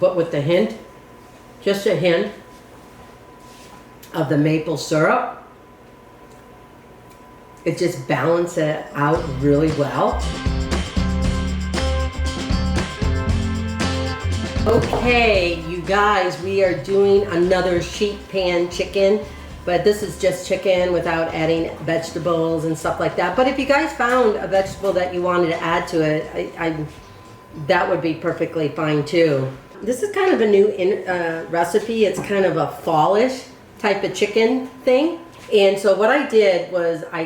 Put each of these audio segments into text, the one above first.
but with the hint, just a hint of the maple syrup. It just balances it out really well. Okay, you guys, we are doing another sheet pan chicken, but this is just chicken without adding vegetables and stuff like that. But if you guys found a vegetable that you wanted to add to it, that would be perfectly fine too. This is kind of a new recipe. It's kind of a fallish type of chicken thing. And so what I did was I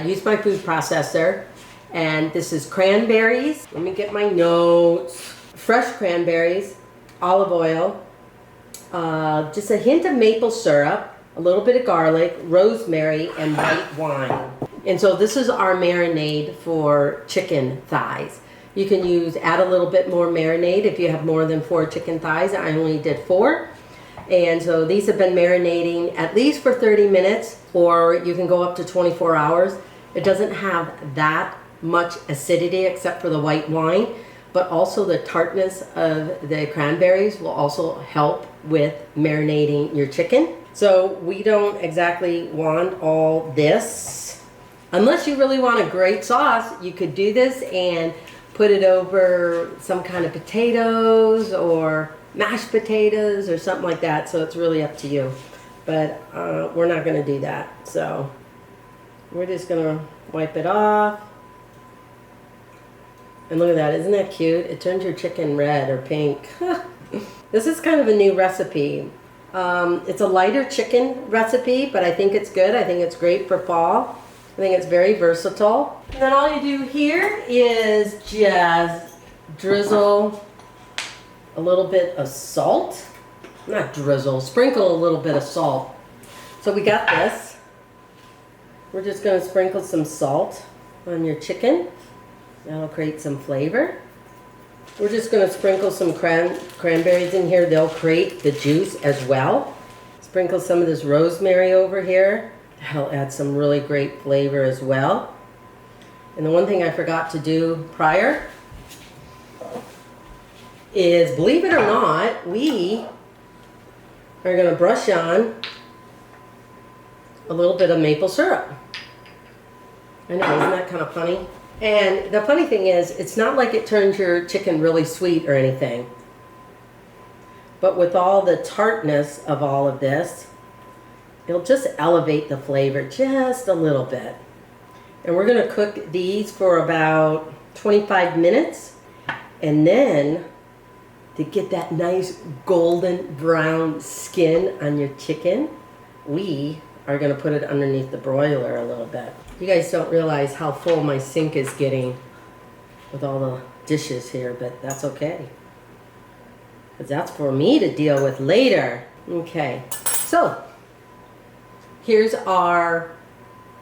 used my food processor, and this is cranberries. Let me get my notes. Fresh cranberries, olive oil, just a hint of maple syrup, a little bit of garlic, rosemary, and white wine. And so this is our marinade for chicken thighs. You can add a little bit more marinade if you have more than 4 chicken thighs. I only did 4. And so these have been marinating at least for 30 minutes, or you can go up to 24 hours. It doesn't have that much acidity except for the white wine, but also the tartness of the cranberries will also help with marinating your chicken. So we don't exactly want all this. Unless you really want a great sauce, you could do this and put it over some kind of potatoes or mashed potatoes or something like that. So it's really up to you. But we're not gonna do that. So we're just gonna wipe it off. And look at that, isn't that cute? It turns your chicken red or pink. This is kind of a new recipe. It's a lighter chicken recipe, but I think it's good. I think it's great for fall. I think it's very versatile. And then all you do here is just drizzle a little bit of salt. Not drizzle, sprinkle a little bit of salt. So we got this. We're just gonna sprinkle some salt on your chicken. That'll create some flavor. We're just going to sprinkle some cranberries in here. They'll create the juice as well. Sprinkle some of this rosemary over here. That'll add some really great flavor as well. And the one thing I forgot to do prior is, believe it or not, we are going to brush on a little bit of maple syrup. I know, isn't that kind of funny? And the funny thing is, it's not like it turns your chicken really sweet or anything. But with all the tartness of all of this, it'll just elevate the flavor just a little bit. And we're going to cook these for about 25 minutes. And then, to get that nice golden brown skin on your chicken, we are going to put it underneath the broiler a little bit. You guys don't realize how full my sink is getting with all the dishes here, but that's okay. Because that's for me to deal with later. Okay, so here's our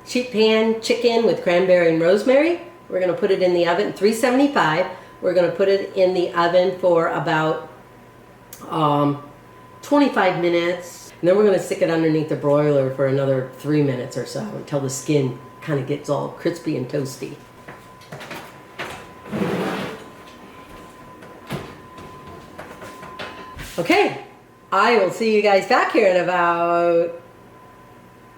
sheet pan chicken with cranberry and rosemary. We're going to put it in the oven, 375. We're going to put it in the oven for about 25 minutes. And then we're going to stick it underneath the broiler for another 3 minutes or so until the skin kind of gets all crispy and toasty. Okay, I will see you guys back here in about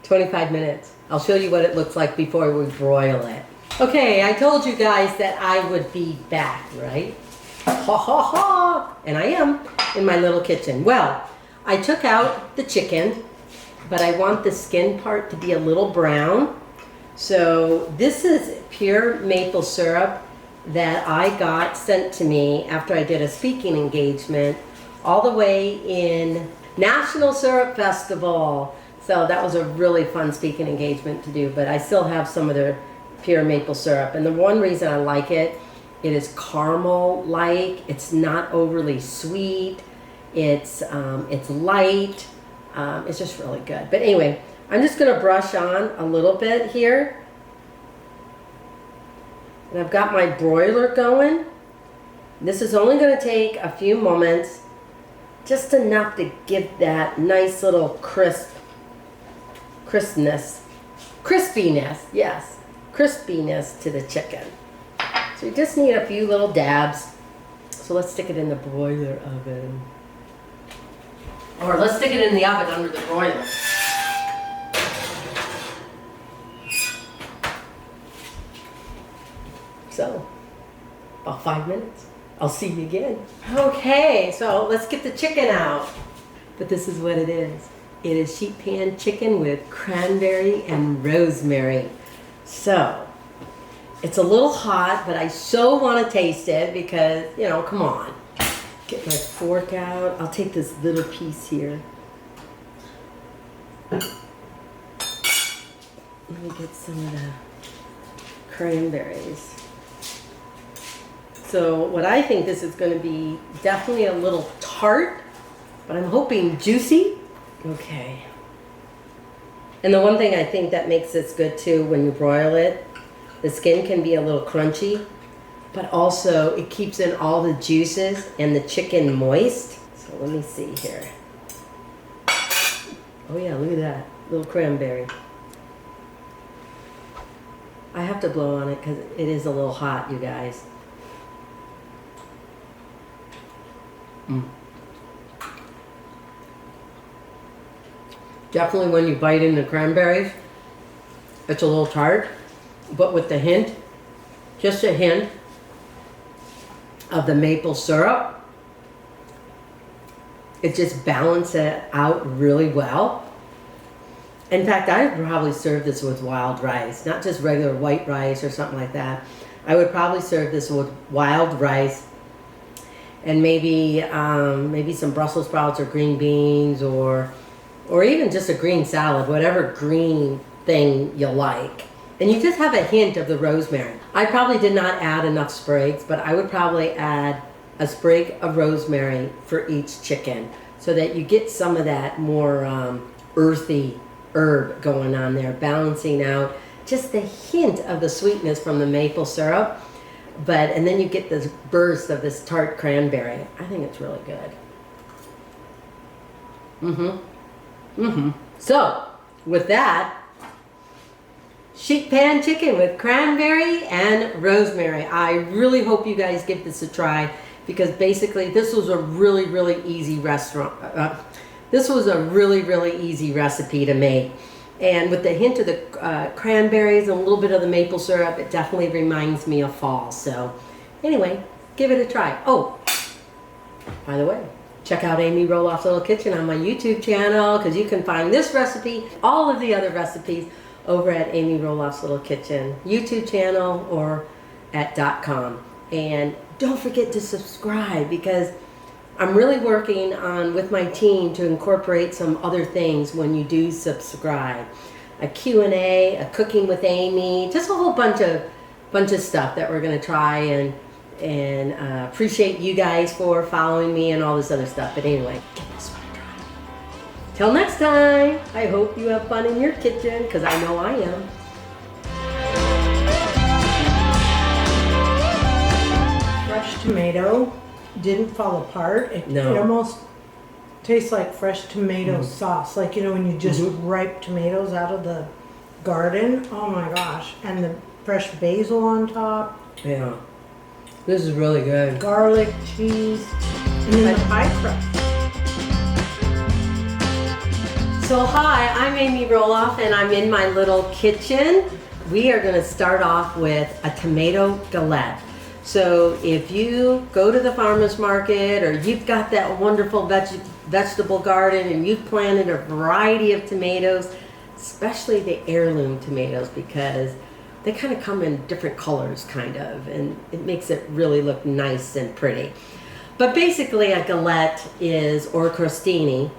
25 minutes. I'll show you what it looks like before we broil it. Okay, I told you guys that I would be back, right? Ha ha ha! And I am in my little kitchen. Well, I took out the chicken, but I want the skin part to be a little brown. So this is pure maple syrup that I got sent to me after I did a speaking engagement all the way in National Syrup Festival. So that was a really fun speaking engagement to do, but I still have some of the pure maple syrup. And the one reason I like it, it is caramel-like. It's not overly sweet. It's light. It's just really good. But anyway, I'm just going to brush on a little bit here. And I've got my broiler going. This is only going to take a few moments, just enough to give that nice little crispiness, yes, crispiness to the chicken. So you just need a few little dabs So let's stick it in the broiler oven. Or let's stick it in the oven under the broiler. So, about 5 minutes. I'll see you again. Okay, so let's get the chicken out. But this is what it is. It is sheet pan chicken with cranberry and rosemary. So, it's a little hot, but I so want to taste it because, you know, come on. Get my fork out. I'll take this little piece here. Let me get some of the cranberries. So what I think this is going to be definitely a little tart, but I'm hoping juicy. Okay. And the one thing I think that makes this good too when you broil it, the skin can be a little crunchy, but also it keeps in all the juices and the chicken moist. So let me see here. Oh yeah, look at that. Little cranberry. I have to blow on it because it is a little hot, you guys. Definitely when you bite into cranberries, it's a little tart, but with the hint, just a hint of the maple syrup, it just balances it out really well. In fact, I would probably serve this with wild rice, not just regular white rice or something like that. I would probably serve this with wild rice and maybe some Brussels sprouts or green beans or even just a green salad, whatever green thing you like. And you just have a hint of the rosemary. I probably did not add enough sprigs, but I would probably add a sprig of rosemary for each chicken so that you get some of that more earthy herb going on there, balancing out just the hint of the sweetness from the maple syrup. And then you get this burst of this tart cranberry. I think it's really good. So, with that, sheet pan chicken with cranberry and rosemary. I really hope you guys give this a try because basically this was a really, really easy this was a really, really easy recipe to make. And with the hint of the cranberries and a little bit of the maple syrup, it definitely reminds me of fall. So anyway, give it a try. Oh, by the way, check out Amy Roloff's Little Kitchen on my YouTube channel because you can find this recipe, all of the other recipes over at Amy Roloff's Little Kitchen YouTube channel or at .com. And don't forget to subscribe because I'm really working on, with my team, to incorporate some other things when you do subscribe. A Q&A, a cooking with Amy, just a whole bunch of stuff that we're going to try and appreciate you guys for following me and all this other stuff. But anyway, give this one a try. Till next time, I hope you have fun in your kitchen because I know I am. Fresh tomato. Didn't fall apart. It almost tastes like fresh tomato sauce. Like, you know, when you just ripe tomatoes out of the garden. Oh my gosh. And the fresh basil on top. Yeah. This is really good. Garlic, cheese, and then the pie crust. So hi, I'm Amy Roloff and I'm in my little kitchen. We are going to start off with a tomato galette. So if you go to the farmer's market or you've got that wonderful vegetable garden and you've planted a variety of tomatoes, especially the heirloom tomatoes because they kind of come in different colors and it makes it really look nice and pretty. But basically a galette is, or crostini,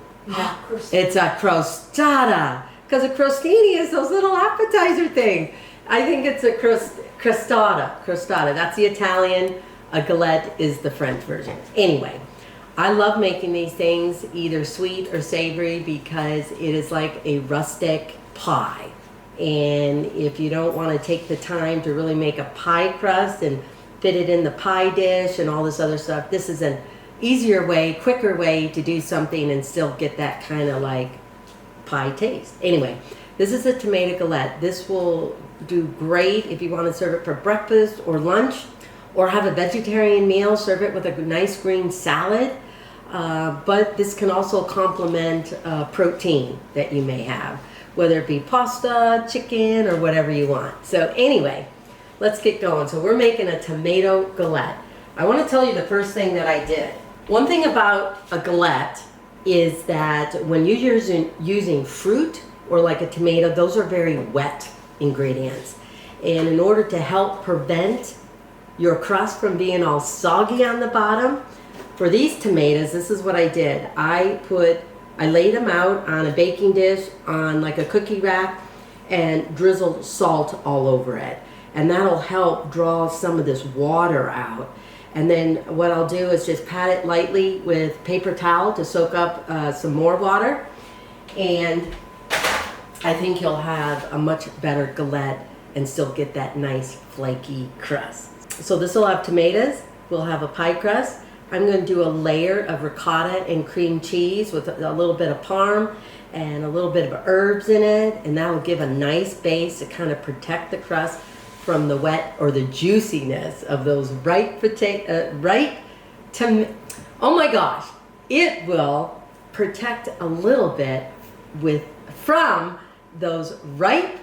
it's a crostata because a crostini is those little appetizer things. I think it's a crostata, that's the Italian, a galette is the French version. Anyway, I love making these things either sweet or savory because it is like a rustic pie. And if you don't want to take the time to really make a pie crust and fit it in the pie dish and all this other stuff, this is an easier way, quicker way to do something and still get that kind of like pie taste. Anyway, this is a tomato galette. This will do great if you want to serve it for breakfast or lunch, or have a vegetarian meal, serve it with a nice green salad. But this can also complement protein that you may have, whether it be pasta, chicken, or whatever you want. So anyway, let's get going. So we're making a tomato galette. I want to tell you the first thing that I did. One thing about a galette is that when you're using fruit or like a tomato, those are very wet ingredients. And in order to help prevent your crust from being all soggy on the bottom, for these tomatoes, this is what I did. I laid them out on a baking dish on like a cookie rack and drizzled salt all over it. And that'll help draw some of this water out. And then what I'll do is just pat it lightly with paper towel to soak up some more water. And I think you'll have a much better galette and still get that nice flaky crust. So this will have tomatoes, we'll have a pie crust. I'm going to do a layer of ricotta and cream cheese with a little bit of parm and a little bit of herbs in it, and that will give a nice base to kind of protect the crust from the wet or the juiciness of those ripe oh my gosh, it will protect a little bit from those ripe,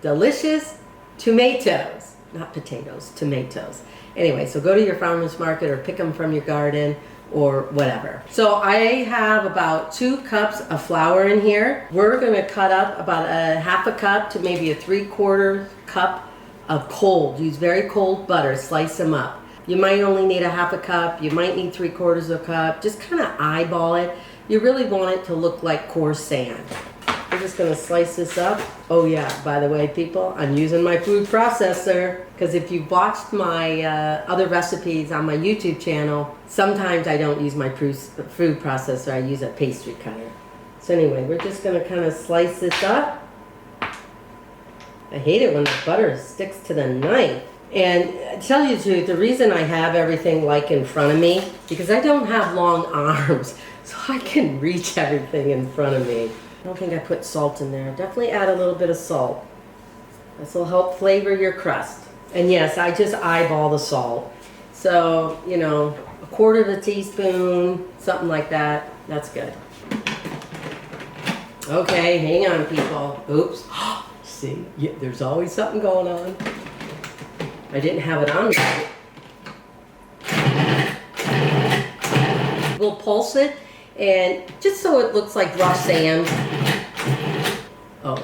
delicious tomatoes, not potatoes, tomatoes. Anyway, so go to your farmer's market or pick them from your garden or whatever. So I have about 2 cups of flour in here. We're gonna cut up about a half a cup to maybe a 3/4 cup of use very cold butter, slice them up. You might only need a half a cup, you might need 3/4 of a cup, just kind of eyeball it. You really want it to look like coarse sand. We're just gonna slice this up. Oh yeah, by the way, people, I'm using my food processor, because if you've watched my other recipes on my YouTube channel, sometimes I don't use my food processor, I use a pastry cutter. So anyway, we're just gonna kind of slice this up. I hate it when the butter sticks to the knife. And to tell you the truth, the reason I have everything like in front of me, because I don't have long arms, so I can reach everything in front of me. I don't think I put salt in there. Definitely add a little bit of salt. This will help flavor your crust. And yes, I just eyeball the salt. So, you know, 1/4 teaspoon, something like that. That's good. Okay, hang on, people. Oops. See, yeah, there's always something going on. I didn't have it on me. We'll pulse it, and just so it looks like rough sand. Oh,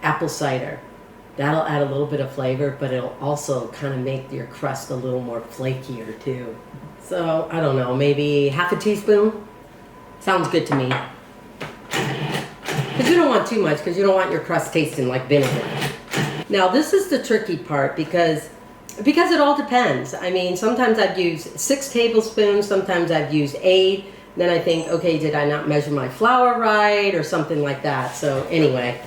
apple cider. That'll add a little bit of flavor, but it'll also kind of make your crust a little more flakier too. So, I don't know, maybe half a teaspoon? Sounds good to me. Because you don't want too much, because you don't want your crust tasting like vinegar. Now this is the tricky part, because it all depends. I mean, sometimes I've used 6 tablespoons, sometimes I've used 8. Then I think, okay, did I not measure my flour right, or something like that. So anyway.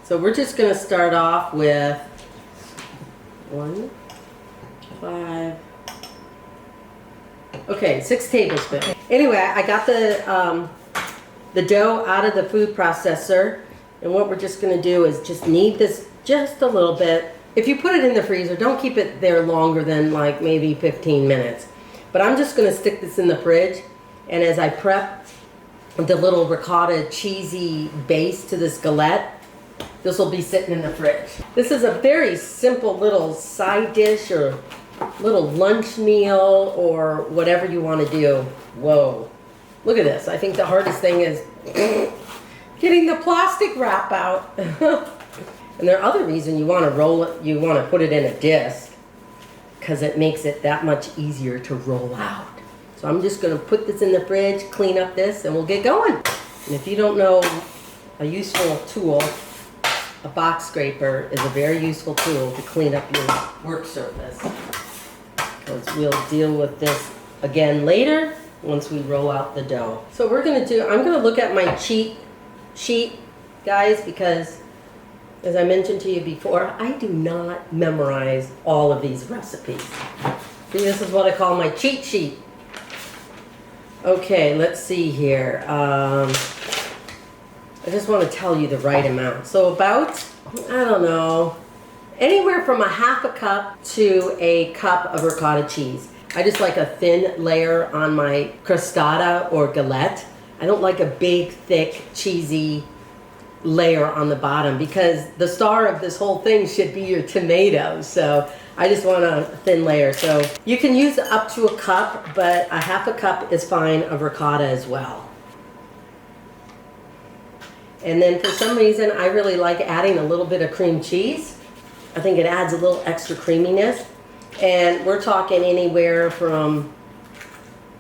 So we're just gonna start off with 1, 5, okay, 6 tablespoons. Anyway, I got the dough out of the food processor, and what we're just gonna do is just knead this just a little bit. If you put it in the freezer, don't keep it there longer than like maybe 15 minutes. But I'm just gonna stick this in the fridge, and as I prep the little ricotta cheesy base to this galette, this will be sitting in the fridge. This is a very simple little side dish or little lunch meal or whatever you want to do. Whoa, look at this. I think the hardest thing is getting the plastic wrap out. And there are other reasons you want to roll it, you want to put it in a disc, because it makes it that much easier to roll out. So I'm just going to put this in the fridge, clean up this, and we'll get going. And if you don't know a useful tool, a box scraper is a very useful tool to clean up your work surface. Because we'll deal with this again later once we roll out the dough. So we're going to do, I'm going to look at my cheat sheet, guys, because as I mentioned to you before, I do not memorize all of these recipes. See, this is what I call my cheat sheet. Okay, let's see here. I just want to tell you the right amount. So about, I don't know, Anywhere from a half a cup to a cup of ricotta cheese. I just like a thin layer on my crostata or galette. I don't like a big, thick, cheesy layer on the bottom because the star of this whole thing should be your tomatoes. So I just want a thin layer. So you can use up to a cup, but a half a cup is fine of ricotta as well. And then for some reason, I really like adding a little bit of cream cheese. I think it adds a little extra creaminess. And we're talking anywhere from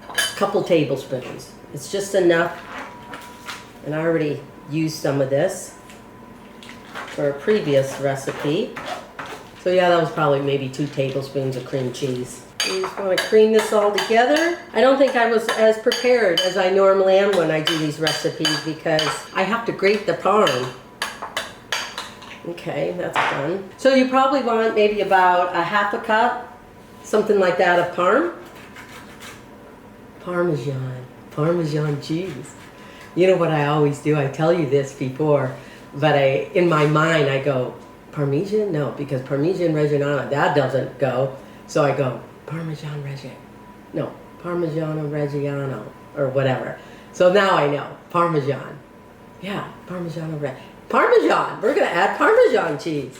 a couple tablespoons. It's just enough. And I already used some of this for a previous recipe. So yeah, that was probably maybe 2 tablespoons of cream cheese. You just want to cream this all together. I don't think I was as prepared as I normally am when I do these recipes because I have to grate the parm. Okay, that's done. So you probably want maybe about a half a cup, something like that of Parmesan cheese. You know what I always do? I tell you this before, but in my mind I go, Parmesan? No, because Parmesan Reggiano, that doesn't go. So I go, Parmesan Reggiano, or whatever. So now I know, Parmesan. Yeah, Parmesan. We're gonna add Parmesan cheese.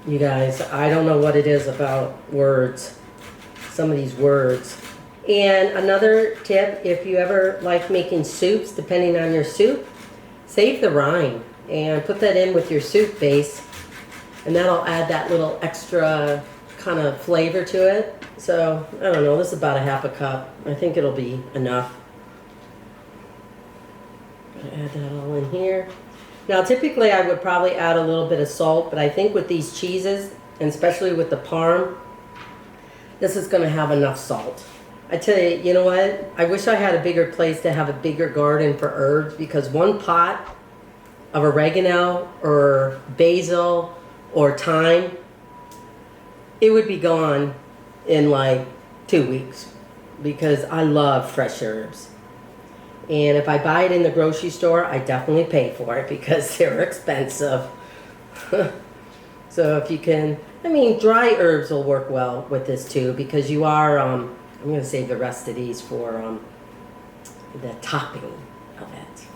You guys, I don't know what it is about words, some of these words. And another tip, if you ever like making soups, depending on your soup, save the rind and put that in with your soup base, and that'll add that little extra kind of flavor to it. So, I don't know, this is about a half a cup. I think it'll be enough. Add that all in here. Now typically I would probably add a little bit of salt, but I think with these cheeses, and especially with the parm, this is going to have enough salt. I tell you, you know what? I wish I had a bigger place to have a bigger garden for herbs, because one pot of oregano or basil or thyme, it would be gone in like 2 weeks, because I love fresh herbs. And if I buy it in the grocery store, I definitely pay for it because they're expensive. So if you can, I mean, dry herbs will work well with this too, because you are, I'm going to save the rest of these for the topping of it.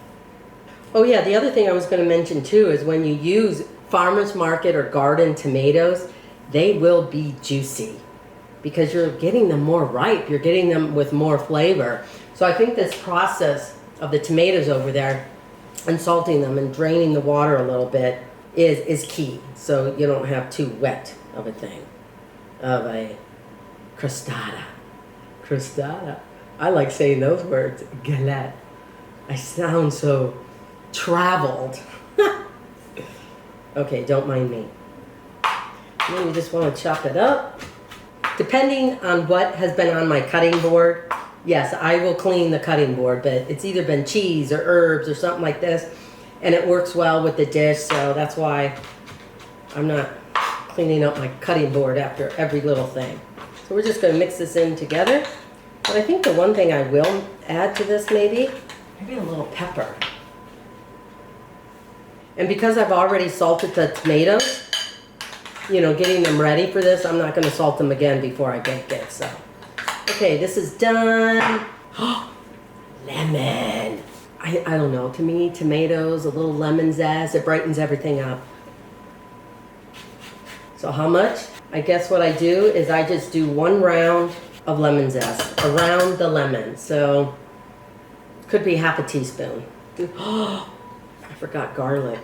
Oh yeah, the other thing I was going to mention too is when you use farmer's market or garden tomatoes, they will be juicy because you're getting them more ripe. You're getting them with more flavor. So I think this process of the tomatoes over there and salting them and draining the water a little bit is key. So you don't have too wet of a thing, of a crostata. Crostata. I like saying those words. Galette. I sound so traveled. Okay, don't mind me. And then you just want to chop it up. Depending on what has been on my cutting board, yes, I will clean the cutting board, but it's either been cheese or herbs or something like this, and it works well with the dish, so that's why I'm not cleaning up my cutting board after every little thing. So we're just going to mix this in together. But I think the one thing I will add to this maybe a little pepper. And because I've already salted the tomatoes, you know, getting them ready for this, I'm not going to salt them again before I bake it, so. Okay, this is done. Lemon. I don't know, to me, tomatoes, a little lemon zest, it brightens everything up. So how much? I guess what I do is I just do 1 round of lemon zest around the lemon. So, could be half a teaspoon. I forgot garlic.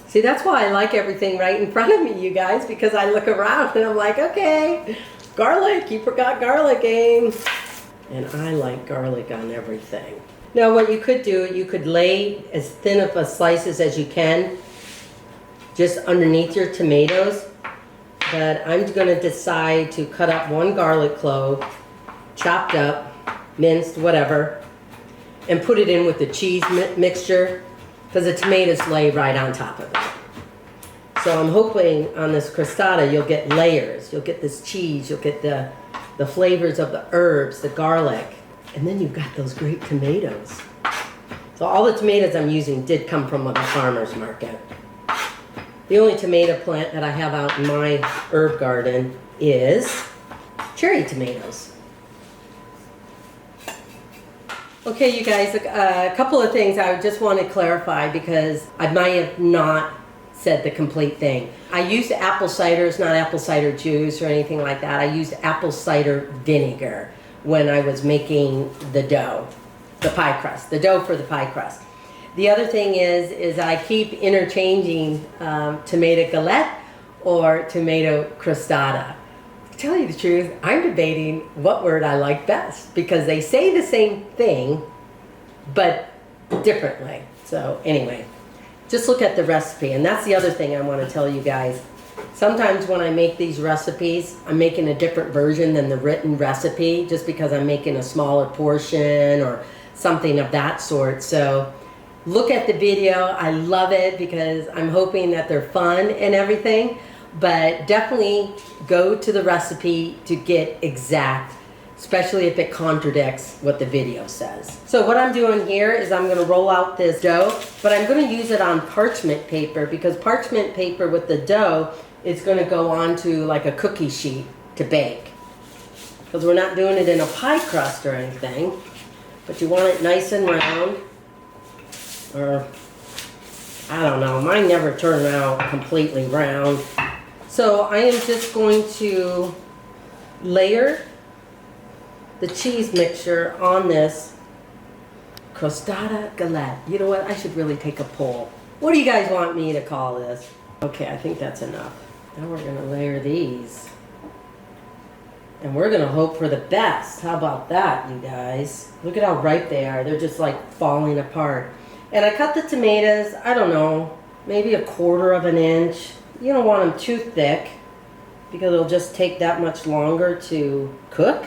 See, that's why I like everything right in front of me, you guys, because I look around and I'm like, okay, garlic, you forgot garlic, Aim. And I like garlic on everything. Now, what you could do, you could lay as thin of a slices as you can just underneath your tomatoes. But I'm going to decide to cut up 1 garlic clove, chopped up, minced, whatever, and put it in with the cheese mixture, because the tomatoes lay right on top of it. So I'm hoping on this crostata you'll get layers. You'll get this cheese, you'll get the flavors of the herbs, the garlic, and then you've got those great tomatoes. So all the tomatoes I'm using did come from the farmer's market. The only tomato plant that I have out in my herb garden is cherry tomatoes. Okay, you guys, a couple of things I just want to clarify because I might have not said the complete thing. I used apple cider, it's not apple cider juice or anything like that. I used apple cider vinegar when I was making the dough, the pie crust, the dough for the pie crust. The other thing is I keep interchanging tomato galette or tomato crostata. To tell you the truth, I'm debating what word I like best because they say the same thing, but differently. So anyway, just look at the recipe. And that's the other thing I want to tell you guys. Sometimes when I make these recipes, I'm making a different version than the written recipe just because I'm making a smaller portion or something of that sort. So look at the video. I love it because I'm hoping that they're fun and everything, but definitely go to the recipe to get exact, especially if it contradicts what the video says. So what I'm doing here is I'm going to roll out this dough, but I'm going to use it on parchment paper because parchment paper with the dough is going to go onto like a cookie sheet to bake. Because we're not doing it in a pie crust or anything, but you want it nice and round. Or, I don't know, mine never turn out completely round. So I am just going to layer the cheese mixture on this crostata galette. You know what, I should really take a poll. What do you guys want me to call this? Okay, I think that's enough. Now we're gonna layer these. And we're gonna hope for the best. How about that, you guys? Look at how ripe they are. They're just like falling apart. And I cut the tomatoes, I don't know, maybe 1/4 of an inch. You don't want them too thick because it'll just take that much longer to cook.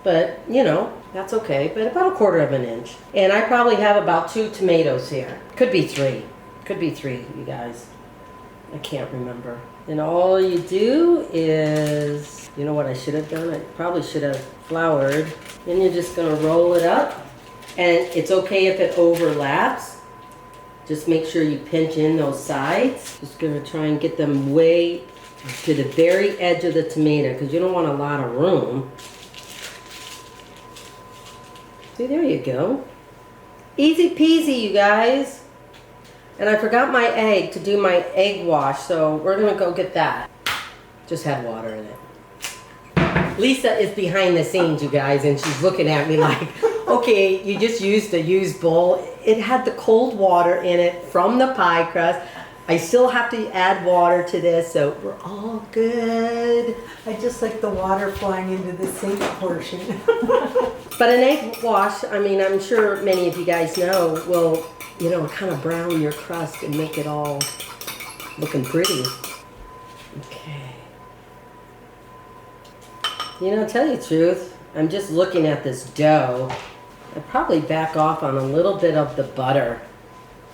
But, you know, that's okay. But about 1/4 of an inch. And I probably have about 2 tomatoes here. Could be 3. Could be 3, you guys. I can't remember. And all you do is, you know what I should have done? I probably should have floured. Then you're just going to roll it up. And it's okay if it overlaps. Just make sure you pinch in those sides. Just going to try and get them way to the very edge of the tomato because you don't want a lot of room. See, there you go. Easy peasy, you guys. And I forgot my egg to do my egg wash, so we're going to go get that. Just had water in it. Lisa is behind the scenes, you guys, and she's looking at me like, okay, you just used a used bowl. It had the cold water in it from the pie crust. I still have to add water to this, so we're all good. I just like the water flying into the sink portion. But an egg wash, I mean, I'm sure many of you guys know, will, you know, kind of brown your crust and make it all looking pretty. Okay. You know, to tell you the truth, I'm just looking at this dough. I'd probably back off on a little bit of the butter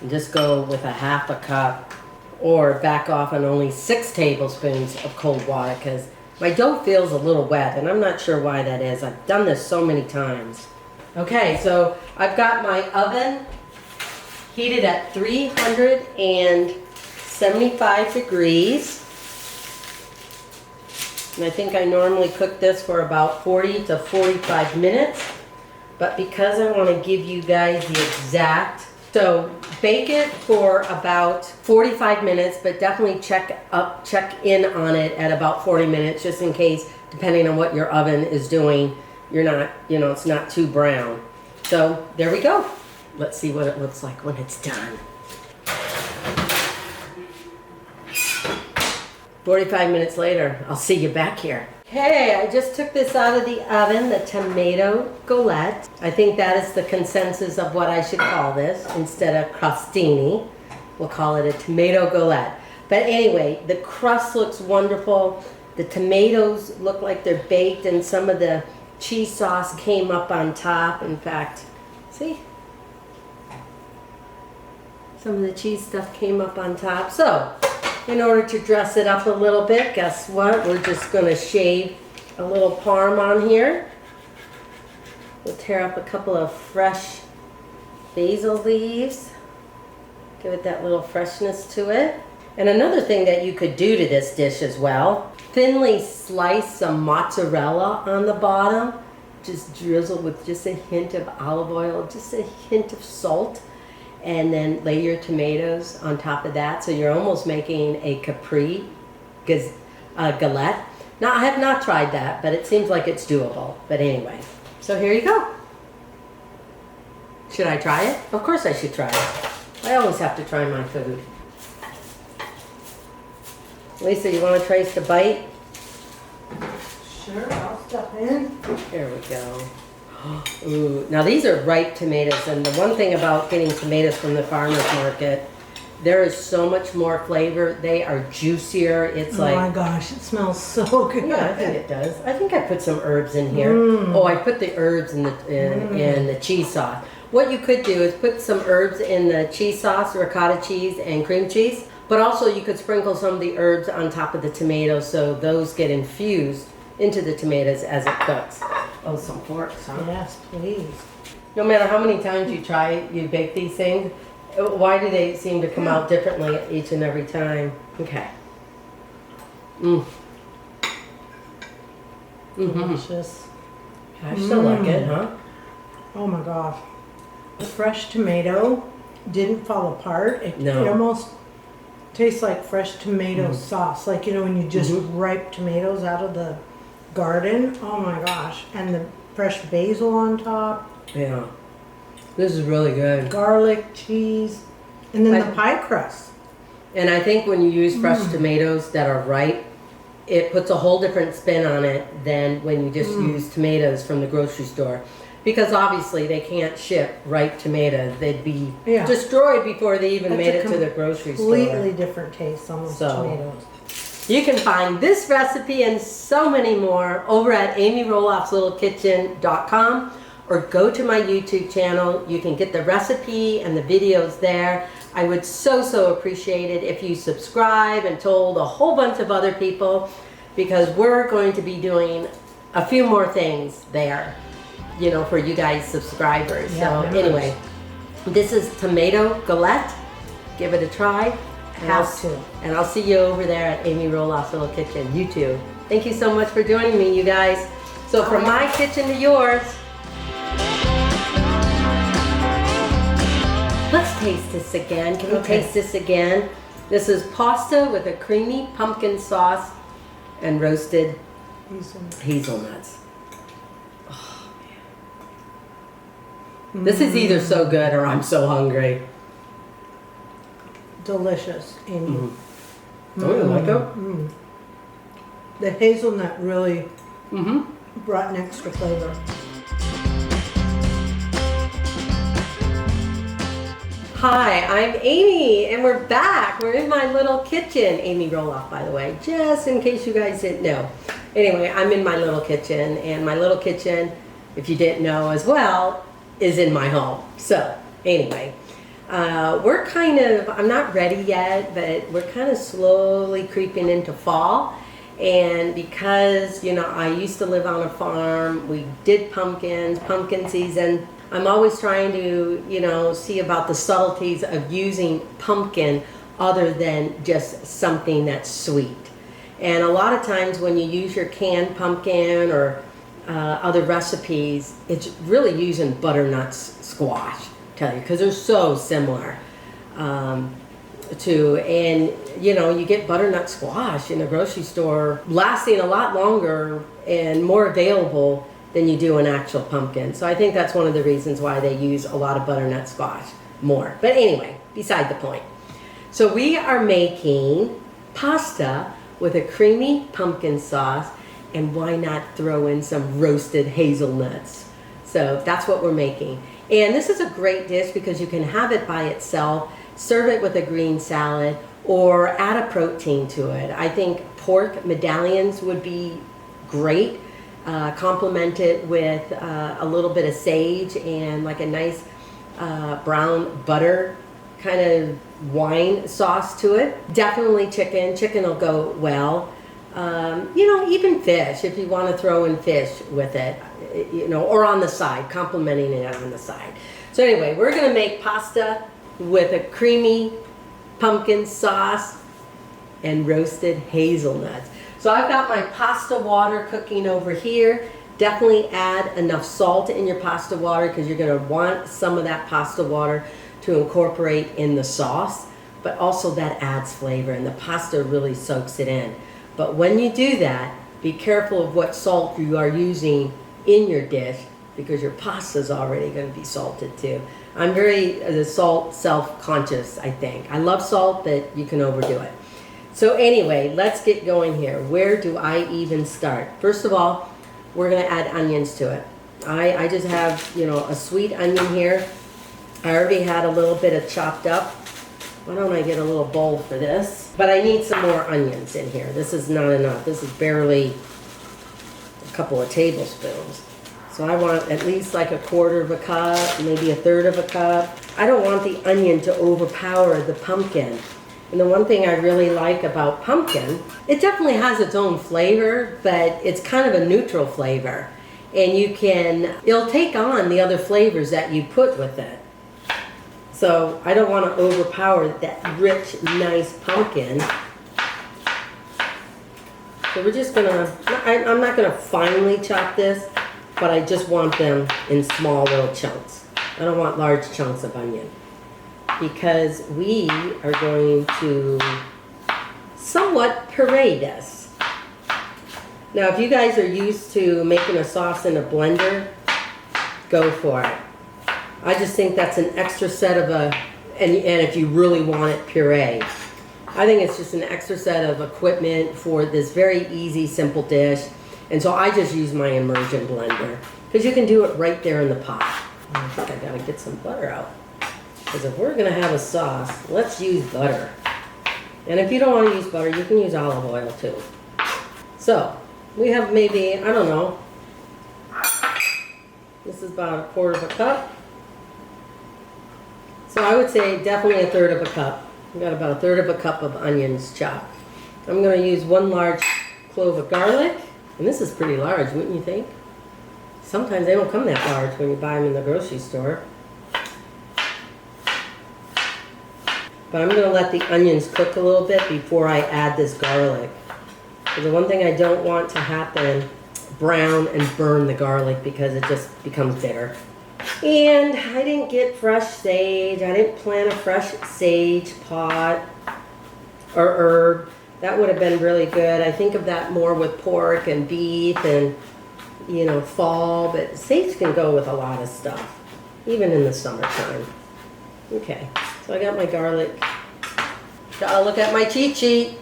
and just go with a 1/2 cup, or back off on only 6 tablespoons of cold water because my dough feels a little wet and I'm not sure why that is. I've done this so many times. Okay, so I've got my oven heated at 375 degrees. And I think I normally cook this for about 40 to 45 minutes. But because I want to give you guys the exact, so bake it for about 45 minutes, but definitely check in on it at about 40 minutes just in case, depending on what your oven is doing, you're not, you know, it's not too brown. So there we go. Let's see what it looks like when it's done. 45 minutes later, I'll see you back here. Okay, I just took this out of the oven, the tomato galette. I think that is the consensus of what I should call this instead of crostini. We'll call it a tomato galette. But anyway, the crust looks wonderful. The tomatoes look like they're baked and some of the cheese sauce came up on top. In fact, see? Some of the cheese stuff came up on top. So, in order to dress it up a little bit, guess what? We're just going to shave a little parm on here. We'll tear up a couple of fresh basil leaves. Give it that little freshness to it. And another thing that you could do to this dish as well, thinly slice some mozzarella on the bottom, just drizzle with just a hint of olive oil, just a hint of salt, and then lay your tomatoes on top of that. So you're almost making a capri galette. Now, I have not tried that, but it seems like it's doable. But anyway, so here you go. Should I try it? Of course I should try it. I always have to try my food. Lisa, you want to trace the bite? Sure, I'll step in. There we go. Ooh, now these are ripe tomatoes, and the one thing about getting tomatoes from the farmer's market, there is so much more flavor. They are juicier. It's like, oh my gosh, it smells so good. yeah, I think it does. I think I put some herbs in here. Oh, I put the herbs in the cheese sauce. What you could do is put some herbs in the cheese sauce, ricotta cheese and cream cheese, but also you could sprinkle some of the herbs on top of the tomatoes so those get infused into the tomatoes as it cooks. Oh, some forks, huh? Yes, please. No matter how many times you bake these things, why do they seem to come out differently each and every time? Okay. Delicious. I still like it, huh? Oh my gosh. The fresh tomato didn't fall apart. It almost tastes like fresh tomato sauce. Like, you know, when you just ripe tomatoes out of the garden. Oh my gosh. And the fresh basil on top. Yeah. This is really good. Garlic, cheese, and then the pie crust. And I think when you use fresh tomatoes that are ripe, it puts a whole different spin on it than when you just use tomatoes from the grocery store. Because obviously they can't ship ripe tomatoes. They'd be destroyed before they even made it to the grocery store. Completely different taste on those tomatoes. You can find this recipe and so many more over at amyroloffslittlekitchen.com or go to my YouTube channel. You can get the recipe and the videos there. I would so appreciate it if you subscribe and told a whole bunch of other people, because we're going to be doing a few more things there, you know, for you guys subscribers. Yeah, so anyway, this is tomato galette. Give it a try. And I'll see you over there at Amy Roloff's Little Kitchen, YouTube. Thank you so much for joining me, you guys. So from my kitchen to yours, let's taste this again. Can we taste this again? This is pasta with a creamy pumpkin sauce and roasted hazelnuts. Oh, man. This is either so good or I'm so hungry. Delicious, Amy. Oh, you like it? The hazelnut really brought an extra flavor. Hi, I'm Amy, and we're back. We're in my little kitchen. Amy Roloff, by the way, just in case you guys didn't know. Anyway, I'm in my little kitchen, and my little kitchen, if you didn't know as well, is in my home. So, anyway. We're kind of, I'm not ready yet, but we're kind of slowly creeping into fall. And because, you know, I used to live on a farm, we did pumpkin season. I'm always trying to, you know, see about the subtleties of using pumpkin other than just something that's sweet. And a lot of times when you use your canned pumpkin or other recipes, it's really using butternut squash. Tell you, because they're so similar and you know, you get butternut squash in a grocery store lasting a lot longer and more available than you do an actual pumpkin. So I think that's one of the reasons why they use a lot of butternut squash more. But anyway, beside the point. So we are making pasta with a creamy pumpkin sauce, and why not throw in some roasted hazelnuts? So that's what we're making. And this is a great dish because you can have it by itself, serve it with a green salad, or add a protein to it. I think pork medallions would be great. Complement it with a little bit of sage and like a nice brown butter kind of wine sauce to it. Definitely chicken. Chicken will go well. You know, even fish, if you want to throw in fish with it, you know, or on the side, complementing it on the side. So anyway, we're going to make pasta with a creamy pumpkin sauce and roasted hazelnuts. So I've got my pasta water cooking over here. Definitely add enough salt in your pasta water because you're going to want some of that pasta water to incorporate in the sauce, but also that adds flavor and the pasta really soaks it in. But when you do that, be careful of what salt you are using in your dish because your pasta is already going to be salted too. I'm very salt self-conscious, I think. I love salt, but you can overdo it. So anyway, let's get going here. Where do I even start? First of all, we're going to add onions to it. I just have, you know, a sweet onion here. I already had a little bit of chopped up. Why don't I get a little bowl for this? But I need some more onions in here. This is not enough. This is barely a couple of tablespoons. So I want at least like a quarter of a cup, maybe a third of a cup. I don't want the onion to overpower the pumpkin. And the one thing I really like about pumpkin, it definitely has its own flavor, but it's kind of a neutral flavor. And it'll take on the other flavors that you put with it. So I don't want to overpower that rich, nice pumpkin. So we're just gonna, I'm not gonna finely chop this, but I just want them in small little chunks. I don't want large chunks of onion because we are going to somewhat puree this. Now, if you guys are used to making a sauce in a blender, go for it. I just think that's an extra set of and if you really want it puree. I think it's just an extra set of equipment for this very easy, simple dish. And so I just use my immersion blender because you can do it right there in the pot. I think I gotta get some butter out. Because if we're gonna have a sauce, let's use butter. And if you don't want to use butter, you can use olive oil too. So we have maybe, I don't know, this is about a quarter of a cup. So I would say definitely a third of a cup. We've got about a third of a cup of onions chopped. I'm going to use 1 large clove of garlic. And this is pretty large, wouldn't you think? Sometimes they don't come that large when you buy them in the grocery store. But I'm going to let the onions cook a little bit before I add this garlic. Because the one thing I don't want to happen, brown and burn the garlic because it just becomes bitter. And I didn't get fresh sage. I didn't plant a fresh sage pot or herb. That would have been really good. I think of that more with pork and beef and, you know, fall. But sage can go with a lot of stuff, even in the summertime. Okay, so I got my garlic. Gotta look at my cheat sheet.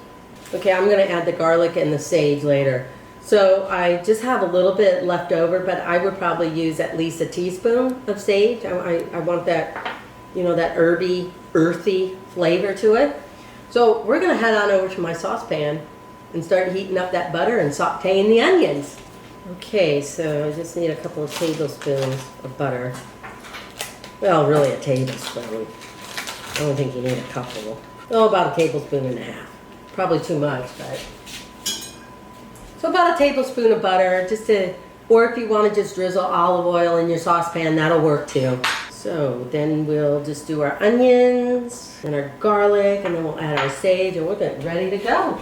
Okay, I'm gonna add the garlic and the sage later. So I just have a little bit left over, but I would probably use at least a teaspoon of sage. I want that, you know, that herby, earthy flavor to it. So we're gonna head on over to my saucepan and start heating up that butter and sauteing the onions. Okay, so I just need a couple of tablespoons of butter. Well, really a tablespoon. I don't think you need a couple. Oh, about a tablespoon and a half. Probably too much, but. So about a tablespoon of butter, or if you want to just drizzle olive oil in your saucepan, that'll work too. So then we'll just do our onions and our garlic, and then we'll add our sage, and we're getting ready to go.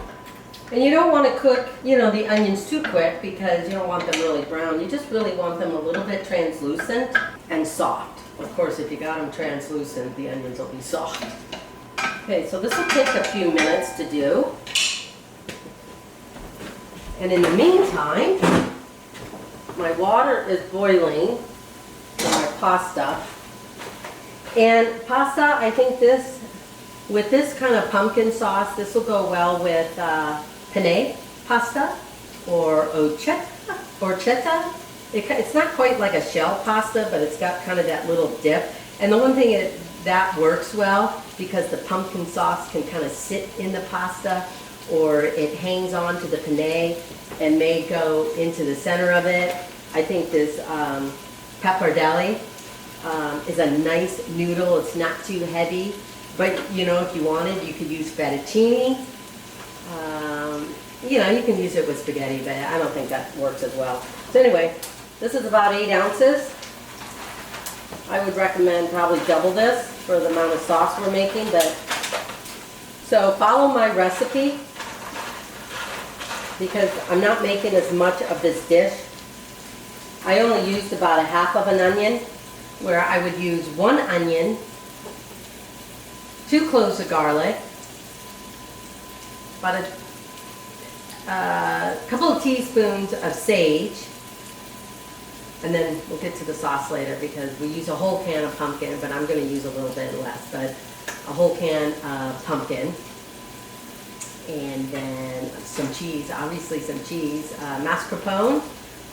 And you don't want to cook, you know, the onions too quick because you don't want them really brown. You just really want them a little bit translucent and soft. Of course, if you got them translucent, the onions will be soft. Okay, so this will take a few minutes to do. And in the meantime, my water is boiling for my pasta. And pasta, I think with this kind of pumpkin sauce, this will go well with penne pasta or orchetta. It's not quite like a shell pasta, but it's got kind of that little dip. And the one thing that works well because the pumpkin sauce can kind of sit in the pasta, or it hangs on to the penne and may go into the center of it. I think this pappardelle is a nice noodle. It's not too heavy, but you know, if you wanted, you could use fettuccine. You know, you can use it with spaghetti, but I don't think that works as well. So anyway, this is about 8 ounces. I would recommend probably double this for the amount of sauce we're making, but so follow my recipe because I'm not making as much of this dish. I only used about a half of an onion, where I would use 1 onion, 2 cloves of garlic, about a couple of teaspoons of sage, and then we'll get to the sauce later because we use a whole can of pumpkin, but I'm going to use a little bit less, but a whole can of pumpkin. And then some cheese, obviously some cheese, mascarpone,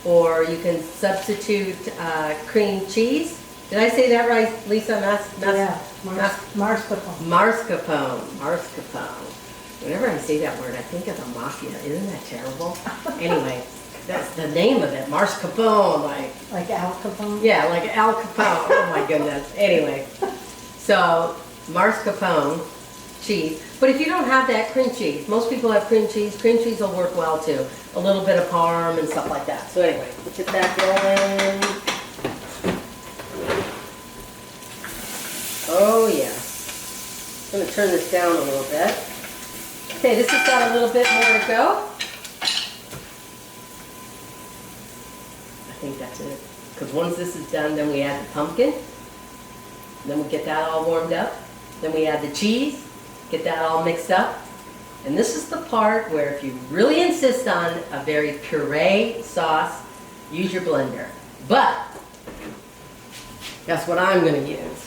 or you can substitute cream cheese. Did I say that right, Lisa? Yeah, mascarpone. Mascarpone. Whenever I say that word, I think of the mafia. Isn't that terrible? Anyway, that's the name of it, mascarpone. Like Al Capone? Yeah, like Al Capone. Oh my goodness. Anyway, so mascarpone cheese. But if you don't have that, cream cheese. Most people have cream cheese. Cream cheese will work well too. A little bit of parm and stuff like that. So anyway, let's get that going. Oh yeah. I'm going to turn this down a little bit. Okay, this has got a little bit more to go. I think that's it. Because once this is done, then we add the pumpkin. Then we get that all warmed up. Then we add the cheese. Get that all mixed up. And this is the part where if you really insist on a very puree sauce, use your blender. But, guess what I'm going to use?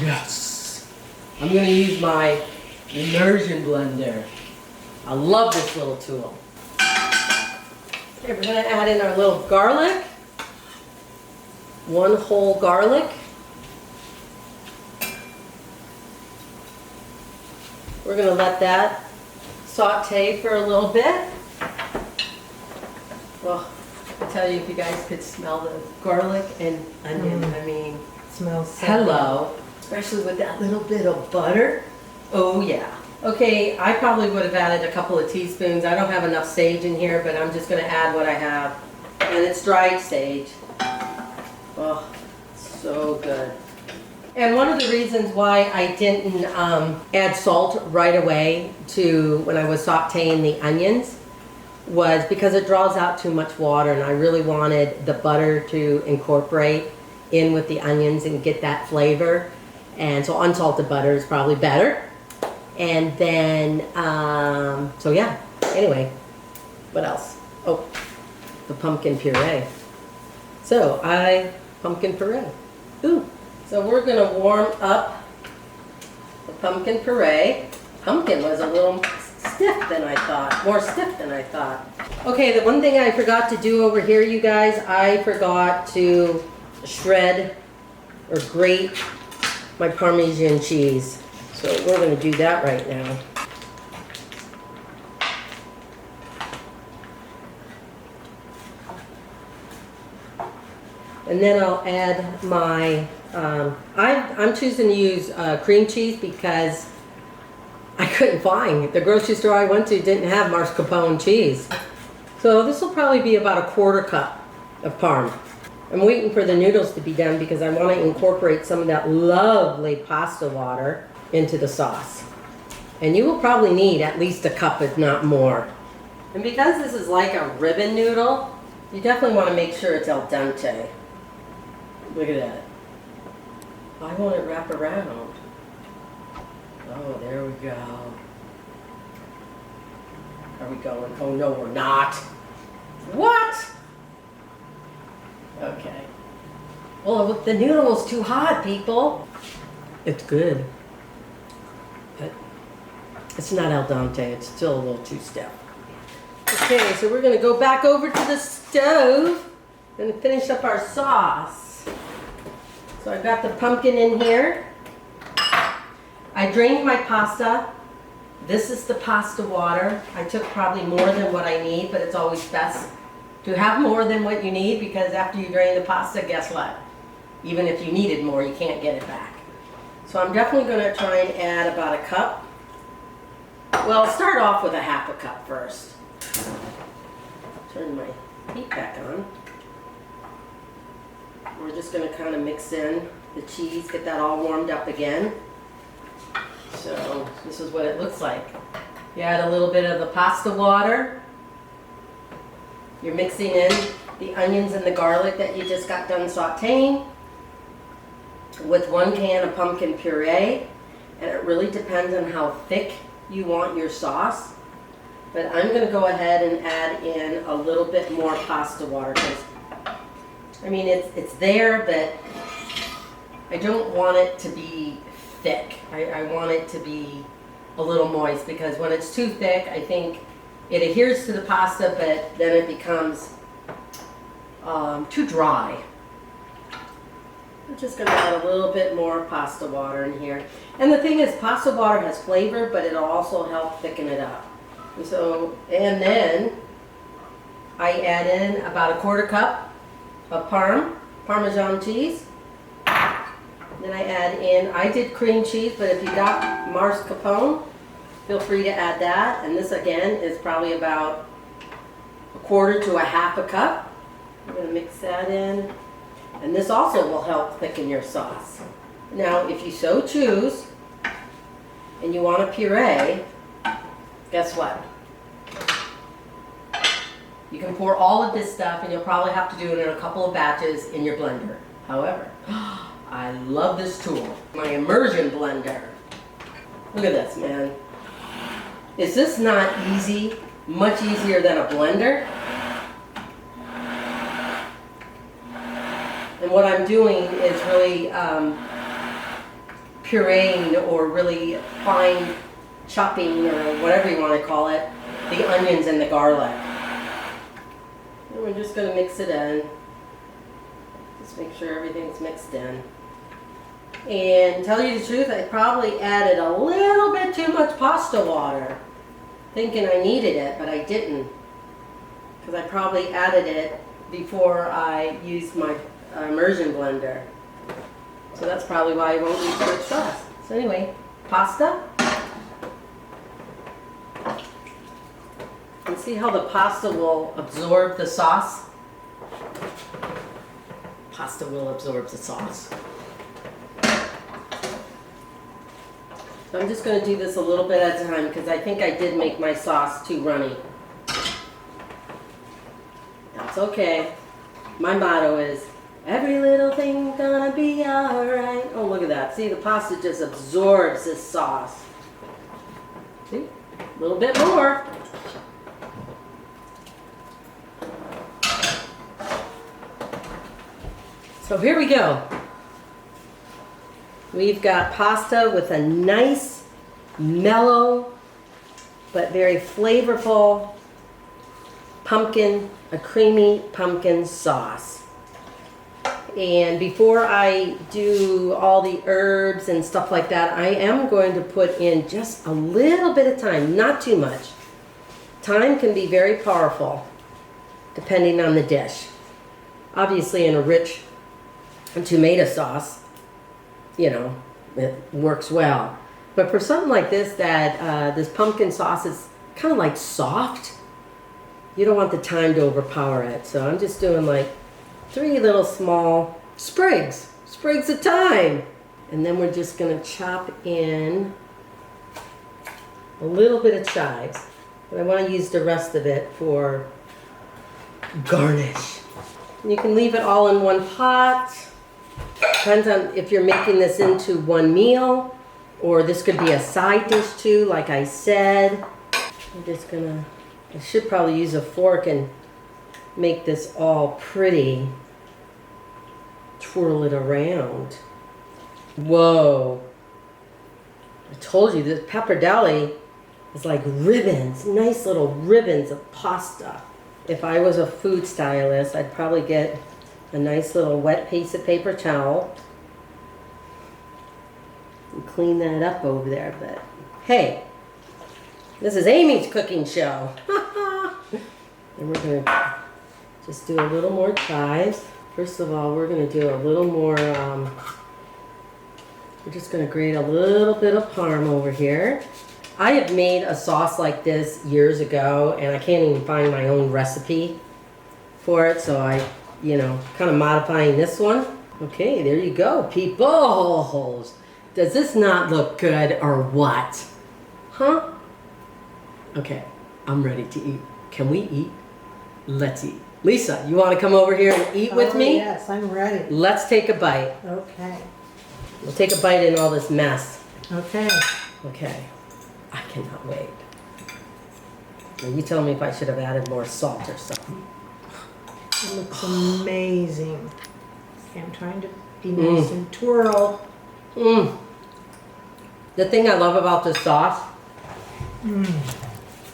Yes! I'm going to use my immersion blender. I love this little tool. Okay, we're going to add in our little garlic. 1 whole garlic. We're going to let that saute for a little bit. Well, I tell you, if you guys could smell the garlic and onion, I mean, It smells so hello. Especially with that little bit of butter. Oh yeah. Okay, I probably would have added a couple of teaspoons. I don't have enough sage in here, but I'm just going to add what I have. And it's dried sage. Oh, so good. And one of the reasons why I didn't add salt right away to when I was sauteing the onions was because it draws out too much water, and I really wanted the butter to incorporate in with the onions and get that flavor. And so unsalted butter is probably better. And then, so yeah, anyway, what else? Oh, the pumpkin puree. So pumpkin puree. Ooh. So we're gonna warm up the pumpkin puree. Pumpkin was a little stiff than I thought, more stiff than I thought. Okay, the one thing I forgot to do over here, you guys, I forgot to shred or grate my Parmesan cheese. So we're going to do that right now. And then I'll add my, I'm choosing to use cream cheese because I couldn't find, the grocery store I went to didn't have mascarpone cheese. So this will probably be about a 1/4 cup of parm. I'm waiting for the noodles to be done because I want to incorporate some of that lovely pasta water into the sauce. And you will probably need at least a cup, if not more. And because this is like a ribbon noodle, you definitely want to make sure it's al dente. Look at that. Why won't it wrap around? Oh, there we go. Are we going? Oh no, we're not. What? Okay. Well, the noodle is too hot, people. It's good. But it's not al dente. It's still a little too stiff. Okay, so we're going to go back over to the stove and finish up our sauce. So I've got the pumpkin in here. I drained my pasta. This is the pasta water. I took probably more than what I need, but it's always best to have more than what you need because after you drain the pasta, guess what? Even if you needed more, you can't get it back. So I'm definitely going to try and add about a cup. Well, I'll start off with a 1/2 cup first. Turn my heat back on. We're just going to kind of mix in the cheese, get that all warmed up again. So this is what it looks like. You add a little bit of the pasta water. You're mixing in the onions and the garlic that you just got done sauteing with 1 can of pumpkin puree. And it really depends on how thick you want your sauce. But I'm going to go ahead and add in a little bit more pasta water because, I mean, it's there, but I don't want it to be thick. I want it to be a little moist because when it's too thick, I think it adheres to the pasta, but then it becomes too dry. I'm just going to add a little bit more pasta water in here. And the thing is, pasta water has flavor, but it'll also help thicken it up. So, and then I add in about a 1/4 cup of Parmesan cheese. Then I add in, I did cream cheese, but if you got mascarpone, feel free to add that. And this again is probably about 1/4 to 1/2 cup. I'm going to mix that in. And this also will help thicken your sauce. Now, if you so choose, and you want a puree, guess what? You can pour all of this stuff, and you'll probably have to do it in a couple of batches in your blender. However, I love this tool, my immersion blender. Look at this, man. Is this not easy? Much easier than a blender? And what I'm doing is really pureeing or really fine chopping or whatever you want to call it, the onions and the garlic. And we're just going to mix it in. Just make sure everything's mixed in. And tell you the truth, I probably added a little bit too much pasta water, thinking I needed it, but I didn't. Because I probably added it before I used my immersion blender. So that's probably why I won't use much sauce. So anyway, pasta. And see how the pasta will absorb the sauce? Pasta will absorb the sauce. So I'm just going to do this a little bit at a time because I think I did make my sauce too runny. That's okay. My motto is, every little thing gonna be alright. Oh, look at that. See, the pasta just absorbs this sauce. See? A little bit more. So here we go. We've got pasta with a nice, mellow, but very flavorful pumpkin, a creamy pumpkin sauce. And before I do all the herbs and stuff like that, I am going to put in just a little bit of thyme, not too much. Thyme can be very powerful, depending on the dish. Obviously, in a rich tomato sauce, you know, it works well. But for something like this, that this pumpkin sauce is kind of like soft, you don't want the thyme to overpower it. So I'm just doing like 3 little small sprigs of thyme. And then we're just going to chop in a little bit of chives. But I want to use the rest of it for garnish. And you can leave it all in one pot. Depends on if you're making this into one meal, or this could be a side dish too, like I said. I'm just gonna, I should probably use a fork and make this all pretty. Twirl it around. Whoa. I told you this pappardelle is like ribbons, nice little ribbons of pasta. If I was a food stylist, I'd probably get a nice little wet piece of paper towel and clean that up over there. But hey, this is Amy's cooking show. And we're going to just do a little more chives. First of all, we're going to do a little more, we're just going to grate a little bit of parm over here. I have made a sauce like this years ago, and I can't even find my own recipe for it, so I, you know, kind of modifying this one. Okay, there you go, people. Does this not look good or what? Huh? Okay, I'm ready to eat. Can we eat? Let's eat. Lisa, you want to come over here and eat with me? Yes, I'm ready. Let's take a bite. Okay. We'll take a bite in all this mess. Okay. Okay. I cannot wait. Now you tell me if I should have added more salt or something. It looks amazing. Okay, I'm trying to be nice and twirl. Mmm. The thing I love about this sauce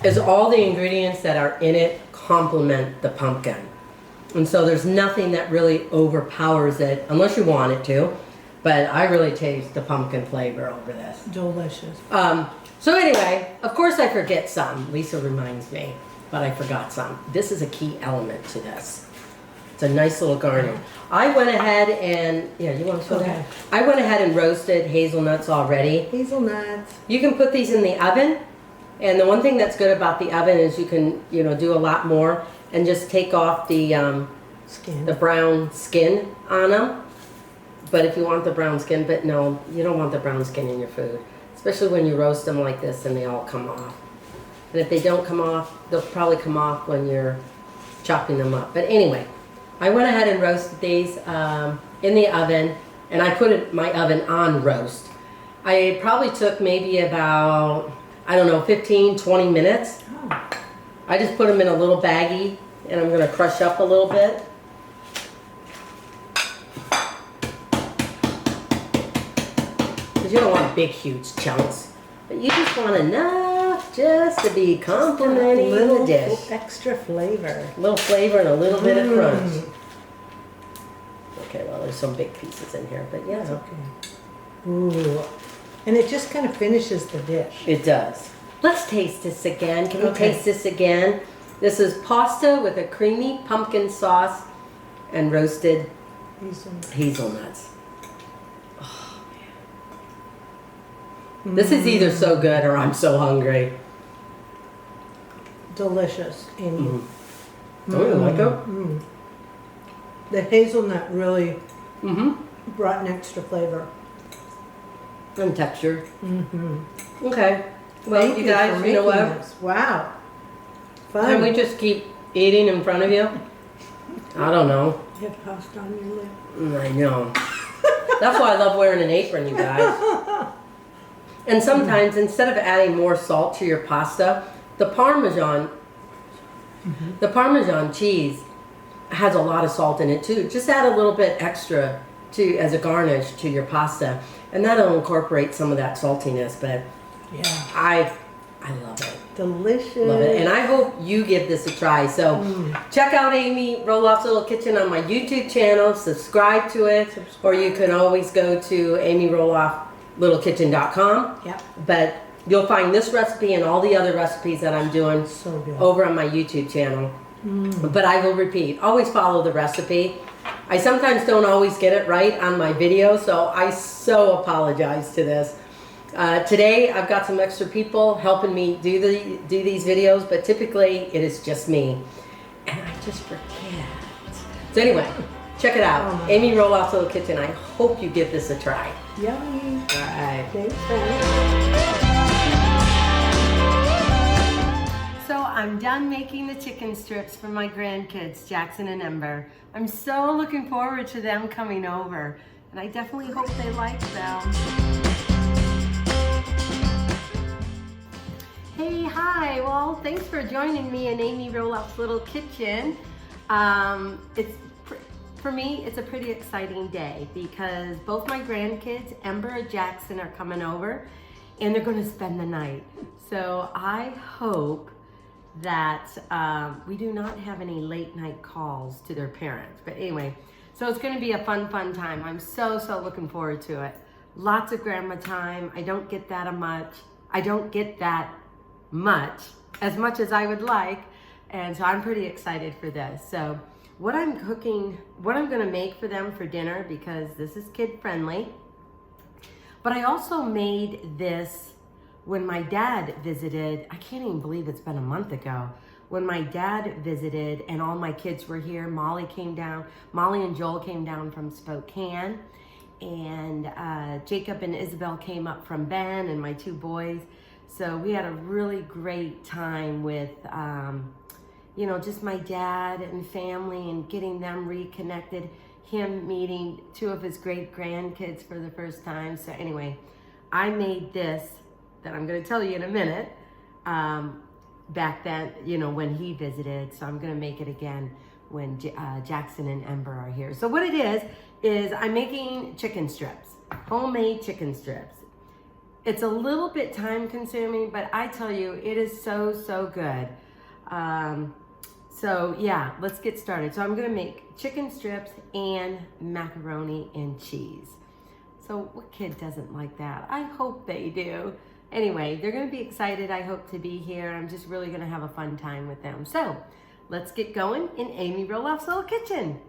is all the ingredients that are in it complement the pumpkin. And so there's nothing that really overpowers it, unless you want it to. But I really taste the pumpkin flavor over this. Delicious. So anyway, of course I forget some. Lisa reminds me, but I forgot some. This is a key element to this. It's a nice little garnish. I went ahead and, yeah, you want to show that? I went ahead and roasted hazelnuts already. Hazelnuts. You can put these in the oven. And the one thing that's good about the oven is you can, do a lot more and just take off the Skin. the brown skin on them. But if you want the brown skin, but no, you don't want the brown skin in your food. Especially when you roast them like this and they all come off. And if they don't come off, they'll probably come off when you're chopping them up. But anyway, I went ahead and roasted these in the oven, and I put my oven on roast. I probably took maybe about, 15, 20 minutes. Oh. I just put them in a little baggie, and I'm gonna crush up a little bit. Because you don't want big, huge chunks. But you just want enough just to be complimenting the dish. Extra flavor. A little flavor and a little bit of crunch. Okay, well, there's some big pieces in here, but yeah. That's okay. Ooh. And it just kind of finishes the dish. It does. Let's taste this again. Can we taste this again? This is pasta with a creamy pumpkin sauce and roasted hazelnuts. Oh, man. This is either so good or I'm so hungry. Delicious, Amy. Oh, you like it? The hazelnut really brought an extra flavor. And texture. Okay. Well, you guys, you know what? This. Wow. Fun. Can we just keep eating in front of you? I don't know. You have pasta on your lip. I know. That's why I love wearing an apron, you guys. And sometimes, instead of adding more salt to your pasta, the Parmesan cheese has a lot of salt in it too. Just add a little bit extra as a garnish to your pasta, and that'll incorporate some of that saltiness. But yeah, I love it. Delicious. Love it. And I hope you give this a try. So check out Amy Roloff's Little Kitchen on my YouTube channel. Subscribe to it. Or you can always go to amyrolofflittlekitchen.com. Yep. But you'll find this recipe and all the other recipes that I'm doing over on my YouTube channel. But I will repeat, always follow the recipe. I sometimes don't always get it right on my video, so I so apologize to this. Today I've got some extra people helping me do these videos, but typically it is just me, and I just forget. So anyway, check it out, Amy Roloff's Little Kitchen. I hope you give this a try. Yummy. All right. Thanks. So I'm done making the chicken strips for my grandkids, Jackson and Ember. I'm so looking forward to them coming over, and I definitely hope they like them. Hey, hi. Well, thanks for joining me in Amy Roloff's Little Kitchen. For me, it's a pretty exciting day because both my grandkids, Ember and Jackson, are coming over, and they're going to spend the night. So I hope that we do not have any late night calls to their parents. But anyway, so it's going to be a fun time. I'm so looking forward to it. Lots of grandma time. I don't get that much as I would like, and so I'm pretty excited for this. So what I'm going to make for them for dinner, because this is kid friendly, but I also made this when my dad visited. I can't even believe it's been a month ago. When my dad visited and all my kids were here, Molly and Joel came down from Spokane, and Jacob and Isabel came up from Bend, and my two boys. So we had a really great time with, you know, just my dad and family and getting them reconnected, him meeting 2 of his great grandkids for the first time. So anyway, I made this that I'm going to tell you in a minute, back then, you know, when he visited. So I'm going to make it again when Jackson and Ember are here. So what it is I'm making chicken strips, homemade chicken strips. It's a little bit time consuming, but I tell you, it is so good. So yeah, let's get started. So I'm gonna make chicken strips and macaroni and cheese. So what kid doesn't like that? I hope they do. Anyway, they're gonna be excited, I hope, to be here. I'm just really gonna have a fun time with them. So let's get going in Amy Roloff's little kitchen.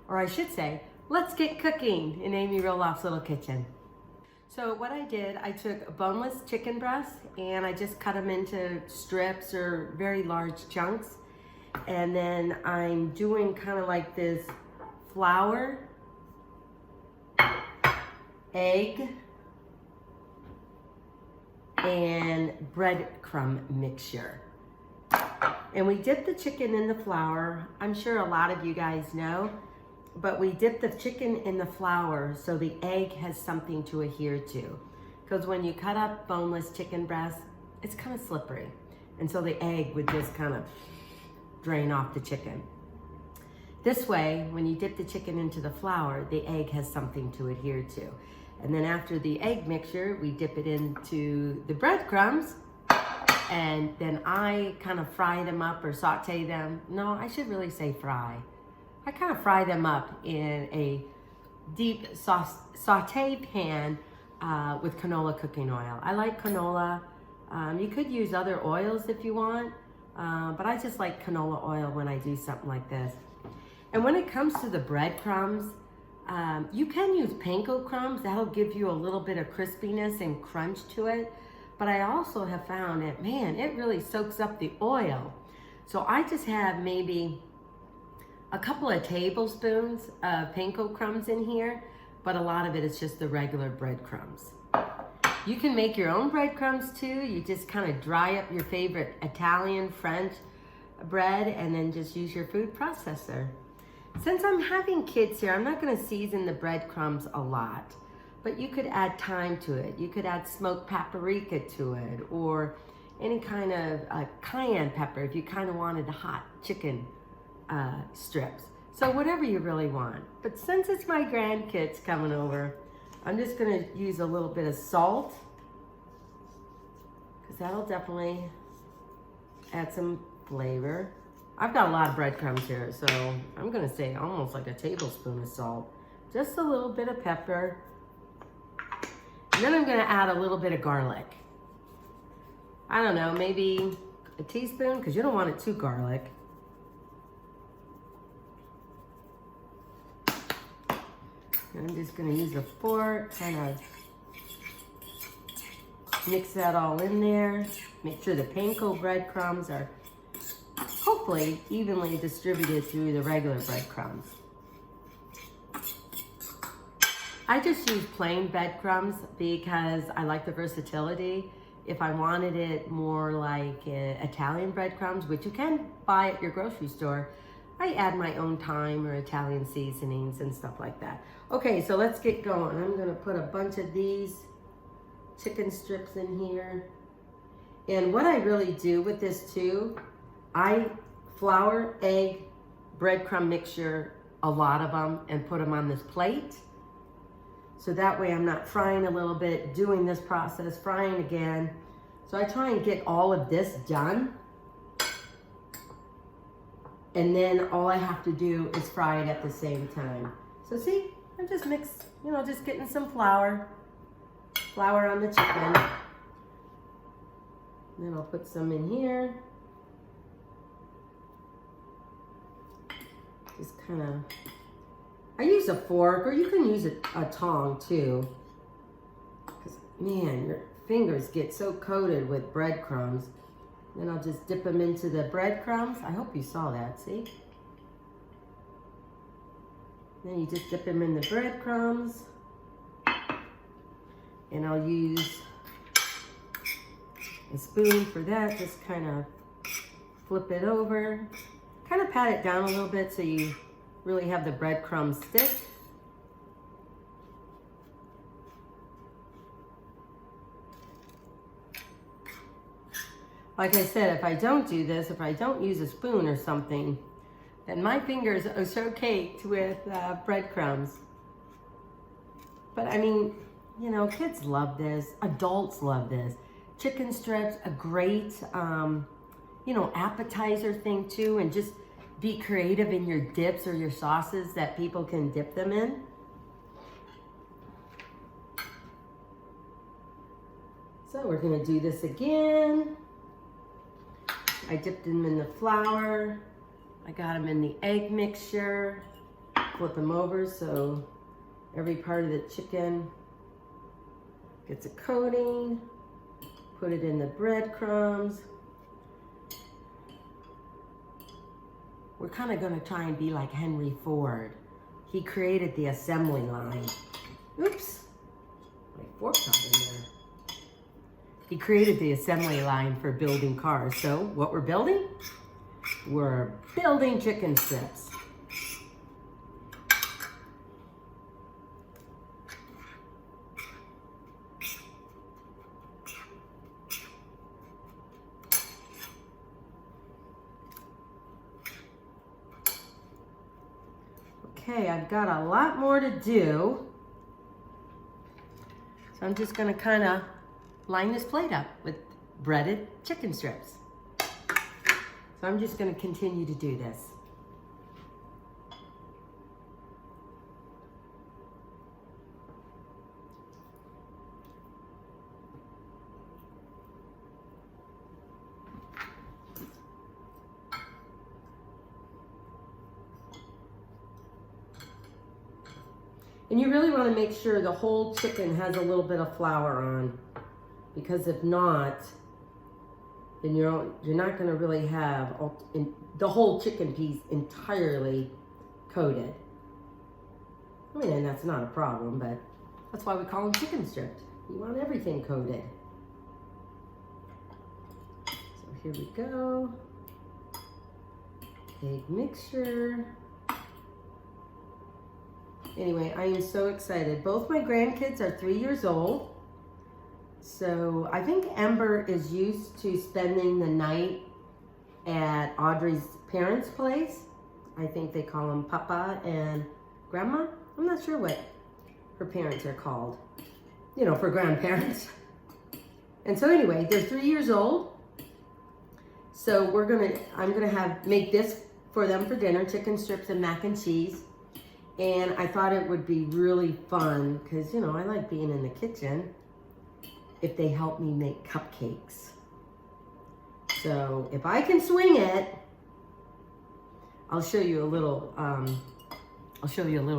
Or I should say, let's get cooking in Amy Roloff's little kitchen. So what I did, I took boneless chicken breasts and I just cut them into strips or very large chunks. And then I'm doing kind of like this flour, egg, and breadcrumb mixture. And we dip the chicken in the flour. I'm sure a lot of you guys know, but we dip the chicken in the flour so the egg has something to adhere to. Because when you cut up boneless chicken breasts, it's kind of slippery. And so the egg would just kind of drain off the chicken. This way, when you dip the chicken into the flour, the egg has something to adhere to. And then after the egg mixture, we dip it into the breadcrumbs, and then I kind of fry them up or saute them. No, I should really say fry. I kind of fry them up in a deep saute pan with canola cooking oil. I like canola. You could use other oils if you want, but I just like canola oil when I do something like this. And when it comes to the breadcrumbs, you can use panko crumbs. That'll give you a little bit of crispiness and crunch to it. But I also have found that, man, it really soaks up the oil. So I just have maybe a couple of tablespoons of panko crumbs in here, but a lot of it is just the regular breadcrumbs. You can make your own breadcrumbs too. You just kind of dry up your favorite Italian, French bread and then just use your food processor. Since I'm having kids here, I'm not gonna season the breadcrumbs a lot, but you could add thyme to it. You could add smoked paprika to it, or any kind of cayenne pepper if you kind of wanted a hot chicken strips. So whatever you really want. But since it's my grandkids coming over, I'm just gonna use a little bit of salt, because that'll definitely add some flavor. I've got a lot of breadcrumbs here, so I'm gonna say almost like a tablespoon of salt. Just a little bit of pepper. And then I'm gonna add a little bit of garlic. I don't know, maybe a teaspoon, because you don't want it too garlic. And I'm just gonna use a fork, kind of mix that all in there. Make sure the panko breadcrumbs are hopefully evenly distributed through the regular breadcrumbs. I just use plain breadcrumbs because I like the versatility. If I wanted it more like Italian breadcrumbs, which you can buy at your grocery store, I add my own thyme or Italian seasonings and stuff like that. Okay, so let's get going. I'm gonna put a bunch of these chicken strips in here. And what I really do with this too, I flour, egg, breadcrumb mixture, a lot of them, and put them on this plate. So that way I'm not frying a little bit, doing this process, frying again. So I try and get all of this done. And then all I have to do is fry it at the same time. So see, I just mix, just getting some flour on the chicken. And then I'll put some in here. Just kind of, I use a fork, or you can use a tong too. Because man, your fingers get so coated with breadcrumbs. Then I'll just dip them into the breadcrumbs. I hope you saw that, see? Then you just dip them in the breadcrumbs. And I'll use a spoon for that. Just kind of flip it over. Kind of pat it down a little bit so you really have the breadcrumb stick. Like I said, if I don't do this, if I don't use a spoon or something, then my fingers are so caked with breadcrumbs. But I mean, you know, kids love this. Adults love this. Chicken strips, a great, you know, appetizer thing too. And just be creative in your dips or your sauces that people can dip them in. So we're gonna do this again. I dipped them in the flour. I got them in the egg mixture. Flip them over so every part of the chicken gets a coating. Put it in the breadcrumbs. We're kind of going to try and be like Henry Ford. He created the assembly line. Oops, my fork got in there. He created the assembly line for building cars. So what we're building? We're building chicken strips. Okay, I've got a lot more to do. So I'm just gonna kind of line this plate up with breaded chicken strips. So I'm just gonna continue to do this. And you really want to make sure the whole chicken has a little bit of flour on, because if not, then you're not going to really have the whole chicken piece entirely coated. I mean, and that's not a problem, but that's why we call them chicken strips. You want everything coated. So here we go. Egg mixture. Anyway, I am so excited. Both my grandkids are 3 years old. So I think Ember is used to spending the night at Audrey's parents' place. I think they call them Papa and Grandma. I'm not sure what her parents are called, you know, for grandparents. And so anyway, they're 3 years old. So I'm gonna make this for them for dinner, chicken strips and mac and cheese. And I thought it would be really fun because, you know, I like being in the kitchen if they help me make cupcakes. So if I can swing it, I'll show you a little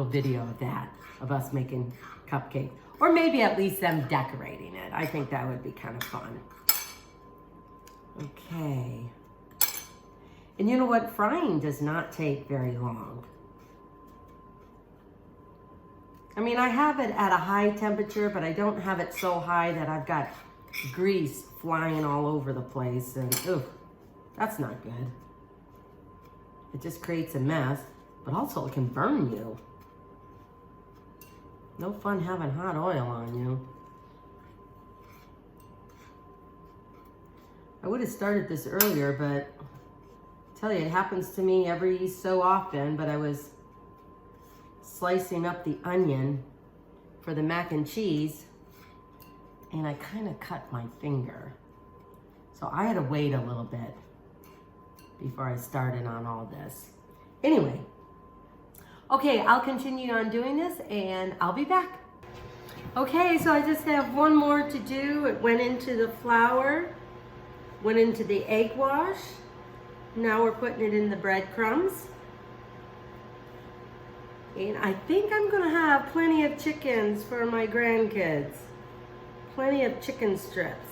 video of that, of us making cupcakes. Or maybe at least them decorating it. I think that would be kind of fun. Okay. And you know what? Frying does not take very long. I mean, I have it at a high temperature, but I don't have it so high that I've got grease flying all over the place. And, ooh, that's not good. It just creates a mess, but also it can burn you. No fun having hot oil on you. I would have started this earlier, but I tell you, it happens to me every so often, but I was slicing up the onion for the mac and cheese, and I kind of cut my finger. So I had to wait a little bit before I started on all this. Anyway, okay, I'll continue on doing this and I'll be back. Okay, so I just have one more to do. It went into the flour, went into the egg wash. Now we're putting it in the breadcrumbs. And I think I'm gonna have plenty of chickens for my grandkids. Plenty of chicken strips.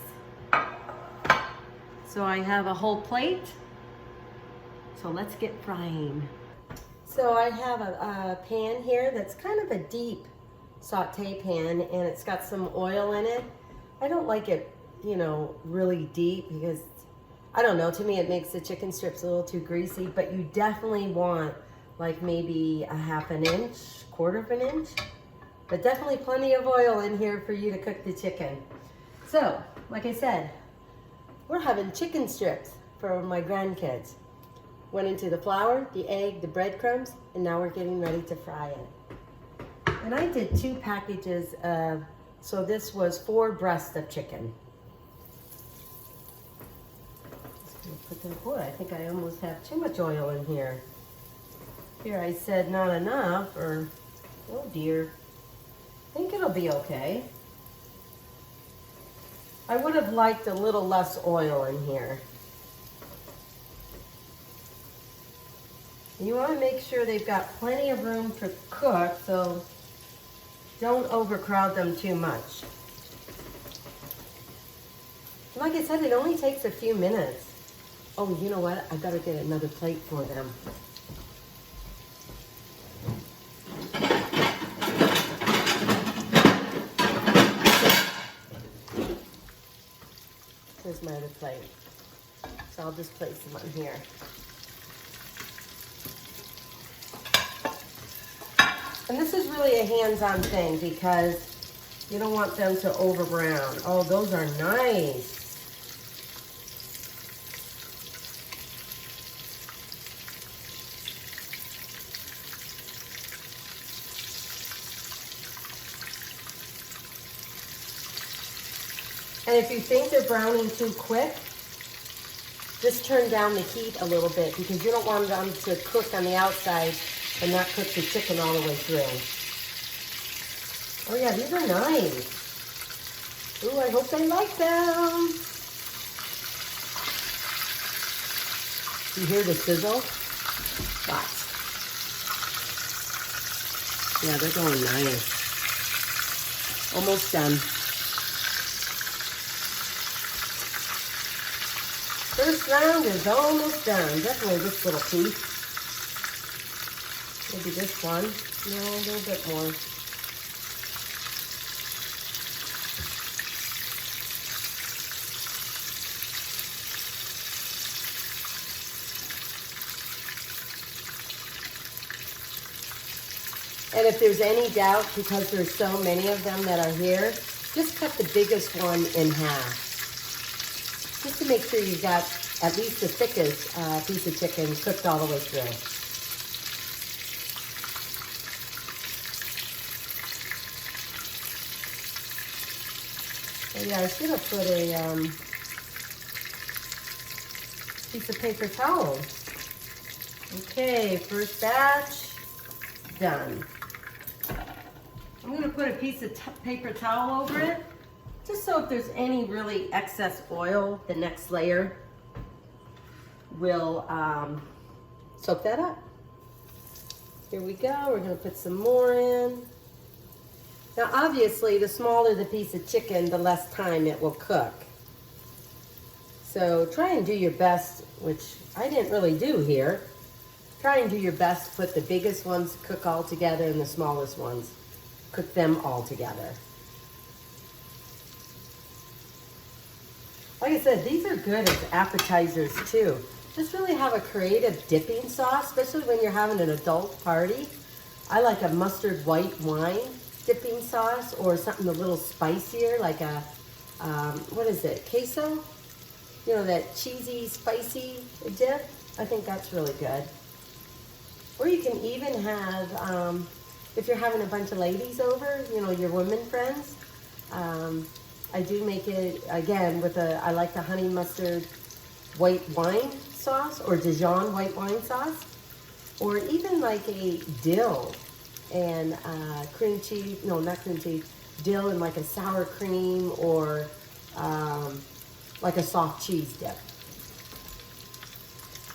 So I have a whole plate. So let's get frying. So I have a pan here that's kind of a deep saute pan, and it's got some oil in it. I don't like it you know, really deep because, I don't know, to me it makes the chicken strips a little too greasy, but you definitely want like maybe a half an inch, quarter of an inch, but definitely plenty of oil in here for you to cook the chicken. So, like I said, we're having chicken strips for my grandkids. Went into the flour, the egg, the breadcrumbs, and now we're getting ready to fry it. And I did 2 packages of, so this was 4 breasts of chicken. Just gonna put that, boy, I think I almost have too much oil in here. Here I said not enough, or, oh dear. I think it'll be okay. I would have liked a little less oil in here. You want to make sure they've got plenty of room to cook, so don't overcrowd them too much. Like I said, it only takes a few minutes. Oh, you know what? I gotta get another plate for them. Here's my other plate. So I'll just place them on here. And this is really a hands-on thing because you don't want them to over brown. Oh, those are nice. And if you think they're browning too quick, just turn down the heat a little bit because you don't want them to cook on the outside and not cook the chicken all the way through. Oh yeah, these are nice. Ooh, I hope they like them. You hear the sizzle? Watch. Yeah, they're going nice. Almost done. First round is almost done. Definitely this little piece. Maybe this one. No, a little bit more. And if there's any doubt, because there's so many of them that are here, just cut the biggest one in half. Just to make sure you've got at least the thickest piece of chicken cooked all the way through. Oh yeah, I should have put a piece of paper towel. Okay, first batch, done. I'm gonna put a piece of paper towel over it, just so if there's any really excess oil, the next layer will soak that up. Here we go, we're gonna put some more in. Now obviously, the smaller the piece of chicken, the less time it will cook. So try and do your best, which I didn't really do here. Try and do your best to put the biggest ones cook all together and the smallest ones cook them all together. Like I said, these are good as appetizers too. Just really have a creative dipping sauce, especially when you're having an adult party. I like a mustard white wine dipping sauce or something a little spicier, like a, what is it, queso? You know, that cheesy, spicy dip. I think that's really good. Or you can even have, if you're having a bunch of ladies over, you know, your women friends, I do make it, again, with I like the honey mustard white wine sauce or Dijon white wine sauce. Or even like a dill and cream cheese, no, not cream cheese, dill and like a sour cream or like a soft cheese dip.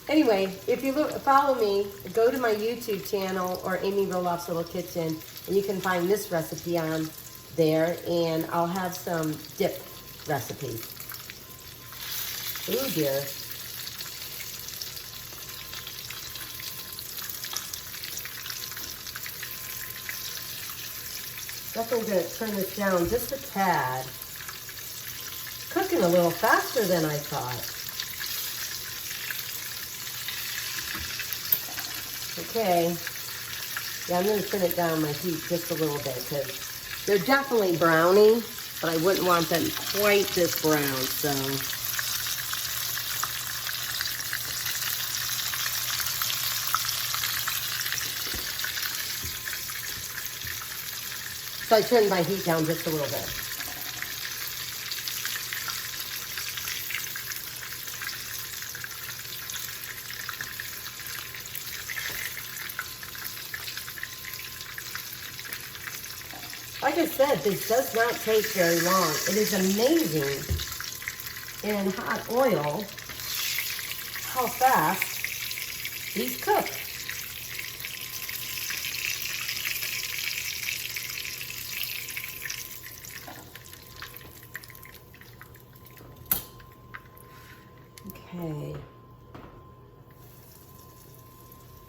Anyway, if you follow me, go to my YouTube channel or Amy Roloff's Little Kitchen, and you can find this recipe on there, and I'll have some dip recipes. Ooh dear. Definitely gonna turn this down just a tad. Cook cooking a little faster than I thought. Okay. Yeah, I'm going to turn it down my heat just a little bit because they're definitely browning, but I wouldn't want them quite this brown, so. So I turned my heat down just a little bit. Like I said, this does not take very long. It is amazing in hot oil how fast these cook. Okay.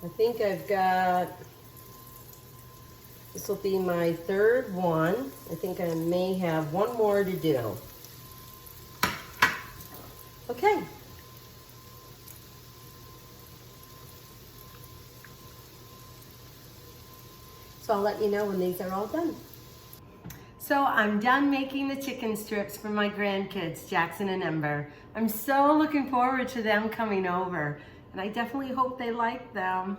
I think I've got, this will be my third one. I think I may have one more to do. Okay. So I'll let you know when these are all done. So I'm done making the chicken strips for my grandkids, Jackson and Ember. I'm so looking forward to them coming over, and I definitely hope they like them.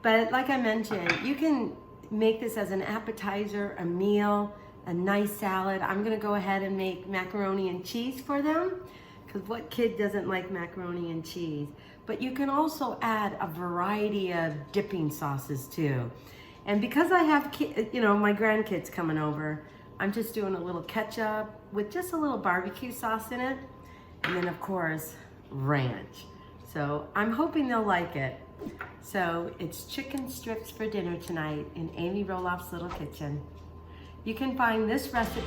But like I mentioned, you can make this as an appetizer, a meal, a nice salad. I'm gonna go ahead and make macaroni and cheese for them, because what kid doesn't like macaroni and cheese? But you can also add a variety of dipping sauces too. And because I have, my grandkids coming over, I'm just doing a little ketchup with just a little barbecue sauce in it. And then of course, ranch. So I'm hoping they'll like it. So it's chicken strips for dinner tonight in Amy Roloff's Little Kitchen. You can find this recipe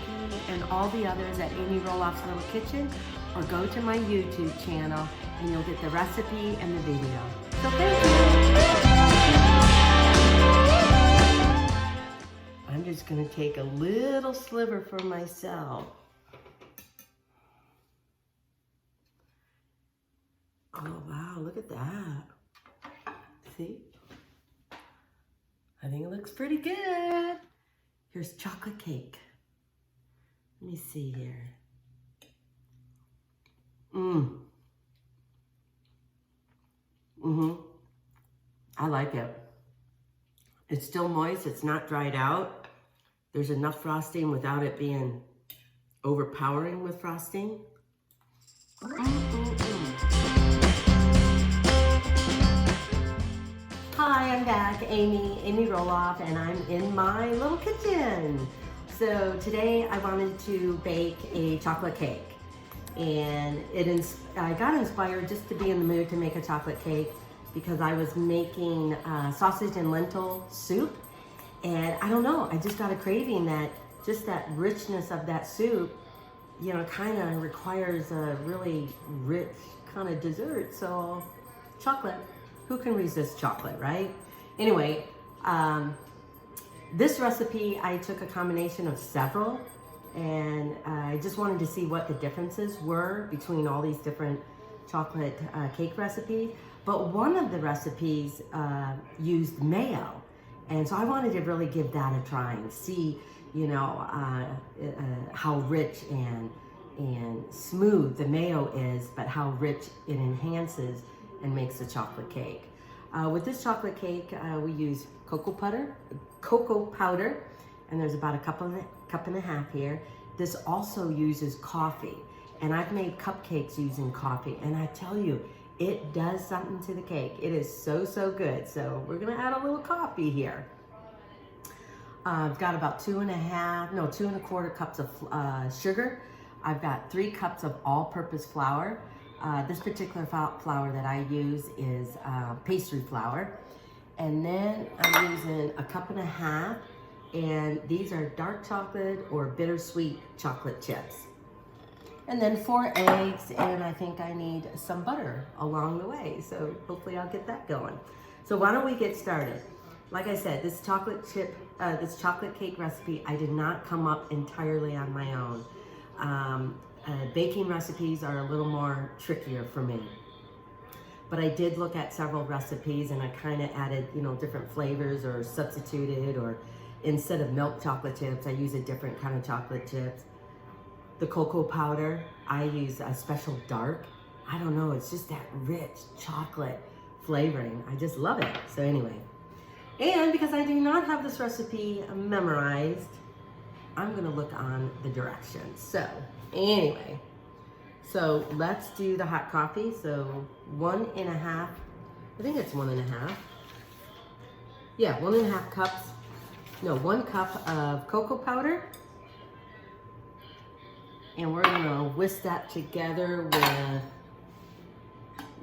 and all the others at Amy Roloff's Little Kitchen, or go to my YouTube channel and you'll get the recipe and the video. So thank you. I'm just gonna take a little sliver for myself. Oh wow, look at that. See? I think it looks pretty good. Here's chocolate cake. Let me see here. I like it. It's still moist, it's not dried out. There's enough frosting without it being overpowering with frosting. Hi, I'm back, Amy Roloff, and I'm in my little kitchen. So today I wanted to bake a chocolate cake. And I got inspired just to be in the mood to make a chocolate cake because I was making sausage and lentil soup. And I don't know, I just got a craving that just that richness of that soup, kind of requires a really rich kind of dessert. So chocolate, who can resist chocolate, right? Anyway, this recipe, I took a combination of several, and I just wanted to see what the differences were between all these different chocolate cake recipes. But one of the recipes used mayo. And so I wanted to really give that a try and see, how rich and smooth the mayo is, but how rich it enhances and makes the chocolate cake. With this chocolate cake, we use cocoa powder, and there's about a cup and a half here. This also uses coffee, and I've made cupcakes using coffee, and I tell you, it does something to the cake. It is so, so good. So we're gonna add a little coffee here. I've got about 2.25 cups of sugar. I've got 3 cups of all-purpose flour. This particular flour that I use is pastry flour. And then I'm using a cup and a half, and these are dark chocolate or bittersweet chocolate chips. And then 4 eggs, and I think I need some butter along the way. So hopefully I'll get that going. So why don't we get started? Like I said, this chocolate cake recipe, I did not come up entirely on my own. baking recipes are a little more trickier for me. But I did look at several recipes and I kind of added, you know, different flavors or substituted, or instead of milk chocolate chips, I use a different kind of chocolate chips. The cocoa powder, I use a special dark. I don't know, it's just that rich chocolate flavoring. I just love it. So anyway, and because I do not have this recipe memorized, I'm gonna look on the directions. So anyway, so let's do the hot coffee. So 1.5, I think it's 1.5. Yeah, 1.5 cups, no, 1 cup of cocoa powder. And we're gonna whisk that together with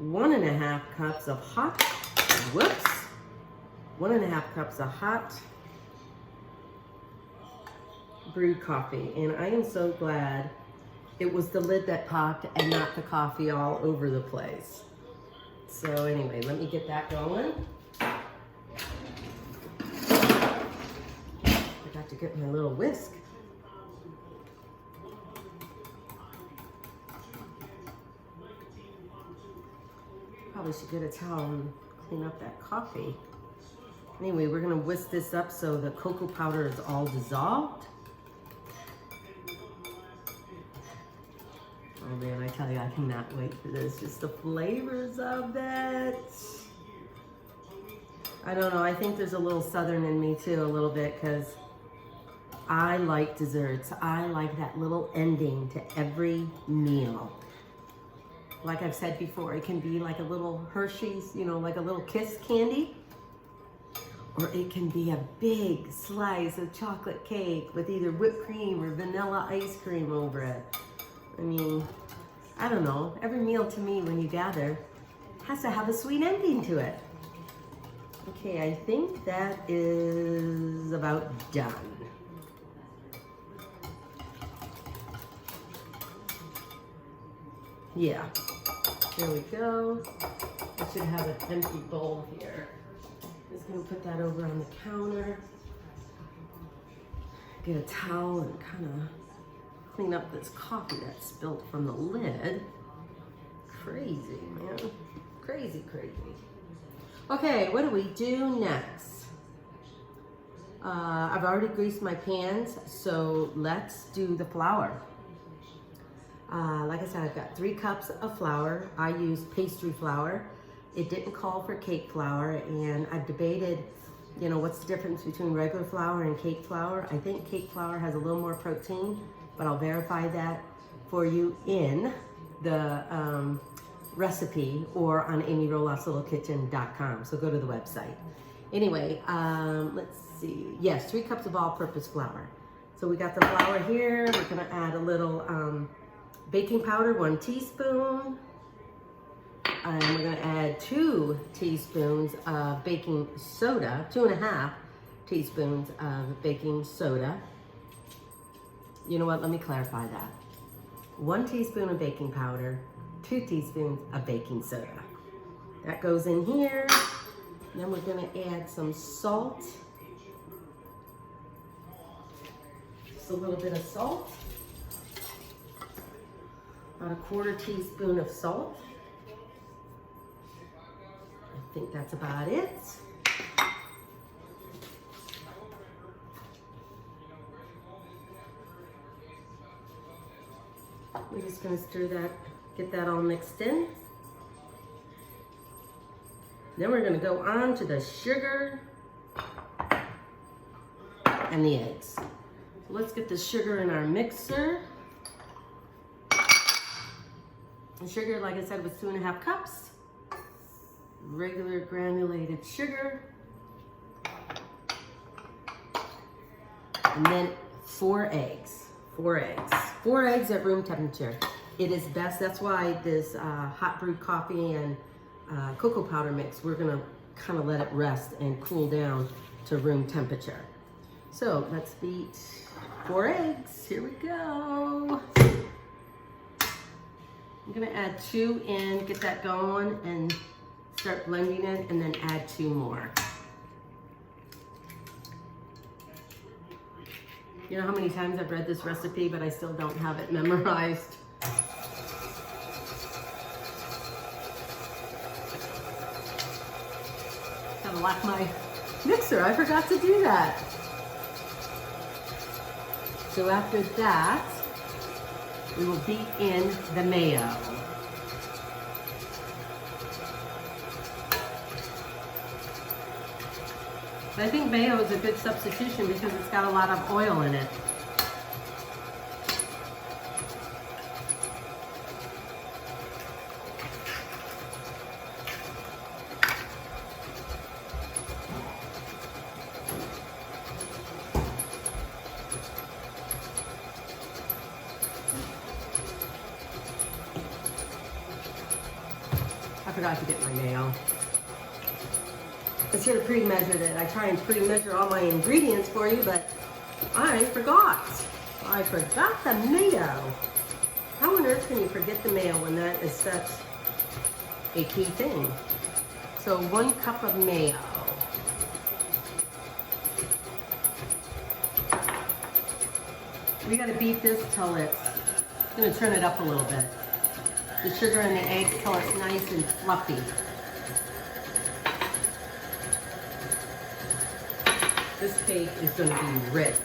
1.5 cups of hot, 1.5 cups of hot brewed coffee. And I am so glad it was the lid that popped and not the coffee all over the place. So anyway, let me get that going. I got to get my little whisk. Probably should get a towel and clean up that coffee. Anyway, we're gonna whisk this up so the cocoa powder is all dissolved. Oh man, I tell you, I cannot wait for this. Just the flavors of it. I don't know, I think there's a little Southern in me too, a little bit, because I like desserts. I like that little ending to every meal. Like I've said before, it can be like a little Hershey's, you know, like a little kiss candy. Or it can be a big slice of chocolate cake with either whipped cream or vanilla ice cream over it. I mean, I don't know. Every meal to me when you gather has to have a sweet ending to it. Okay, I think that is about done. Yeah, there we go. I should have an empty bowl here. Just gonna put that over on the counter. Get a towel and kind of clean up this coffee that spilled from the lid. Crazy, man. Crazy, crazy. Okay, what do we do next? I've already greased my pans, so let's do the flour. Like I said, I've got 3 cups of flour. I use pastry flour. It didn't call for cake flour, and I've debated, you know, what's the difference between regular flour and cake flour. I think cake flour has a little more protein, but I'll verify that for you in the recipe or on amyroloffslittlekitchen.com. So go to the website. Anyway, let's see. Yes, 3 cups of all-purpose flour. So we got the flour here. We're gonna add a little baking powder, 1 teaspoon. And we're gonna add 2 teaspoons of baking soda, 2.5 teaspoons of baking soda. You know what, let me clarify that. 1 teaspoon of baking powder, 2 teaspoons of baking soda. That goes in here. Then we're gonna add some salt. Just a little bit of salt. About a 1/4 teaspoon of salt. I think that's about it. We're just gonna stir that, get that all mixed in. Then we're gonna go on to the sugar and the eggs. So let's get the sugar in our mixer. The sugar, like I said, was 2.5 cups. Regular granulated sugar. And then 4 eggs. 4 eggs. 4 eggs at room temperature. It is best, that's why this hot brewed coffee and cocoa powder mix, we're gonna kind of let it rest and cool down to room temperature. So let's beat 4 eggs. Here we go. I'm gonna add 2 in, get that going, and start blending it, and then add 2 more. You know how many times I've read this recipe, but I still don't have it memorized. lock my mixer. I forgot to do that. So after that, we will beat in the mayo. But I think mayo is a good substitution because it's got a lot of oil in it. I forgot to get my mayo. I should have pre-measured it. I try and pre-measure all my ingredients for you, but I forgot. I forgot the mayo. How on earth can you forget the mayo when that is such a key thing? So 1 cup of mayo. We gotta beat this till I'm gonna turn it up a little bit. The sugar and the eggs till it's nice and fluffy. This cake is going to be rich.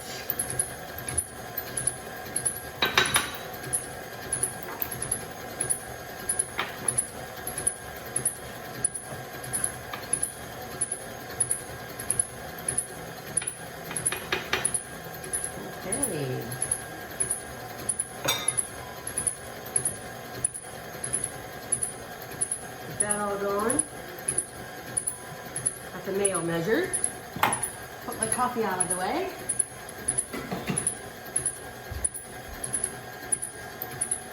Okay. Get that all going. Got the mayo measured. Put my coffee out of the way.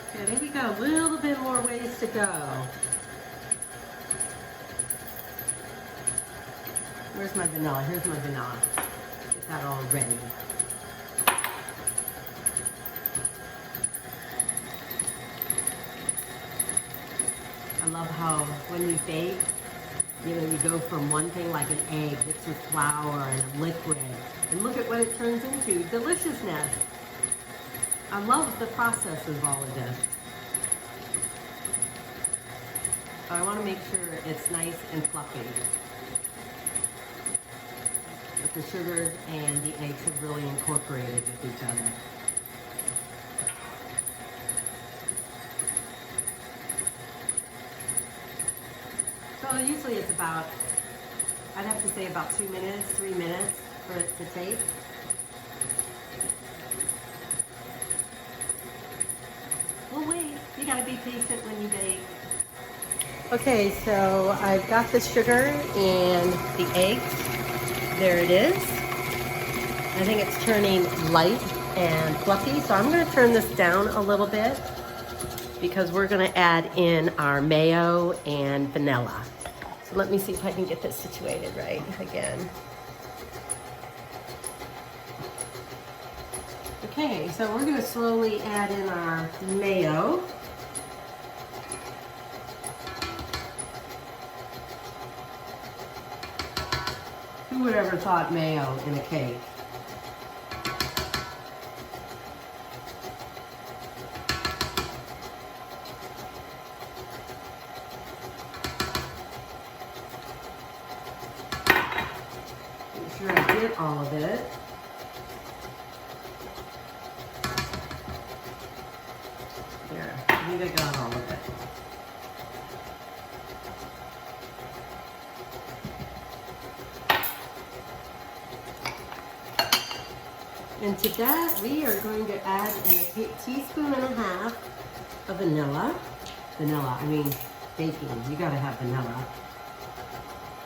Okay, I think we got a little bit more ways to go. Where's my vanilla? Here's my vanilla. Get that all ready. I love how when you bake, you know, you go from one thing like an egg mixed with flour and a liquid, and look at what it turns into, deliciousness. I love the process of all of this. But I want to make sure it's nice and fluffy. That the sugar and the eggs have really incorporated with each other. So usually it's about, I'd have to say about 2 minutes, 3 minutes for it to take. Well, wait, you gotta be patient when you bake. Okay, so I've got the sugar and the eggs. There it is. I think it's turning light and fluffy, so I'm gonna turn this down a little bit because we're gonna add in our mayo and vanilla. So let me see if I can get this situated right again. Okay, so we're gonna slowly add in our mayo. Who would ever thought mayo in a cake? Make sure I get all of it. There, I think I got all of it. And to that, we are going to add in a teaspoon and a half of vanilla. I mean baking. You gotta have vanilla.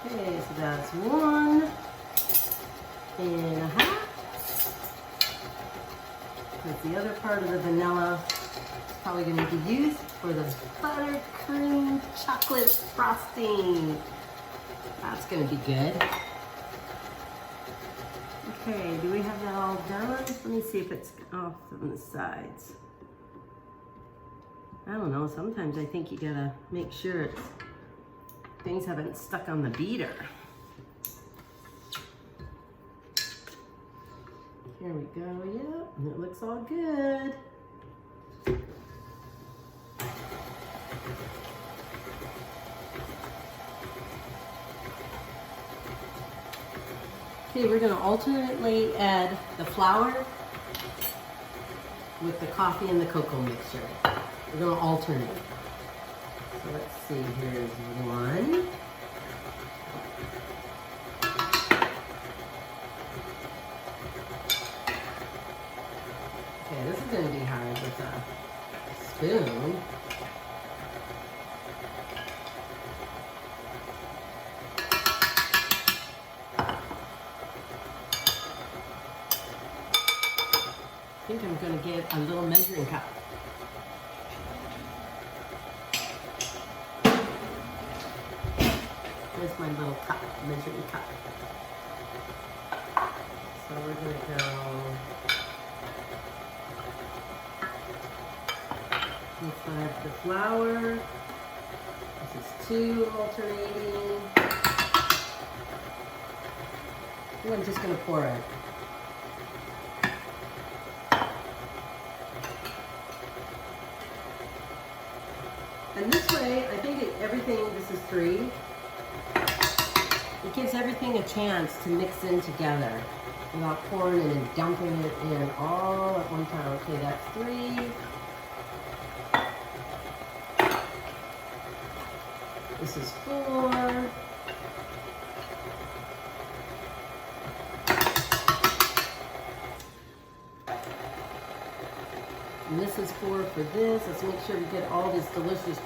Okay, so that's 1 and a half. Because the other part of the vanilla is probably going to be used for the buttercream chocolate frosting. That's going to be good. Okay, do we have that all done? Let me see if it's off on the sides. I don't know, sometimes I think you gotta make sure things haven't stuck on the beater. Here we go, yep, and it looks all good. Okay, we're gonna alternately add the flour with the coffee and the cocoa mixture. We're gonna alternate. So let's see, here's one. Okay, this is gonna be hard with a spoon. I think I'm going to get a little measuring cup. Here's my little cup, measuring cup. So we're going to go inside the flour. This is 2 alternating. And I'm just going to pour it. And this way, I think everything, this is 3, it gives everything a chance to mix in together without pouring it and dumping it in all at one time. Okay, that's 3. This is 4. And this is 4 for this. Let's make sure we get all this delicious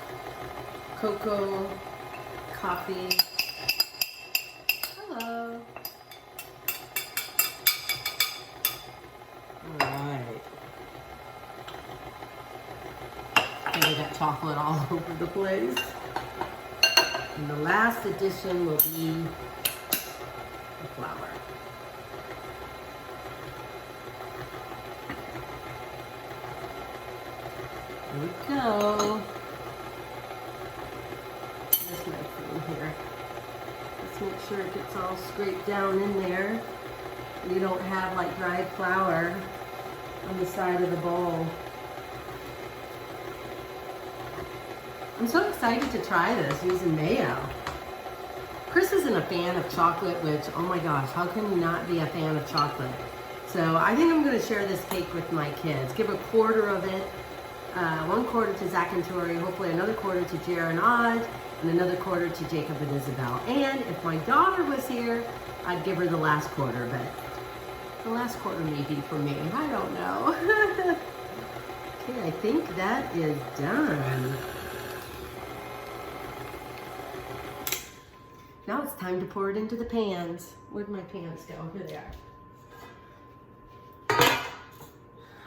cocoa, coffee. Hello. All right. Okay, we got chocolate all over the place. And the last addition will be the flour. There we go. There's my cream here. Let's make sure it gets all scraped down in there. You don't have like dried flour on the side of the bowl. I'm so excited to try this using mayo. Chris isn't a fan of chocolate, which, oh my gosh, how can you not be a fan of chocolate? So I think I'm going to share this cake with my kids. Give a quarter of it. 1/4 to Zach and Tori, hopefully another quarter to Jer and Oz, and another quarter to Jacob and Isabel. And if my daughter was here, I'd give her the last quarter, but the last quarter may be for me. I don't know. Okay, I think that is done. Now it's time to pour it into the pans. Where'd my pans go? Here they are.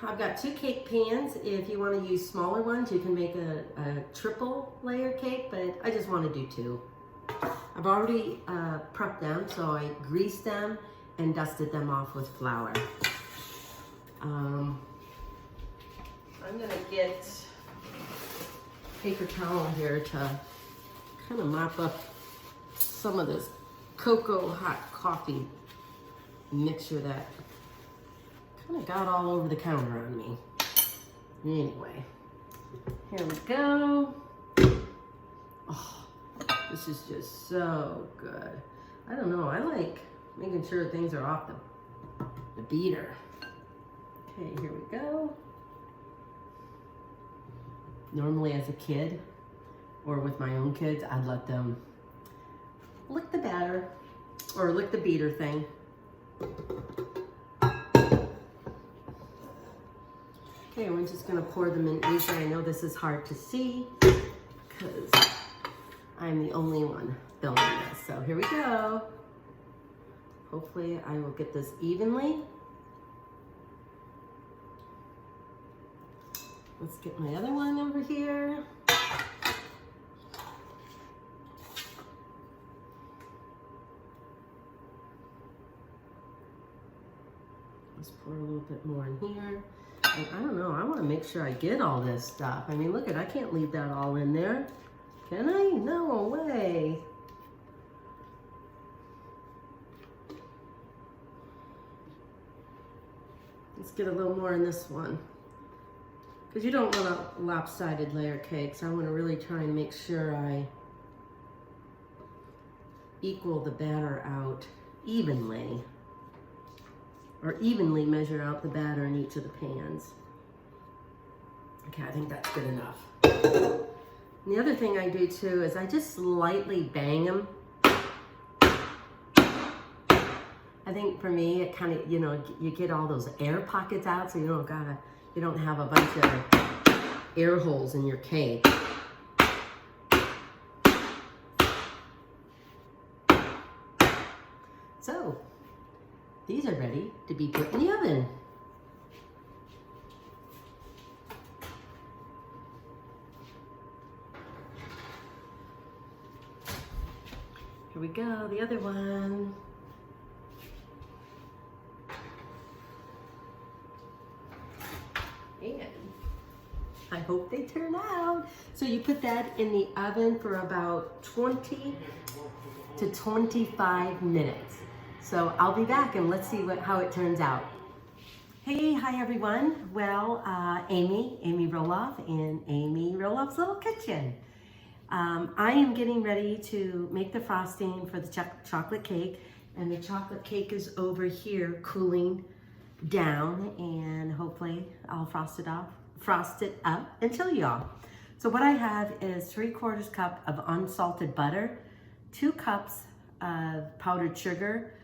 I've got 2 cake pans. If you want to use smaller ones, you can make a triple layer cake, but I just want to do 2. I've already prepped them, so I greased them and dusted them off with flour. I'm gonna get paper towel here to kind of mop up some of this cocoa hot coffee mixture that kind of got all over the counter on me. Anyway, here we go. Oh, this is just so good. I don't know, I like making sure things are off the beater. Okay, here we go. Normally as a kid, or with my own kids, I'd let them lick the batter, or lick the beater thing. Okay, we're just gonna pour them in easy. I know this is hard to see because I'm the only one filming this. So here we go. Hopefully I will get this evenly. Let's get my other one over here. Let's pour a little bit more in here. And I don't know, I want to make sure I get all this stuff. I mean, look at, I can't leave that all in there. Can I? No way. Let's get a little more in this one. Because you don't want a lopsided layer cake, so I want to really try and make sure I equal the batter out evenly. or evenly measure out the batter in each of the pans. Okay, I think that's good enough. And the other thing I do too is I just lightly bang them. I think for me, it kind of, you know, you get all those air pockets out, so you don't have a bunch of air holes in your cake. So, these are ready to be put in the oven. Here we go, the other one. And I hope they turn out. So you put that in the oven for about 20 to 25 minutes. So I'll be back and let's see how it turns out. Hey, hi everyone. Well, Amy Roloff in Amy Roloff's Little Kitchen. I am getting ready to make the frosting for the chocolate cake, and the chocolate cake is over here cooling down, and hopefully I'll frost it up and show y'all. So what I have is 3/4 cup of unsalted butter, 2 cups of powdered sugar,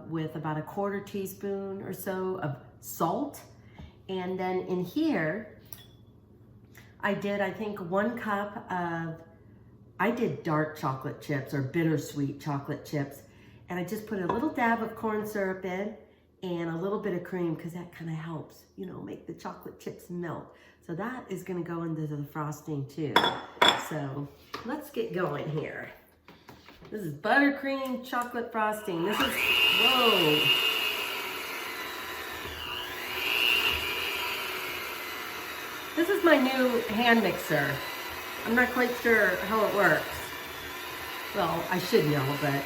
with about 1/4 teaspoon or so of salt. And then in here, I think 1 cup of, I did dark chocolate chips or bittersweet chocolate chips. And I just put a little dab of corn syrup in and a little bit of cream, because that kind of helps, you know, make the chocolate chips melt. So that is gonna go into the frosting too. So let's get going here. This is buttercream chocolate frosting. This is, whoa. This is my new hand mixer. I'm not quite sure how it works. Well, I should know, but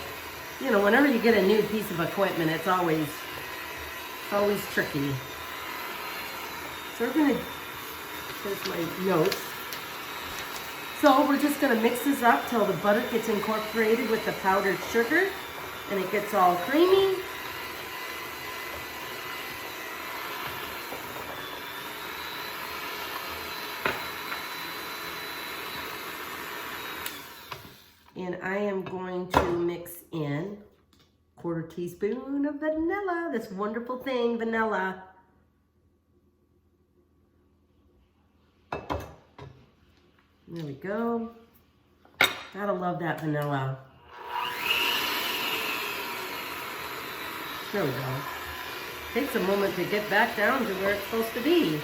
you know, whenever you get a new piece of equipment, it's always tricky. So we're gonna, here's my notes. So we're just gonna mix this up till the butter gets incorporated with the powdered sugar and it gets all creamy. And I am going to mix in 1/4 teaspoon of vanilla, this wonderful thing, vanilla. There we go. Gotta love that vanilla. There we go. Takes a moment to get back down to where it's supposed to be.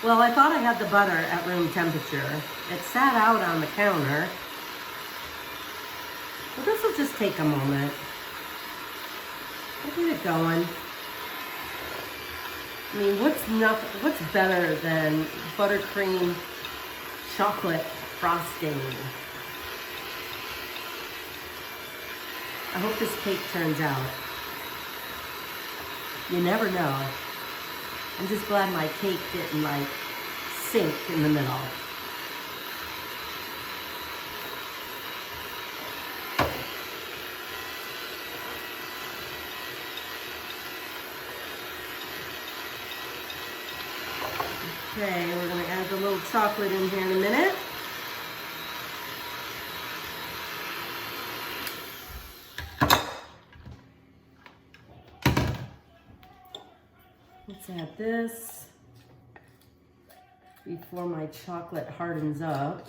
Well, I thought I had the butter at room temperature. It sat out on the counter. But this will just take a moment. I'll get it going. I mean, what's better than buttercream chocolate frosting? I hope this cake turns out. You never know. I'm just glad my cake didn't like sink in the middle. Okay, we're gonna add the little chocolate in here in a minute. Let's add this before my chocolate hardens up.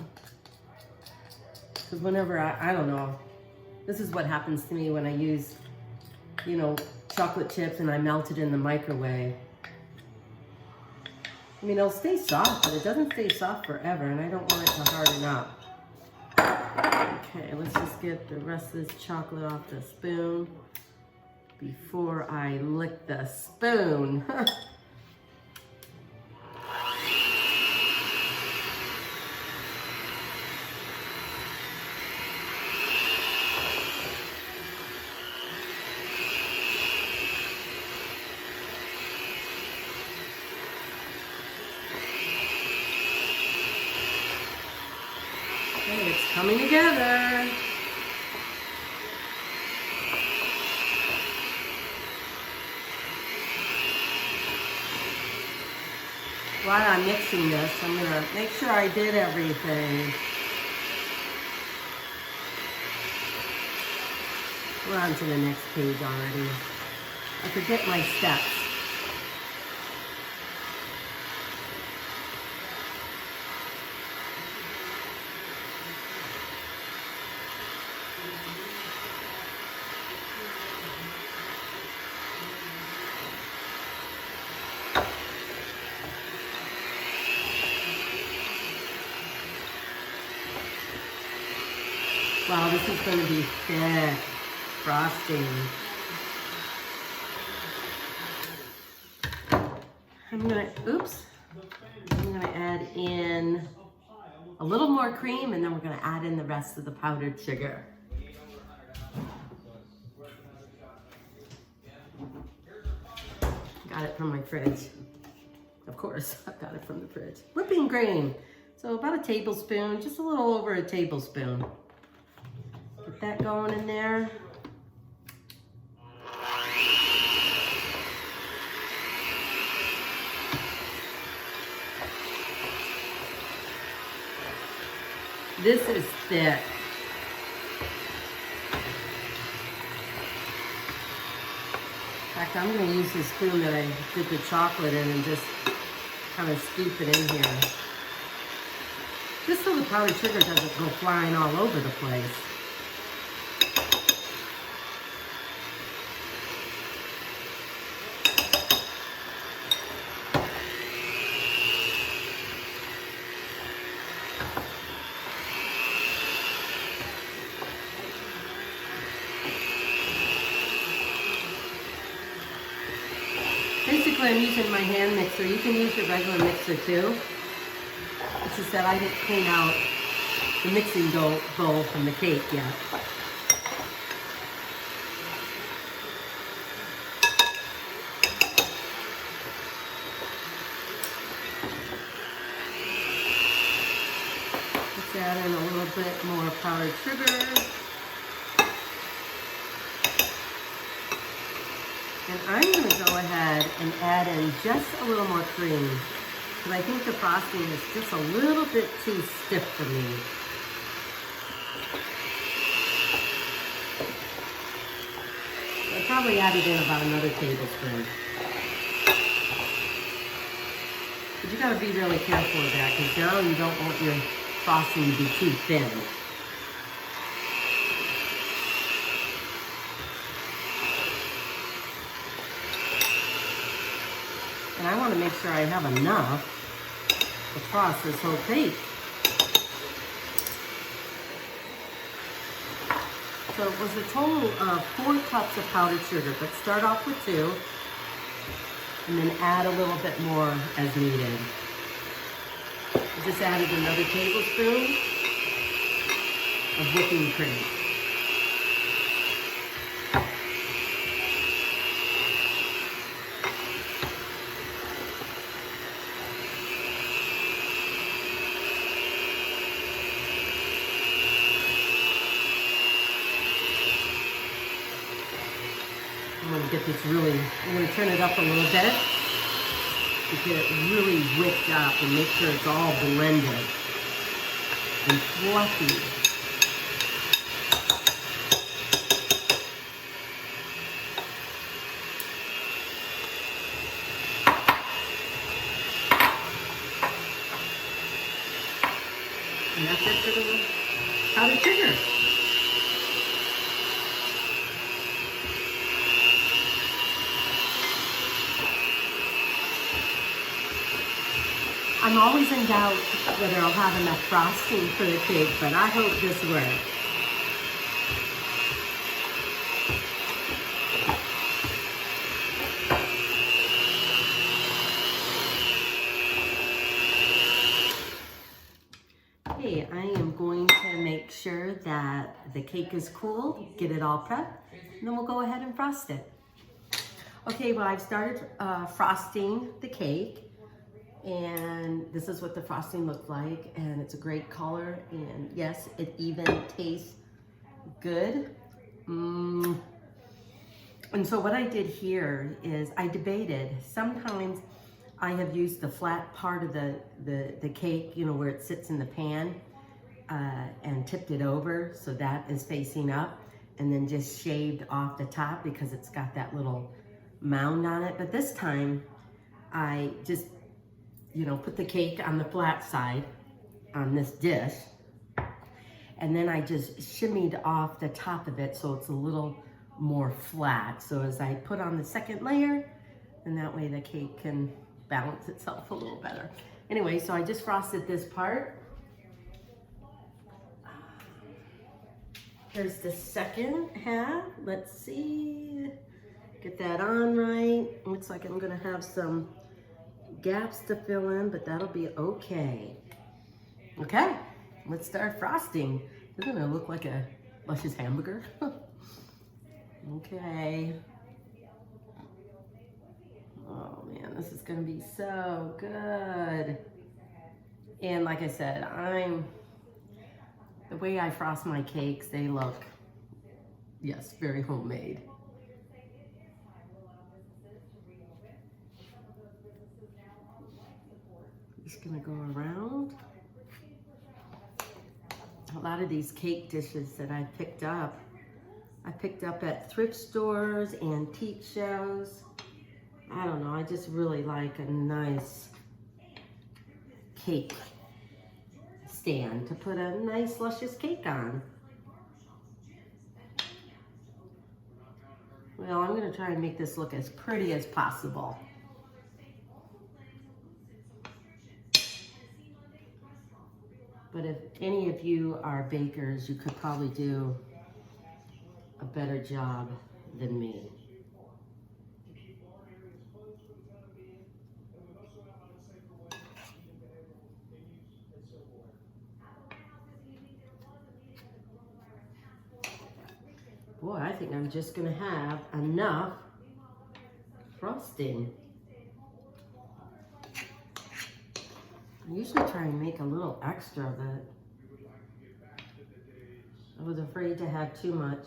Because whenever I don't know, this is what happens to me when I use, you know, chocolate chips and I melt it in the microwave. I mean, it'll stay soft, but it doesn't stay soft forever, and I don't want it to harden up. Okay, let's just get the rest of this chocolate off the spoon before I lick the spoon. Okay, it's coming together. while I'm mixing this, I'm gonna make sure I did everything. We're on to the next page already. I forget my steps. Wow, this is going to be thick frosting. I'm gonna add in a little more cream, and then we're gonna add in the rest of the powdered sugar. Got it from my fridge. Of course, I got it from the fridge. Whipping cream. So about a tablespoon, just a little over a tablespoon. Get that going in there. This is thick. In fact, I'm going to use this spoon that I did the chocolate in and just kind of scoop it in here. Just so the powdered sugar doesn't go flying all over the place. Basically, I'm using my hand mixer. You can use your regular mixer too. It's just that I didn't clean out the mixing bowl from the cake yet. Let's add in a little bit more powdered sugar. And I'm going to go ahead and add in just a little more cream, because I think the frosting is just a little bit too stiff for me. I probably added in about another tablespoon. But you got to be really careful with that, because now you don't want your frosting to be too thin. And I want to make sure I have enough to frost this whole cake. So it was a total of 4 cups of powdered sugar, but start off with 2 and then add a little bit more as needed. I just added another tablespoon of whipping cream. I'm going to get this I'm going to turn it up a little bit to get it really whipped up and make sure it's all blended and fluffy. And that's it for the powdered sugar. I'm always in doubt whether I'll have enough frosting for the cake, but I hope this works. Okay, I am going to make sure that the cake is cool, get it all prepped, and then we'll go ahead and frost it. Okay, well, I've started frosting the cake. And this is what the frosting looked like, and it's a great color, and yes, it even tastes good. And so what I did here is I debated. Sometimes I have used the flat part of the cake, you know, where it sits in the pan, and tipped it over so that is facing up, and then just shaved off the top because it's got that little mound on it. But this time I just, you know, put the cake on the flat side on this dish, and then I just shimmied off the top of it so it's a little more flat. So as I put on the second layer, and that way the cake can balance itself a little better. Anyway, so I just frosted this part. Here's the second half. Let's see, get that on right. Looks like I'm gonna have some gaps to fill in, but that'll be okay. Okay, let's start frosting. Isn't it look like a luscious hamburger? Okay. Oh man, this is gonna be so good. And like I said, the way I frost my cakes, they look, yes, very homemade. Just gonna go around. A lot of these cake dishes that I picked up at thrift stores, antique shows. I don't know, I just really like a nice cake stand to put a nice luscious cake on. Well, I'm gonna try and make this look as pretty as possible. But if any of you are bakers, you could probably do a better job than me. Boy, I think I'm just gonna have enough frosting. I usually try and make a little extra of it. I was afraid to have too much.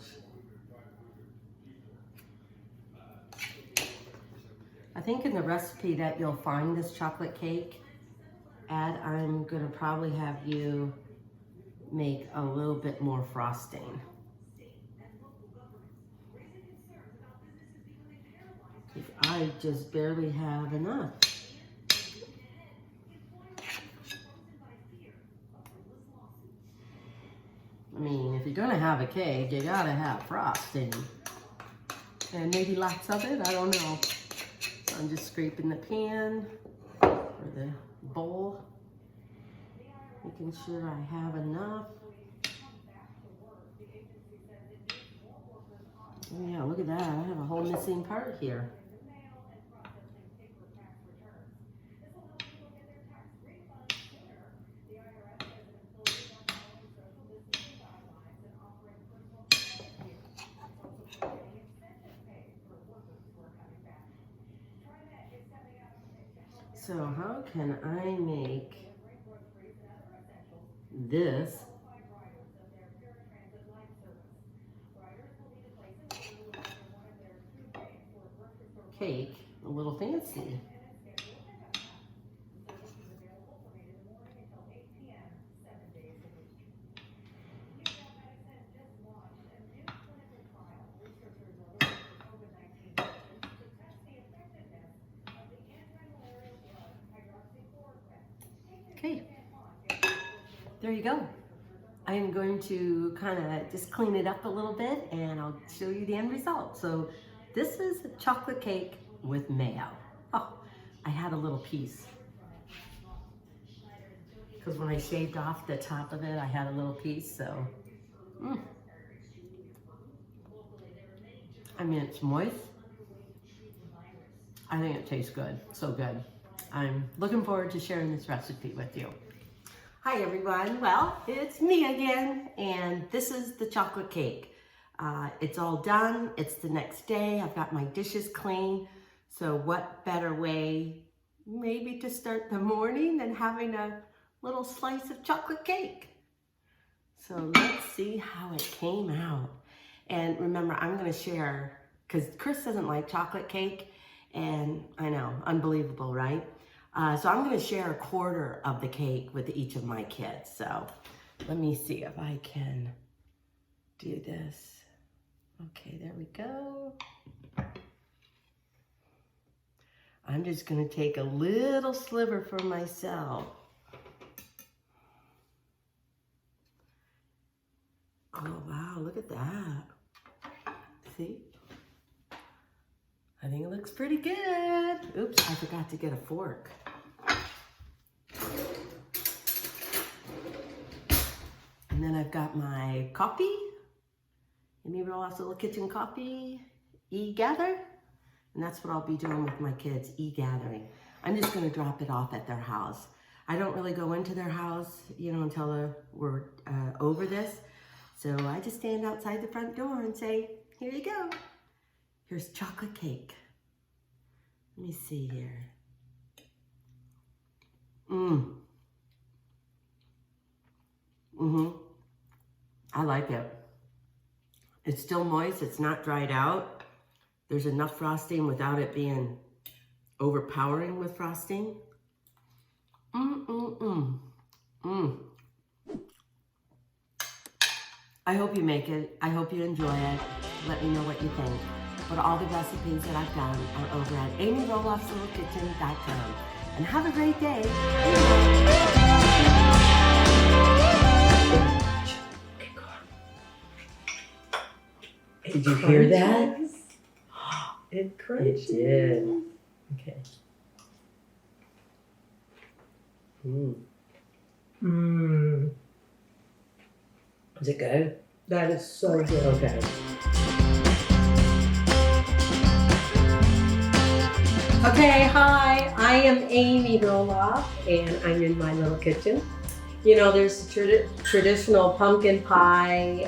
I think in the recipe that you'll find this chocolate cake at, I'm gonna probably have you make a little bit more frosting. I just barely have enough. I mean, if you're gonna have a cake, you gotta have frosting. And maybe lots of it, I don't know. So I'm just scraping the pan or the bowl, making sure I have enough. Oh yeah, look at that, I have a whole missing part here. So how can I make this cake a little fancy? Okay, there you go. I am going to kind of just clean it up a little bit and I'll show you the end result. So this is a chocolate cake with mayo. Oh, I had a little piece. Because when I shaved off the top of it, I had a little piece, so. I mean, it's moist. I think it tastes good, so good. I'm looking forward to sharing this recipe with you. Hi everyone, well, it's me again, and this is the chocolate cake. It's all done, it's the next day, I've got my dishes clean, so what better way maybe to start the morning than having a little slice of chocolate cake. So let's see how it came out. And remember, I'm gonna share, because Chris doesn't like chocolate cake, and I know, unbelievable, right? So I'm gonna share a quarter of the cake with each of my kids. So let me see if I can do this. Okay, there we go. I'm just gonna take a little sliver for myself. Oh wow, look at that. See? I think it looks pretty good. Oops, I forgot to get a fork. And then I've got my coffee. Amy Roloff's Little Kitchen Coffee, e-gather. And that's what I'll be doing with my kids, e-gathering. I'm just gonna drop it off at their house. I don't really go into their house, you know, until we're over this. So I just stand outside the front door and say, here you go. Here's chocolate cake. Let me see here. I like it. It's still moist, it's not dried out. There's enough frosting without it being overpowering with frosting. I hope you make it. I hope you enjoy it. Let me know what you think. But all the recipes that I've done are over at amyroloffslittlekitchen.com. And have a great day. Did you hear that? It crunches. It did. Okay. Is it good? That is so good. Okay. Okay, hi. I am Amy Roloff, and I'm in my little kitchen. You know, there's traditional pumpkin pie,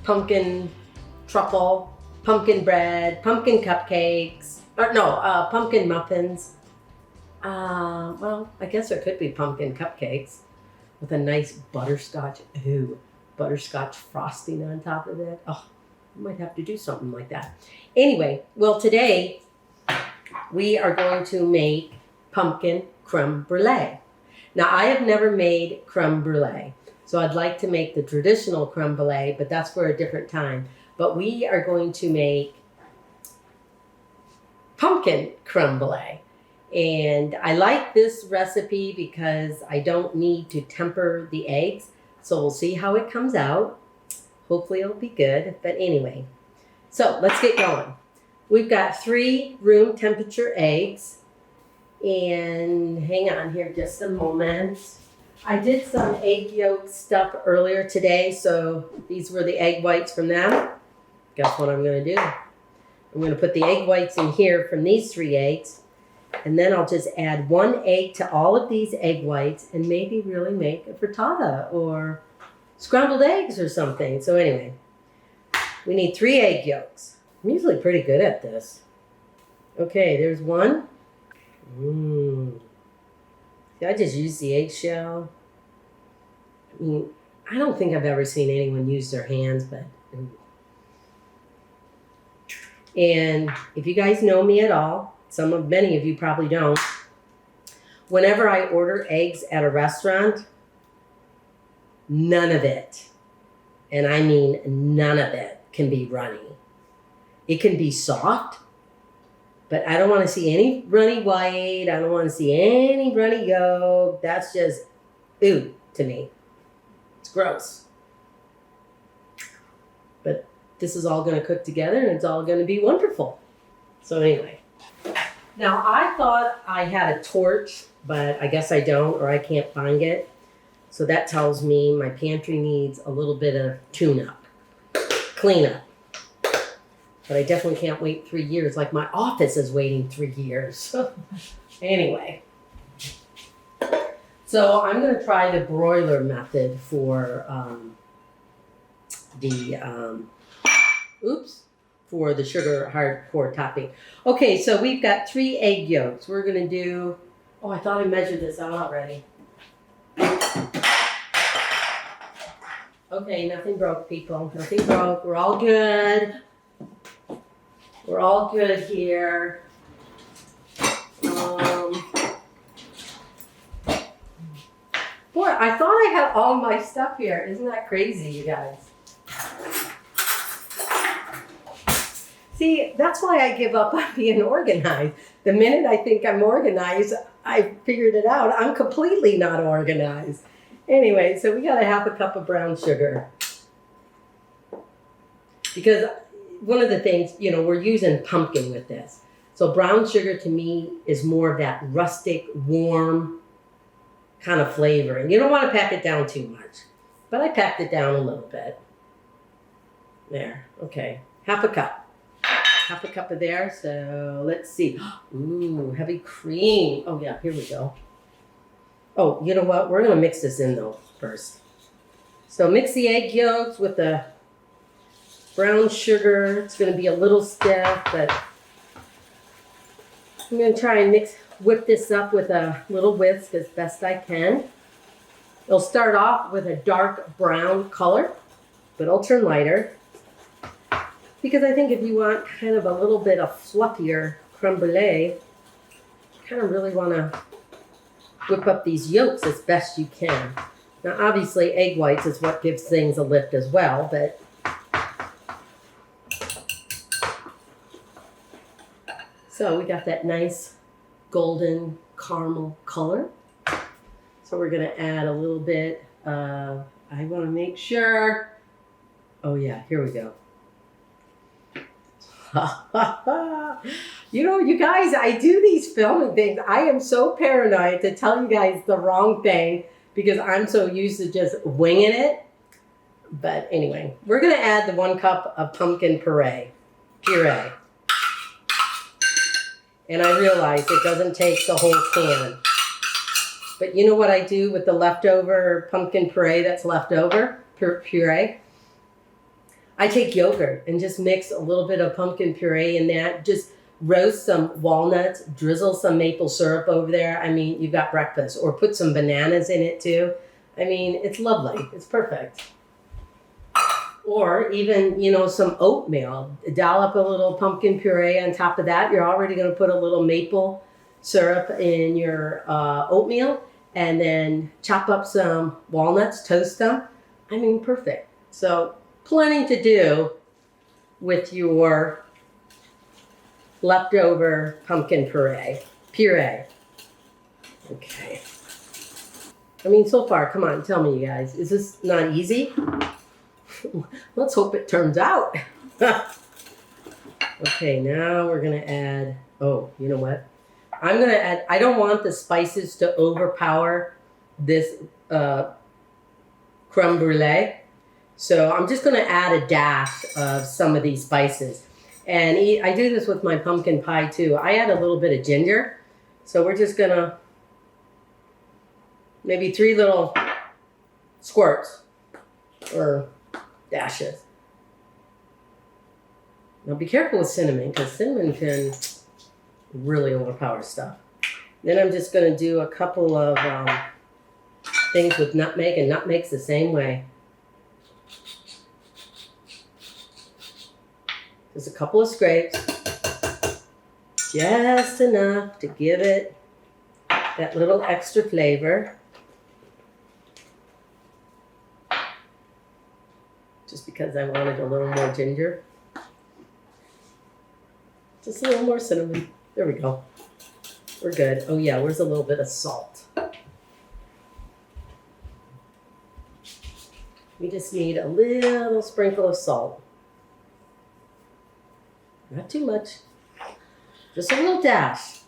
pumpkin truffle, pumpkin bread, pumpkin cupcakes, pumpkin muffins. Well, I guess there could be pumpkin cupcakes with a nice butterscotch frosting on top of it. Oh, I might have to do something like that. Anyway, well, today we are going to make pumpkin creme brulee. Now, I have never made creme brulee, so I'd like to make the traditional creme brulee, but that's for a different time. But we are going to make pumpkin creme brulee. And I like this recipe because I don't need to temper the eggs. So we'll see how it comes out. Hopefully it'll be good. But anyway, so let's get going. We've got 3 room temperature eggs. And hang on here just a moment. I did some egg yolk stuff earlier today. So these were the egg whites from them. Guess what I'm going to do? I'm going to put the egg whites in here from these 3 eggs. And then I'll just add 1 egg to all of these egg whites and maybe really make a frittata or scrambled eggs or something. So anyway, we need 3 egg yolks. I'm usually pretty good at this. Okay, there's 1. See, I just use the eggshell. I mean, I don't think I've ever seen anyone use their hands, but... And if you guys know me at all, many of you probably don't. Whenever I order eggs at a restaurant, none of it, and I mean none of it, can be runny. It can be soft, but I don't want to see any runny white. I don't want to see any runny yolk. That's just, ooh, to me. It's gross. But this is all going to cook together and it's all going to be wonderful. So anyway. Now, I thought I had a torch, but I guess I don't, or I can't find it. So that tells me my pantry needs a little bit of tune-up, cleanup. But I definitely can't wait 3 years, like my office is waiting 3 years. Anyway. So I'm going to try the broiler method for for the sugar hardcore topping. Okay, so we've got 3 egg yolks. We're gonna do, I thought I measured this out already. Okay, nothing broke, people. Nothing broke. We're all good. We're all good here. Boy, I thought I had all my stuff here. Isn't that crazy, you guys? See, that's why I give up on being organized. The minute I think I'm organized, I figured it out. I'm completely not organized. Anyway, so we got a half a cup of brown sugar. Because one of the things, you know, we're using pumpkin with this. So brown sugar to me is more of that rustic, warm kind of flavoring. You don't want to pack it down too much. But I packed it down a little bit. There, okay. Half a cup. Half a cup of there, so let's see. Ooh, heavy cream. Oh yeah, here we go. Oh, you know what? We're gonna mix this in though first. So mix the egg yolks with the brown sugar. It's gonna be a little stiff, but I'm gonna try and whip this up with a little whisk as best I can. It'll start off with a dark brown color, but it'll turn lighter. Because I think if you want kind of a little bit of fluffier creme brulee, you kind of really want to whip up these yolks as best you can. Now obviously egg whites is what gives things a lift as well, but so we got that nice golden caramel color. So we're going to add a little bit of, I want to make sure, oh yeah, here we go. You know, you guys, I do these filming things. I am so paranoid to tell you guys the wrong thing because I'm so used to just winging it. But anyway, we're going to add the 1 cup of pumpkin puree. And I realize it doesn't take the whole can. But you know what I do with the leftover pumpkin puree that's left over? Puree? I take yogurt and just mix a little bit of pumpkin puree in that. Just roast some walnuts, drizzle some maple syrup over there. I mean, you've got breakfast. Or put some bananas in it too. I mean, it's lovely. It's perfect. Or even, you know, some oatmeal. Dollop a little pumpkin puree on top of that. You're already going to put a little maple syrup in your oatmeal. And then chop up some walnuts, toast them. I mean, perfect. So plenty to do with your leftover pumpkin puree. Okay. I mean, so far, come on, tell me, you guys, is this not easy? Let's hope it turns out. Okay, now we're gonna add, oh, you know what? I'm gonna add, I don't want the spices to overpower this creme brulee. So I'm just going to add a dash of some of these spices. And I do this with my pumpkin pie too. I add a little bit of ginger. So we're just going to maybe 3 little squirts or dashes. Now be careful with cinnamon because cinnamon can really overpower stuff. Then I'm just going to do a couple of things with nutmeg, and nutmeg's the same way. Just a couple of scrapes, just enough to give it that little extra flavor. Just because I wanted a little more ginger. Just a little more cinnamon. There we go. We're good. Oh yeah, where's a little bit of salt? We just need a little sprinkle of salt. Not too much. Just a little dash.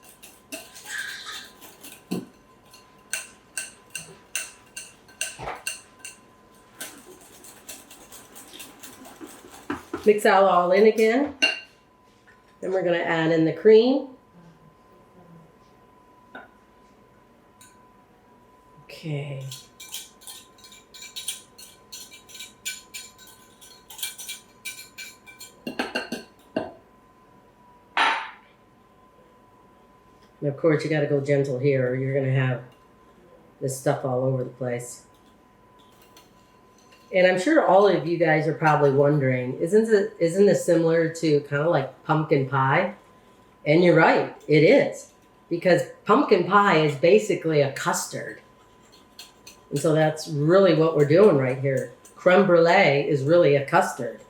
Mix that all in again. Then we're going to add in the cream. Okay. And of course, you got to go gentle here or you're going to have this stuff all over the place. And I'm sure all of you guys are probably wondering, isn't this similar to kind of like pumpkin pie? And you're right, it is. Because pumpkin pie is basically a custard. And so that's really what we're doing right here. Creme brulee is really a custard.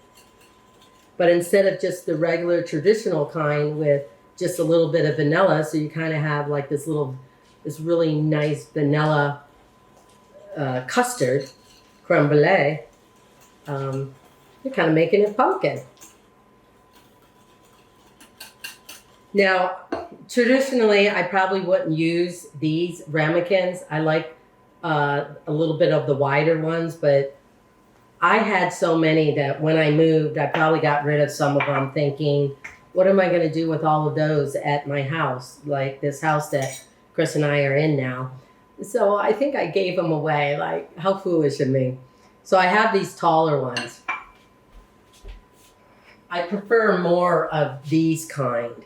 But instead of just the regular traditional kind with just a little bit of vanilla, so you kind of have like this really nice vanilla custard, creme brulee, you're kind of making it pumpkin. Now, traditionally, I probably wouldn't use these ramekins. I like a little bit of the wider ones, but I had so many that when I moved, I probably got rid of some of them thinking, what am I going to do with all of those at my house? Like this house that Chris and I are in now. So I think I gave them away. Like, how foolish of me. So I have these taller ones. I prefer more of these kind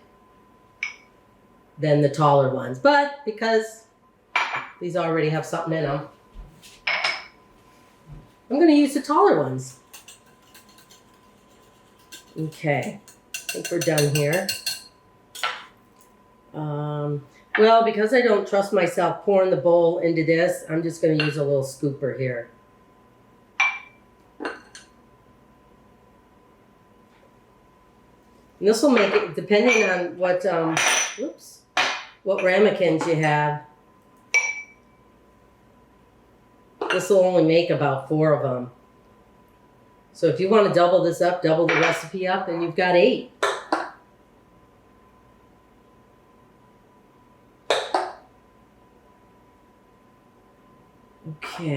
than the taller ones. But because these already have something in them, I'm going to use the taller ones. Okay, I think we're done here. Well, because I don't trust myself pouring the bowl into this, I'm just going to use a little scooper here. And this will make it, depending on what ramekins you have, this will only make about 4 of them. So if you want to double this up, double the recipe up, and you've got 8. Okay.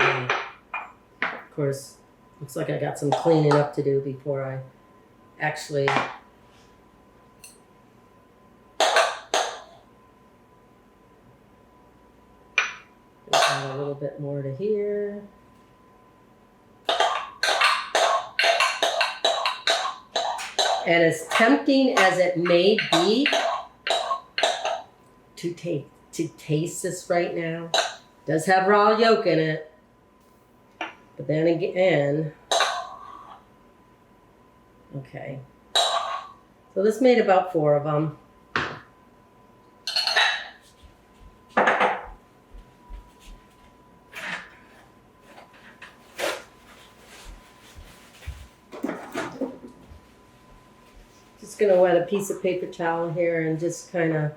Of course, looks like I got some cleaning up to do before I actually add a little bit more to here. And as tempting as it may be to taste this right now, it does have raw yolk in it. But then again, okay. So this made about 4 of them. Going to wet a piece of paper towel here and just kind of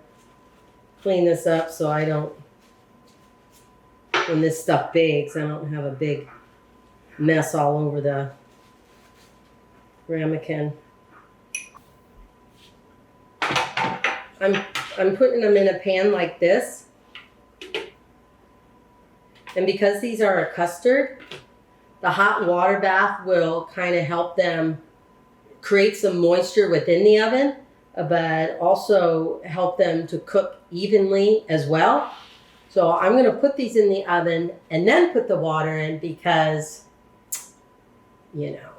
clean this up so I don't, when this stuff bakes, I don't have a big mess all over the ramekin. I'm putting them in a pan like this, and because these are a custard, the hot water bath will kind of help them create some moisture within the oven, but also help them to cook evenly as well. So I'm going to put these in the oven and then put the water in because, you know,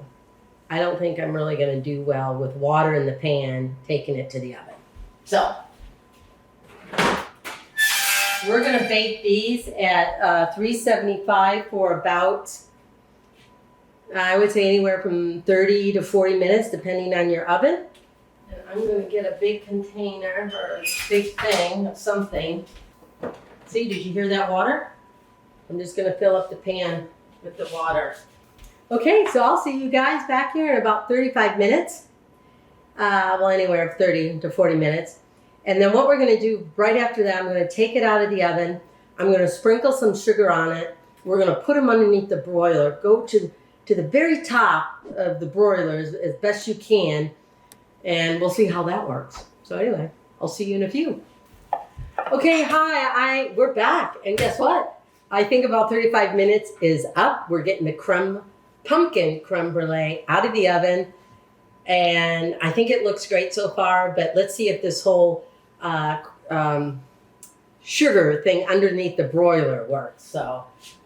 I don't think I'm really going to do well with water in the pan taking it to the oven. So we're going to bake these at 375 for about, I would say anywhere from 30 to 40 minutes, depending on your oven. And I'm going to get a big container or a big thing of something. See, did you hear that water? I'm just going to fill up the pan with the water. Okay, so I'll see you guys back here in about 35 minutes. Well, anywhere of 30 to 40 minutes. And then what we're going to do right after that, I'm going to take it out of the oven. I'm going to sprinkle some sugar on it. We're going to put them underneath the broiler. Go to the very top of the broiler as best you can, and we'll see how that works. So anyway, I'll see you in a few. Okay, hi, we're back, and guess what? I think about 35 minutes is up. We're getting the pumpkin creme brulee out of the oven, and I think it looks great so far, but let's see if this whole sugar thing underneath the broiler works. So,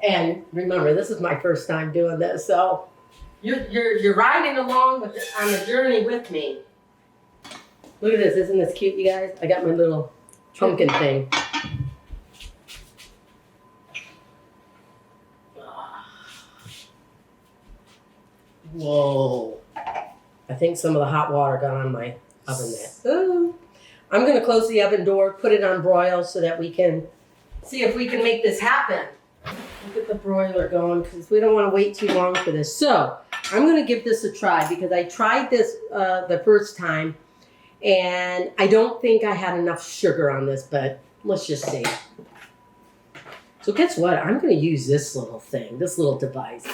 and remember, this is my first time doing this, so you're riding along on the journey with me. Look at this, isn't this cute, you guys? I got my little pumpkin thing. Whoa! I think some of the hot water got on my oven there. Ooh. I'm going to close the oven door, put it on broil so that we can see if we can make this happen. Get the broiler going because we don't want to wait too long for this. So I'm going to give this a try because I tried this the first time and I don't think I had enough sugar on this, but let's just see. So guess what? I'm going to use this little thing, this little device.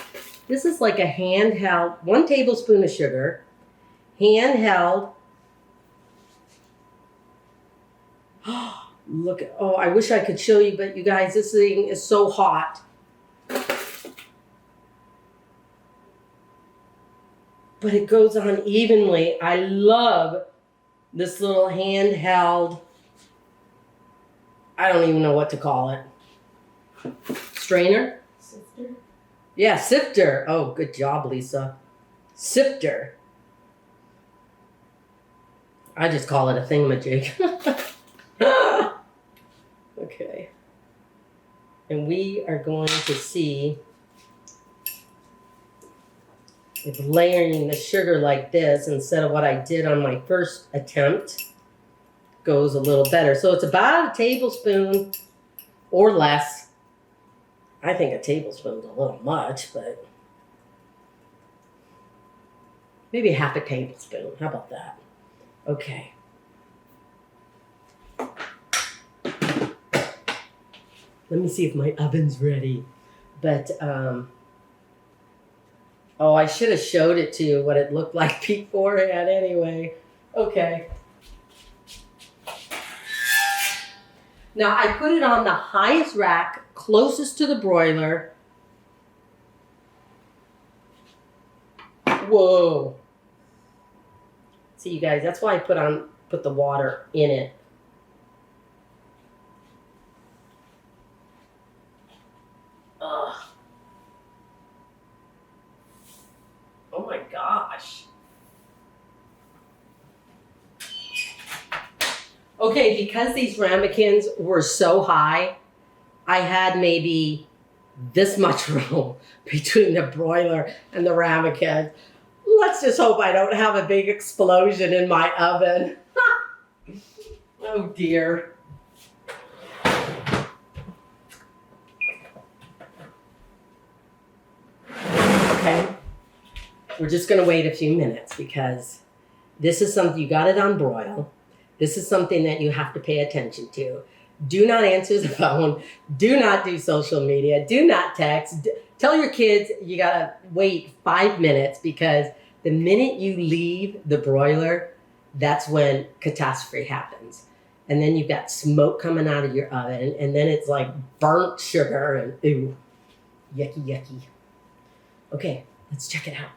This is like a handheld, 1 tablespoon of sugar, handheld. Look at, oh, I wish I could show you, but you guys, this thing is so hot. But it goes on evenly. I love this little handheld, I don't even know what to call it. Strainer? Sifter? Yeah, sifter. Oh, good job, Lisa. Sifter. I just call it a thingamajig. Okay. And we are going to see if layering the sugar like this instead of what I did on my first attempt goes a little better. So it's about a tablespoon or less. I think a tablespoon's a little much, but maybe half a tablespoon. How about that? Okay. Let me see if my oven's ready. But, oh, I should have showed it to you what it looked like beforehand anyway. Okay. Now, I put it on the highest rack, closest to the broiler. Whoa. See, you guys, that's why I put the water in it. Ugh. Oh my gosh. Okay, because these ramekins were so high, I had maybe this much room between the broiler and the ramekin. Let's just hope I don't have a big explosion in my oven. Oh dear. Okay, we're just gonna wait a few minutes because this is something, you got it on broil. This is something that you have to pay attention to. Do not answer the phone. Do not do social media. Do not text. Tell your kids you gotta wait 5 minutes because the minute you leave the broiler, that's when catastrophe happens. And then you've got smoke coming out of your oven and then it's like burnt sugar and ooh, yucky, yucky. Okay, let's check it out.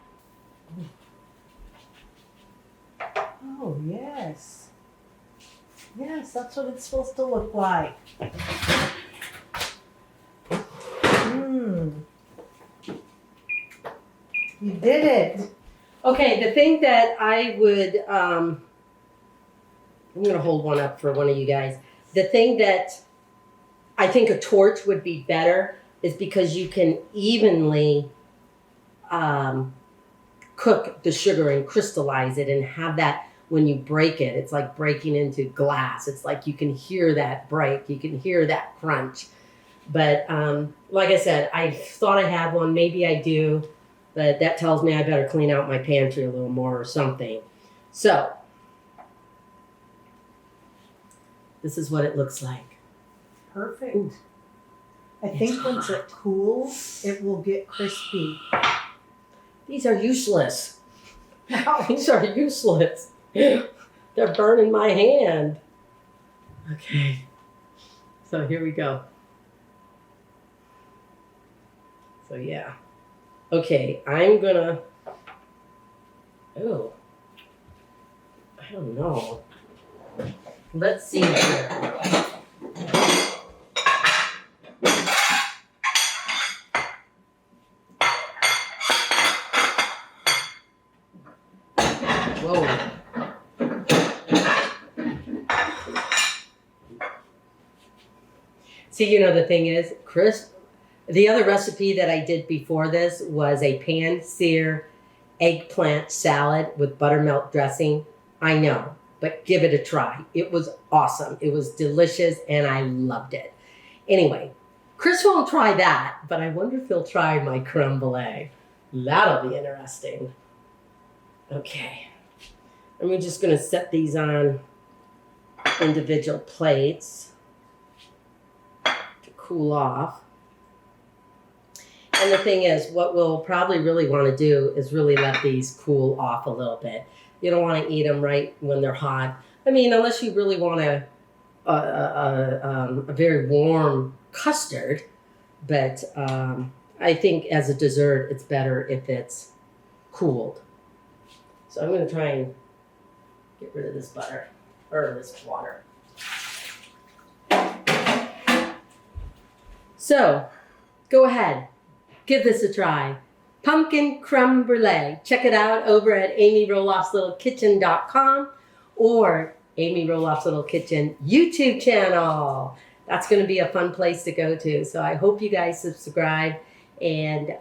Oh, yes. Yes, that's what it's supposed to look like. You did it. Okay, the thing that I would, I'm going to hold one up for one of you guys. The thing that I think a torch would be better is because you can evenly cook the sugar and crystallize it and have that when you break it. It's like breaking into glass. It's like you can hear that break. You can hear that crunch. But like I said, I thought I had one. Maybe I do. But that tells me I better clean out my pantry a little more or something. So, this is what it looks like. Perfect. Ooh. I think once it cools, it will get crispy. These are useless. These are useless. They're burning my hand. Okay. So here we go. So yeah. Okay, I'm gonna, oh, I don't know. Let's see here. Whoa. See, you know, the thing is, crisp. The other recipe that I did before this was a pan-sear eggplant salad with buttermilk dressing. I know, but give it a try. It was awesome. It was delicious, and I loved it. Anyway, Chris won't try that, but I wonder if he'll try my creme brulee. That'll be interesting. Okay. And we're just going to set these on individual plates to cool off. And the thing is, what we'll probably really want to do is really let these cool off a little bit. You don't want to eat them right when they're hot. I mean, unless you really want a very warm custard. But I think as a dessert, it's better if it's cooled. So I'm going to try and get rid of this butter, or this water. So, go ahead. Give this a try. Pumpkin creme brulee. Check it out over at amyroloffslittlekitchen.com or Amy Roloff's Little Kitchen YouTube channel. That's going to be a fun place to go to. So I hope you guys subscribe and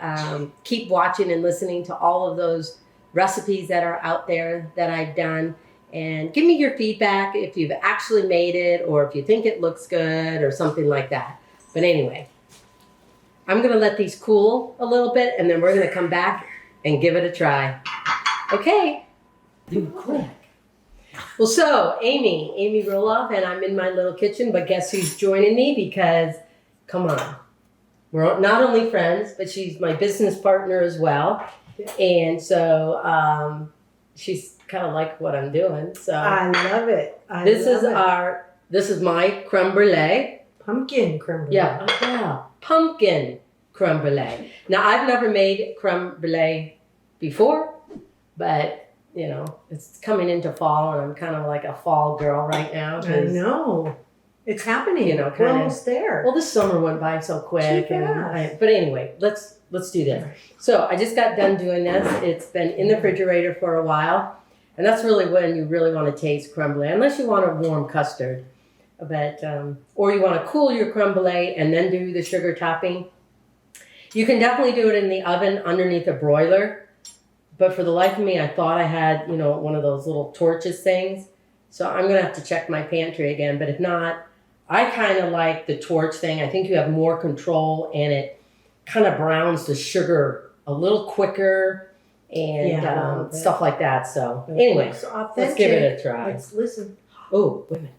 keep watching and listening to all of those recipes that are out there that I've done. And give me your feedback if you've actually made it or if you think it looks good or something like that. But anyway, I'm going to let these cool a little bit and then we're going to come back and give it a try. Okay. Do quick. Well, so Amy Roloff, and I'm in my little kitchen, but guess who's joining me? Because, come on, we're not only friends, but she's my business partner as well. And so she's kind of like what I'm doing. So I love it. This is my creme brulee. Pumpkin creme brulee. Yeah, pumpkin creme brulee. Now, I've never made creme brulee before, but you know, it's coming into fall, and I'm kind of like a fall girl right now. I know. It's happening. You know, we're almost there. Well, this summer went by so quick. Too fast. But anyway, let's do this. So I just got done doing this. It's been in the refrigerator for a while, and that's really when you really want to taste creme brulee, unless you want a warm custard. But or you want to cool your creme brulee and then do the sugar topping. You can definitely do it in the oven underneath a broiler. But for the life of me, I thought I had, you know, one of those little torches things. So I'm going to have to check my pantry again. But if not, I kind of like the torch thing. I think you have more control and it kind of browns the sugar a little quicker and stuff like that. So anyway, let's give it a try. Let's listen. Oh, wait a minute.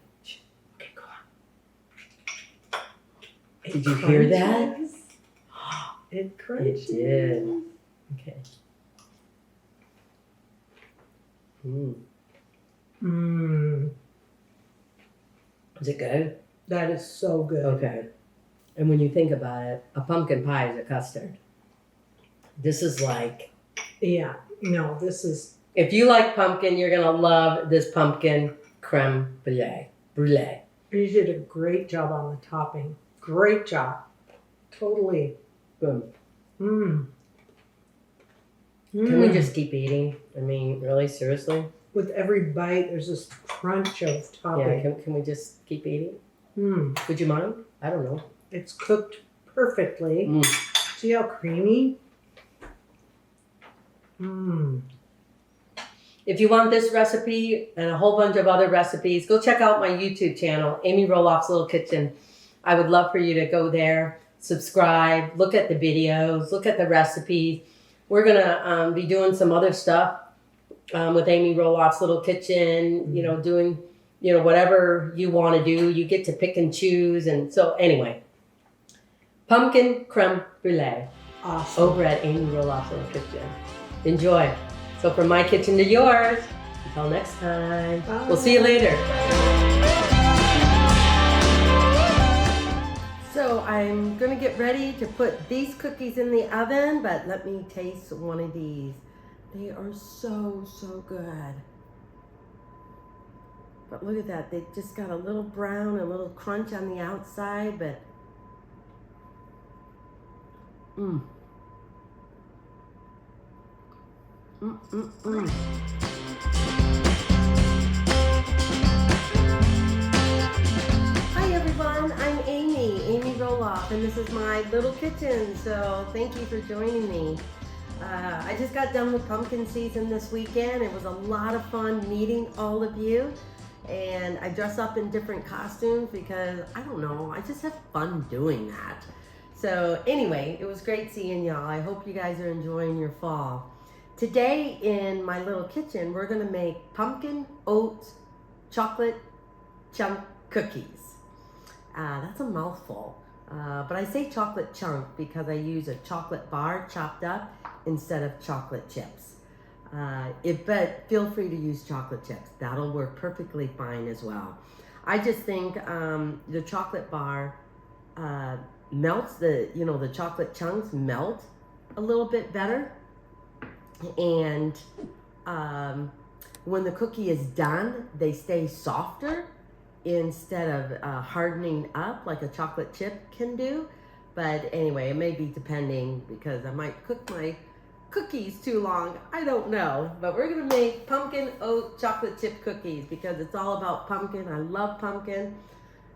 Okay, go on. Did you hear that? It crunches. It did. Okay. Is it good? That is so good. Okay. And when you think about it, a pumpkin pie is a custard. This is like... Yeah. No, this is... If you like pumpkin, you're going to love this pumpkin creme brulee. You did a great job on the topping. Great job. Totally. Boom. Can we just keep eating? I mean, really? Seriously? With every bite, there's this crunch of topping. Yeah, can we just keep eating? Would you mind? I don't know. It's cooked perfectly. See how creamy? If you want this recipe and a whole bunch of other recipes, go check out my YouTube channel, Amy Roloff's Little Kitchen. I would love for you to go there, subscribe, look at the videos, look at the recipes. We're going to be doing some other stuff with Amy Roloff's Little Kitchen, you know, doing, you know, whatever you want to do. You get to pick and choose. And so anyway, pumpkin creme brulee. Awesome. Over at Amy Roloff's Little Kitchen. Enjoy. So from my kitchen to yours, until next time, we'll see you later. So I'm going to get ready to put these cookies in the oven, but let me taste one of these. They are so, so good. But look at that. They just got a little brown, a little crunch on the outside, but Hi everyone, I'm Amy Roloff, and this is my little kitchen, so thank you for joining me. I just got done with pumpkin season this weekend. It was a lot of fun meeting all of you, and I dress up in different costumes because, I don't know, I just have fun doing that. So anyway, it was great seeing y'all. I hope you guys are enjoying your fall. Today in my little kitchen, we're gonna make pumpkin oat chocolate chunk cookies. That's a mouthful. But I say chocolate chunk because I use a chocolate bar chopped up instead of chocolate chips. But feel free to use chocolate chips. That'll work perfectly fine as well. I just think the chocolate bar melts the chocolate chunks melt a little bit better. And when the cookie is done, they stay softer instead of hardening up like a chocolate chip can do. But anyway, it may be depending because I might cook my cookies too long. I don't know. But we're gonna make pumpkin oat chocolate chip cookies because it's all about pumpkin. I love pumpkin.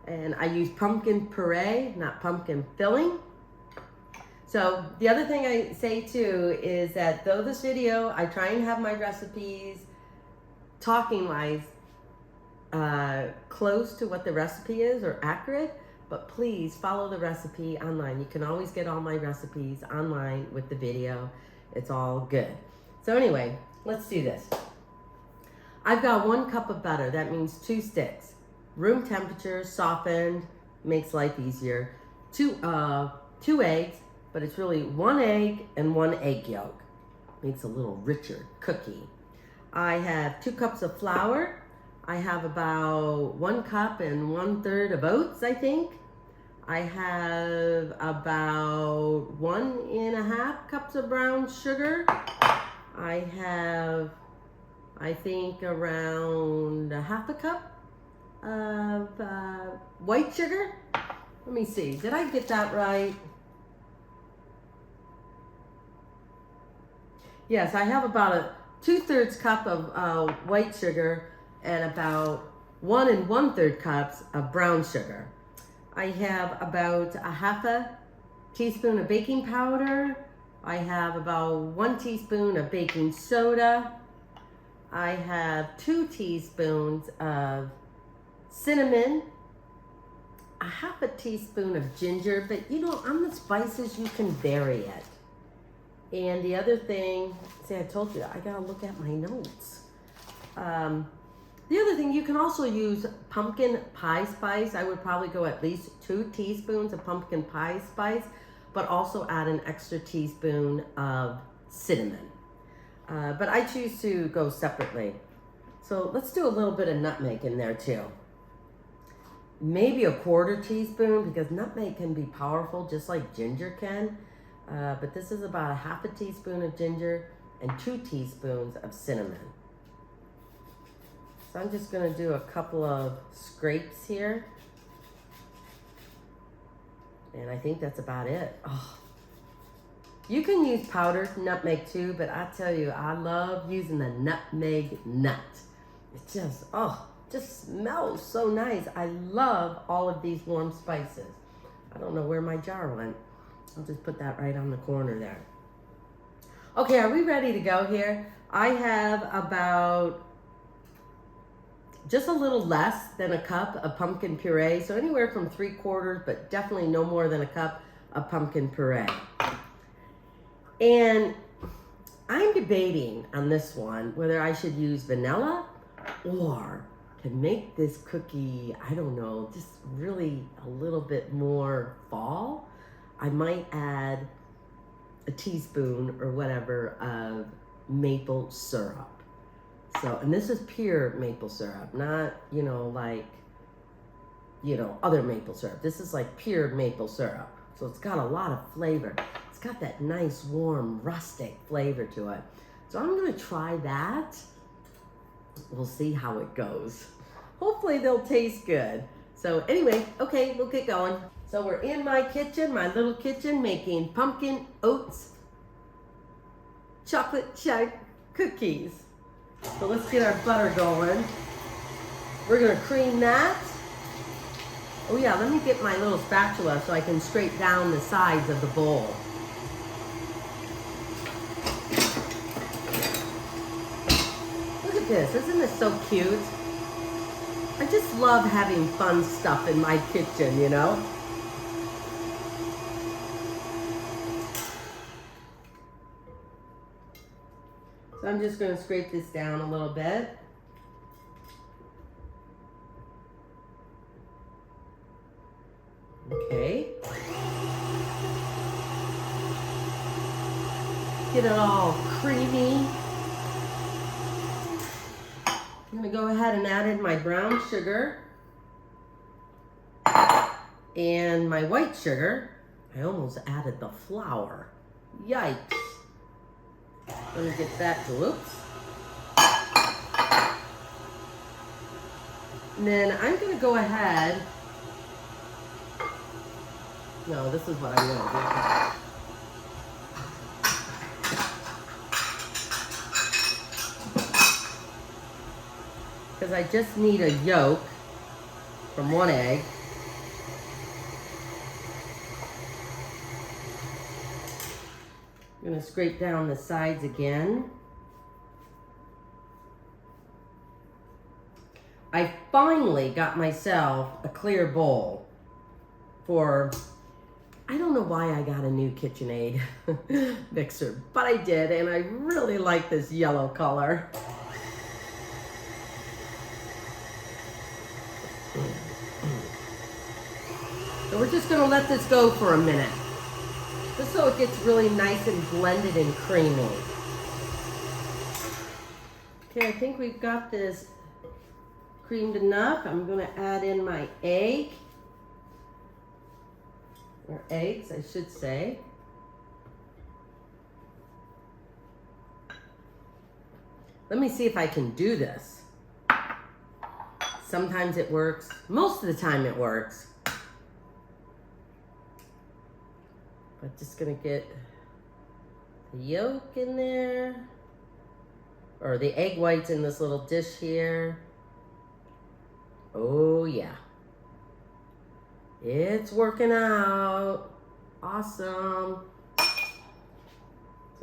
And I use pumpkin puree, not pumpkin filling. So the other thing I say too is that though this video, I try and have my recipes talking wise close to what the recipe is or accurate, but please follow the recipe online. You can always get all my recipes online with the video. It's all good. So anyway, let's do this. I've got 1 cup of butter. That means 2 sticks. Room temperature, softened, makes life easier. 2 eggs, but it's really 1 egg and 1 egg yolk. Makes a little richer cookie. I have 2 cups of flour. I have about 1 cup and 1/3 of oats, I think. I have about 1.5 cups of brown sugar. I have, I think, around 1/2 cup of white sugar. Let me see, did I get that right? Yes, I have about a 2/3 cup of white sugar and about 1 1/3 cups of brown sugar. I have about 1/2 teaspoon of baking powder. I have about 1 teaspoon of baking soda. I have 2 teaspoons of cinnamon, 1/2 teaspoon of ginger, but on the spices you can vary it. And the other thing, see, I told you, I gotta look at my notes. The other thing, you can also use pumpkin pie spice. I would probably go at least 2 teaspoons of pumpkin pie spice, but also add an extra teaspoon of cinnamon. But I choose to go separately. So let's do a little bit of nutmeg in there too. Maybe a 1/4 teaspoon because nutmeg can be powerful just like ginger can. But this is about 1/2 teaspoon of ginger and 2 teaspoons of cinnamon. So I'm just gonna do a couple of scrapes here. And I think that's about it. Oh. You can use powdered nutmeg too, but I tell you, I love using the nutmeg nut. It just smells so nice. I love all of these warm spices. I don't know where my jar went. I'll just put that right on the corner there. Okay, are we ready to go here? I have about just a little less than a cup of pumpkin puree. So anywhere from 3/4, but definitely no more than a cup of pumpkin puree. And I'm debating on this one whether I should use vanilla or to make this cookie, I don't know, just really a little bit more fall. I might add a teaspoon or whatever of maple syrup. So, and this is pure maple syrup, not, other maple syrup. This is like pure maple syrup. So it's got a lot of flavor. It's got that nice, warm, rustic flavor to it. So I'm gonna try that. We'll see how it goes. Hopefully they'll taste good. So anyway, okay, we'll get going. So we're in my kitchen, my little kitchen, making pumpkin oats chocolate chunk cookies. So let's get our butter going. We're gonna cream that. Oh yeah, let me get my little spatula so I can scrape down the sides of the bowl. Look at this, isn't this so cute? I just love having fun stuff in my kitchen, I'm just going to scrape this down a little bit. Okay. Get it all creamy. I'm going to go ahead and add in my brown sugar and my white sugar. I almost added the flour. Yikes. Let me get that to, whoops. And then I'm going to go ahead. No, this is what I'm going to do. Because I just need a yolk from one egg. I'm going to scrape down the sides again. I finally got myself a clear bowl for, I don't know why I got a new KitchenAid mixer, but I did, and I really like this yellow color. So we're just going to let this go for a minute, just so it gets really nice and blended and creamy. Okay, I think we've got this creamed enough. I'm going to add in my egg, or eggs, I should say. Let me see if I can do this. Sometimes it works. Most of the time it works. But just gonna get the yolk in there, or the egg whites in this little dish here. Oh yeah. It's working out. Awesome. So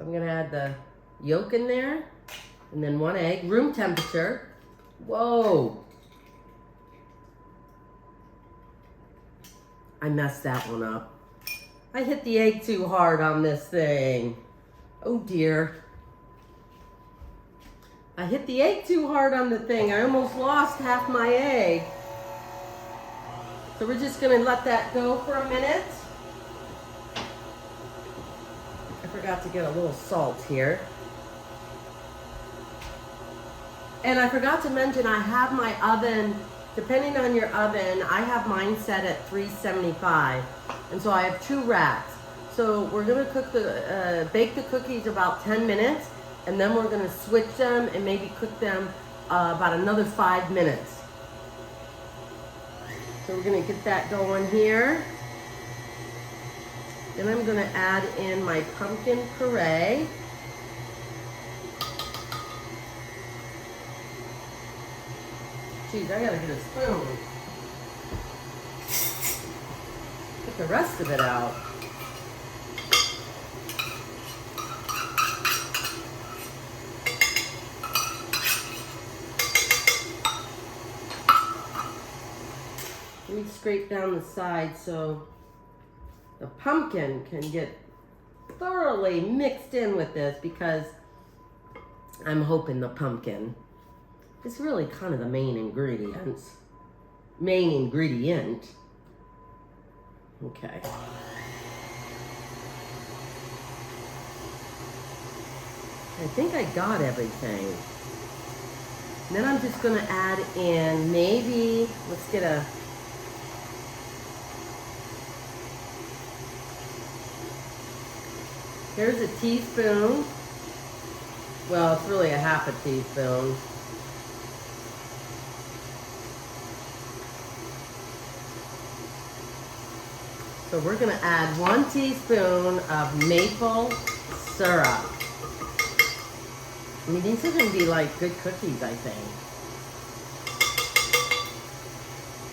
I'm gonna add the yolk in there, and then one egg, room temperature. Whoa. I messed that one up. I hit the egg too hard on this thing. Oh dear. I hit the egg too hard on the thing. I almost lost half my egg. So we're just gonna let that go for a minute. I forgot to get a little salt here. And I forgot to mention I have my oven, depending on your oven, I have mine set at 375. And so I have 2 racks. So we're gonna cook bake the cookies about 10 minutes, and then we're gonna switch them and maybe cook them about another 5 minutes. So we're gonna get that going here. Then I'm gonna add in my pumpkin puree. Geez, I gotta get a spoon. Get the rest of it out. Let me scrape down the sides so the pumpkin can get thoroughly mixed in with this, because I'm hoping the pumpkin is really kind of the main ingredient. Okay. I think I got everything. And then I'm just gonna add in maybe, let's get a, here's a teaspoon. Well, it's really a half a teaspoon. So we're gonna add 1 teaspoon of maple syrup. I mean, these are gonna be like good cookies, I think.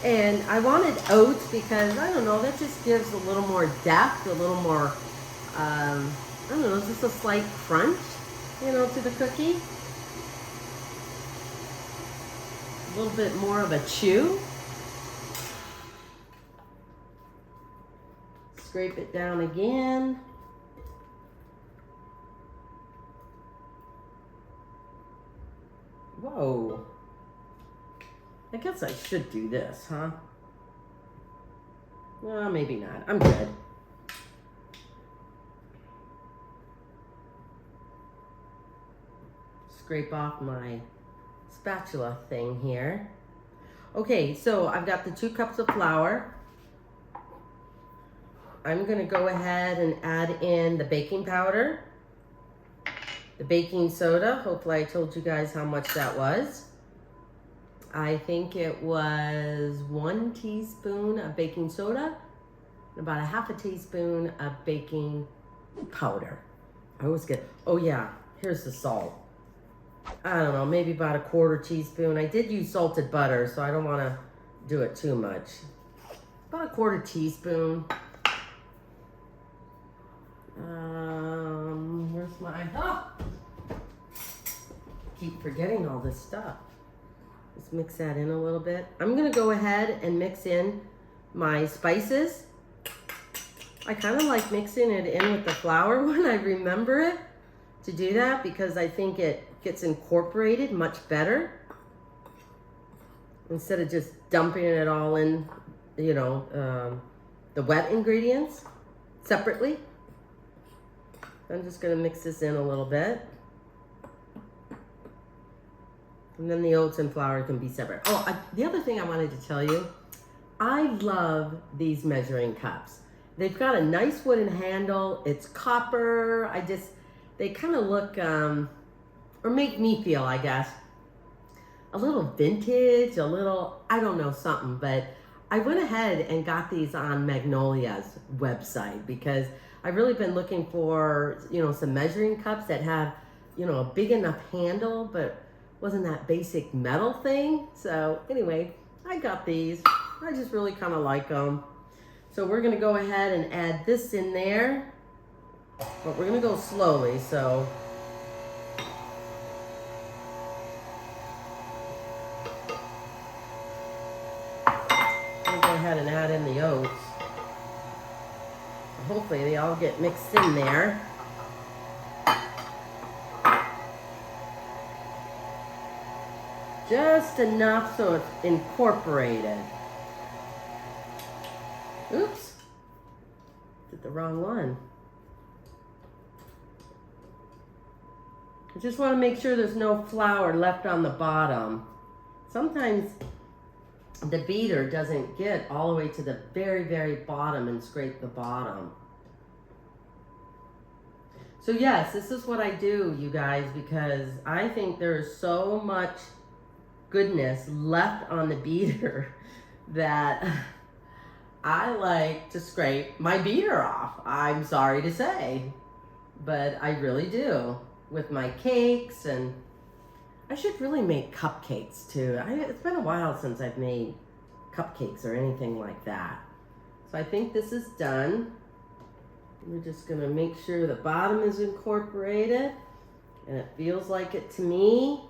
And I wanted oats because, I don't know, that just gives a little more depth, a little more, I don't know, just a slight crunch, you know, to the cookie. A little bit more of a chew. Scrape it down again. Whoa. I guess I should do this, huh? Well, maybe not. I'm good. Scrape off my spatula thing here. Okay, so I've got the 2 cups of flour. I'm gonna go ahead and add in the baking powder, the baking soda. Hopefully I told you guys how much that was. I think it was 1 teaspoon of baking soda and about a half a teaspoon of baking powder. I always get, oh yeah, here's the salt. I don't know, maybe about a 1/4 teaspoon. I did use salted butter, so I don't want to do it too much. About a 1/4 teaspoon. Where's my, keep forgetting all this stuff. Let's mix that in a little bit. I'm gonna go ahead and mix in my spices. I kind of like mixing it in with the flour when I remember it to do that, because I think it gets incorporated much better instead of just dumping it all in, you know, the wet ingredients separately. I'm just gonna mix this in a little bit. And then the oats and flour can be separate. Oh, the other thing I wanted to tell you, I love these measuring cups. They've got a nice wooden handle. It's copper. They kind of look, or make me feel, I guess, a little vintage, a little, I don't know, something. But I went ahead and got these on Magnolia's website because I've really been looking for, you know, some measuring cups that have, you know, a big enough handle, but wasn't that basic metal thing. So anyway, I got these. I just really kind of like them. So we're gonna go ahead and add this in there, but we're gonna go slowly, so. I'm gonna go ahead and add in the oats. Hopefully they all get mixed in there. Just enough so it's incorporated. Oops, did the wrong one. I just want to make sure there's no flour left on the bottom. Sometimes the beater doesn't get all the way to the very, very bottom and scrape the bottom. So yes, this is what I do, you guys, because I think there's so much goodness left on the beater that I like to scrape my beater off. I'm sorry to say, but I really do with my cakes, and I should really make cupcakes too. It's been a while since I've made cupcakes or anything like that. So I think this is done. We're just gonna make sure the bottom is incorporated, and it feels like it to me.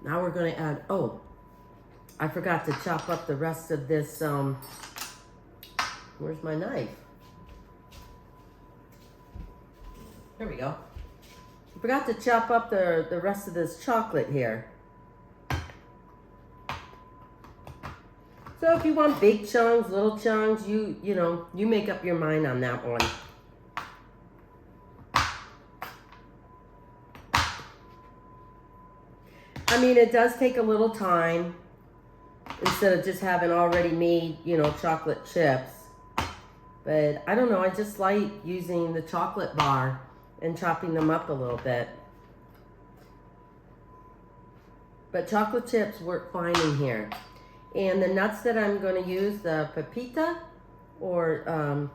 Now we're gonna add, oh, I forgot to chop up the rest of this, where's my knife? There we go. I forgot to chop up the rest of this chocolate here. So if you want big chunks, little chunks, you know, you make up your mind on that one. I mean, it does take a little time instead of just having already made, you know, chocolate chips. But I don't know, I just like using the chocolate bar and chopping them up a little bit. But chocolate chips work fine in here. And the nuts that I'm going to use, the pepita, or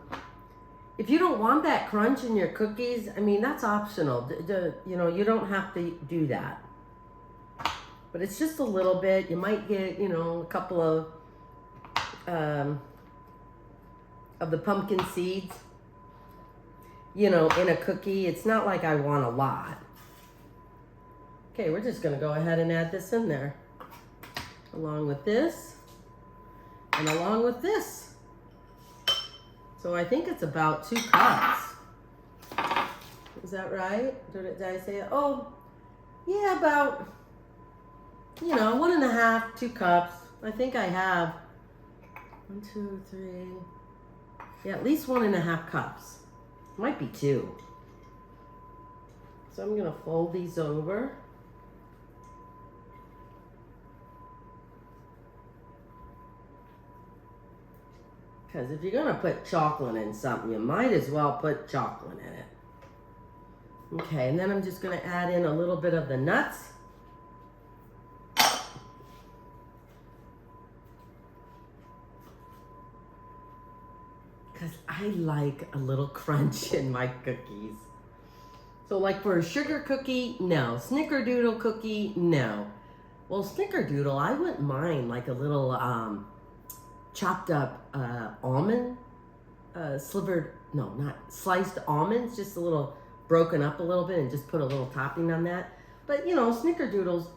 if you don't want that crunch in your cookies, I mean, that's optional. You know, you don't have to do that. But it's just a little bit. You might get, you know, a couple of the pumpkin seeds, you know, in a cookie. It's not like I want a lot. Okay, we're just going to go ahead and add this in there, along with this, and along with this. So I think it's about 2 cups. Is that right? Did I say it? Oh, yeah, about you know, 1.5, 2 cups. I think I have 1, 2, 3. Yeah, at least 1.5 cups. Might be 2. So I'm gonna fold these over. Because if you're gonna put chocolate in something, you might as well put chocolate in it. Okay, and then I'm just gonna add in a little bit of the nuts. Because I like a little crunch in my cookies. So like for a sugar cookie, no. Snickerdoodle cookie, no. Well, Snickerdoodle, I wouldn't mind like a little chopped up almond, sliced almonds, just a little broken up a little bit and just put a little topping on that. But you know, Snickerdoodles,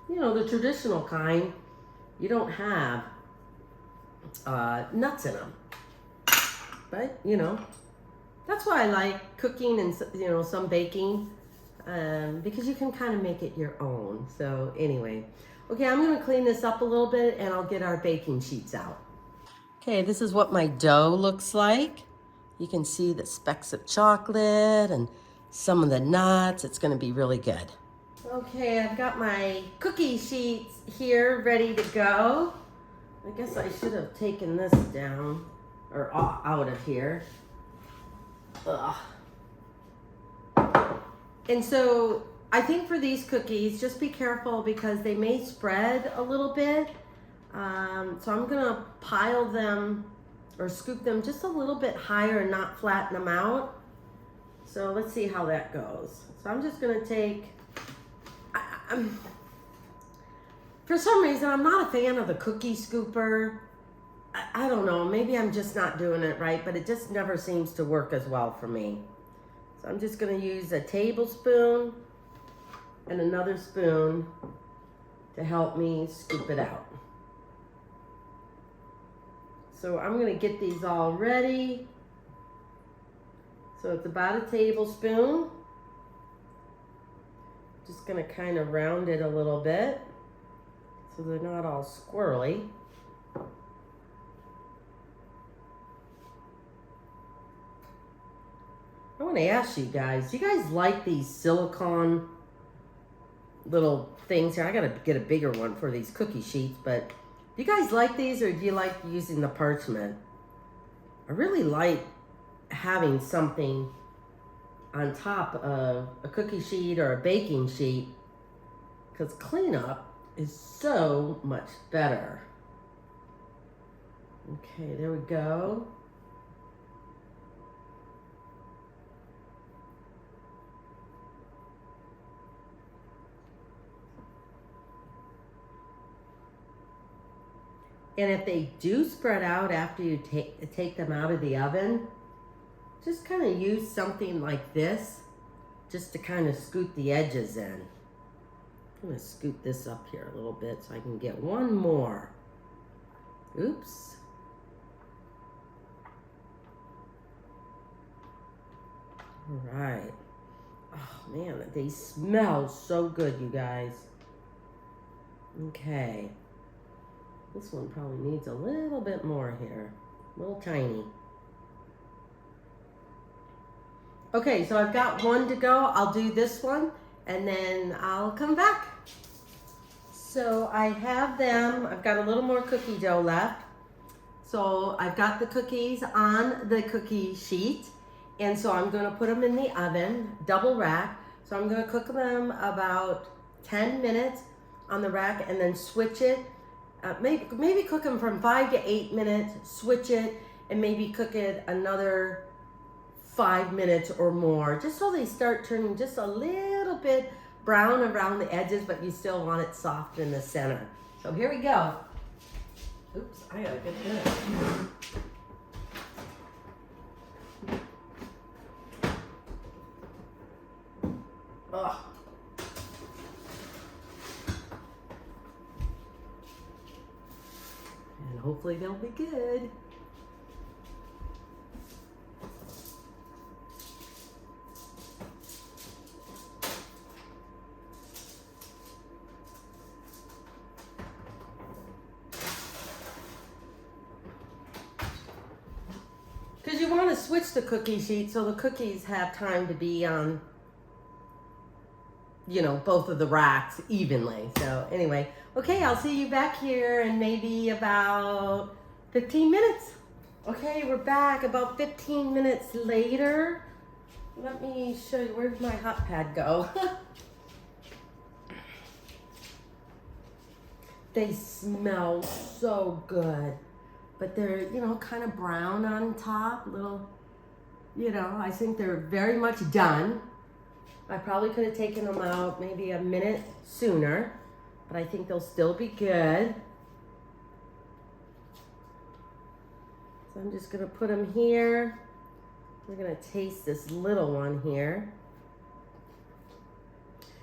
you know, the traditional kind, you don't have nuts in them. But you know, that's why I like cooking and, you know, some baking, because you can kind of make it your own. So anyway, okay, I'm gonna clean this up a little bit and I'll get our baking sheets out. Okay, this is what my dough looks like. You can see the specks of chocolate and some of the nuts. It's gonna be really good. Okay, I've got my cookie sheets here ready to go. I guess I should have taken this down or out of here. Ugh. And so I think for these cookies, just be careful because they may spread a little bit. So I'm gonna pile them or scoop them just a little bit higher and not flatten them out. So let's see how that goes. So I'm just gonna take, for some reason, I'm not a fan of the cookie scooper. I don't know, maybe I'm just not doing it right, but it just never seems to work as well for me. So I'm just gonna use a tablespoon and another spoon to help me scoop it out. So I'm gonna get these all ready. So it's about a tablespoon. Just gonna kind of round it a little bit so they're not all squirrely. I want to ask you guys, do you guys like these silicone little things here? I gotta get a bigger one for these cookie sheets, but do you guys like these or do you like using the parchment? I really like having something on top of a cookie sheet or a baking sheet because cleanup is so much better. Okay, there we go. And if they do spread out after you take them out of the oven, just kind of use something like this just to kind of scoot the edges in. I'm going to scoot this up here a little bit so I can get one more. Oops. All right. Oh man, they smell so good, you guys. Okay. This one probably needs a little bit more here. A little tiny. Okay, so I've got one to go. I'll do this one and then I'll come back. So I have them. I've got a little more cookie dough left. So I've got the cookies on the cookie sheet. And so I'm going to put them in the oven, double rack. So I'm going to cook them about 10 minutes on the rack and then switch it. Maybe cook them from 5 to 8 minutes, switch it, and maybe cook it another 5 minutes or more, just so they start turning just a little bit brown around the edges, but you still want it soft in the center. So here we go. Oops, I gotta get this. Ugh. And hopefully they'll be good. switch the cookie sheet so the cookies have time to be on, you know, both of the racks evenly. So anyway, okay, I'll see you back here in maybe about 15 minutes. Okay, we're back about 15 minutes later. Let me show you, where'd my hot pad go? They smell so good, but they're, you know, kind of brown on top, little, you know, I think they're very much done. I probably could have taken them out maybe a minute sooner, but I think they'll still be good. So I'm just gonna put them here. We're gonna taste this little one here.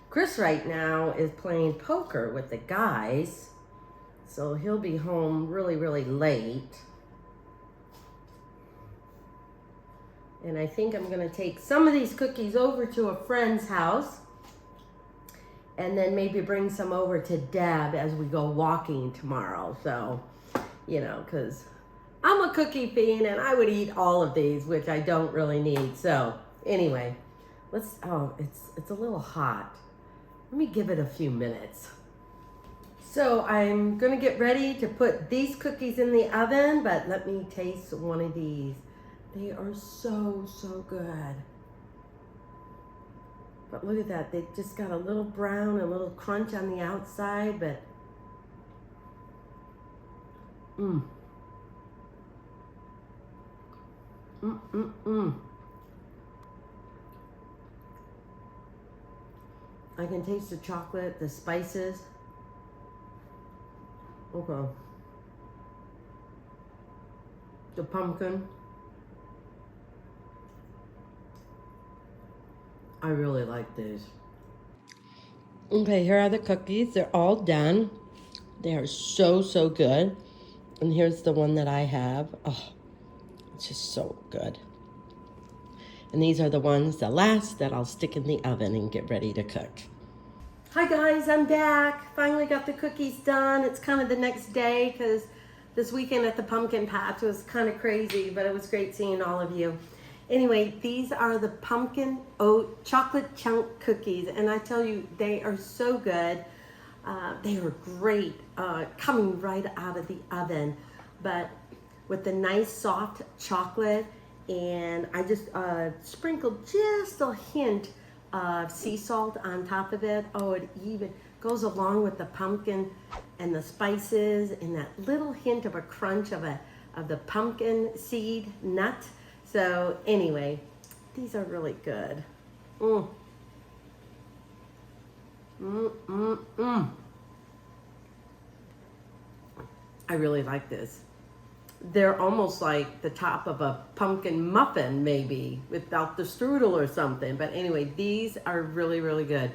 Chris right now is playing poker with the guys, so he'll be home really, really late. And I think I'm gonna take some of these cookies over to a friend's house and then maybe bring some over to Deb as we go walking tomorrow. So, you know, cause I'm a cookie fiend and I would eat all of these, which I don't really need. So anyway, let's, oh, it's a little hot. Let me give it a few minutes. So I'm gonna get ready to put these cookies in the oven, but let me taste one of these. They are so, so good. But look at that, they just got a little brown, a little crunch on the outside, but I can taste the chocolate, the spices. Okay. The pumpkin. I really like these. Okay, here are the cookies. They're all done. They are so, so good. And here's the one that I have. Oh, it's just so good. And these are the ones, the last, that I'll stick in the oven and get ready to cook. Hi guys, I'm back. Finally got the cookies done. It's kind of the next day because this weekend at the pumpkin patch was kind of crazy, but it was great seeing all of you. Anyway, these are the pumpkin oat chocolate chunk cookies, and I tell you, they are so good. They are great coming right out of the oven, but with the nice soft chocolate, and I just sprinkled just a hint of sea salt on top of it. Oh, it even goes along with the pumpkin and the spices and that little hint of a crunch of the pumpkin seed nut. So anyway, these are really good. I really like this. They're almost like the top of a pumpkin muffin, maybe, without the strudel or something. But anyway, these are really, really good.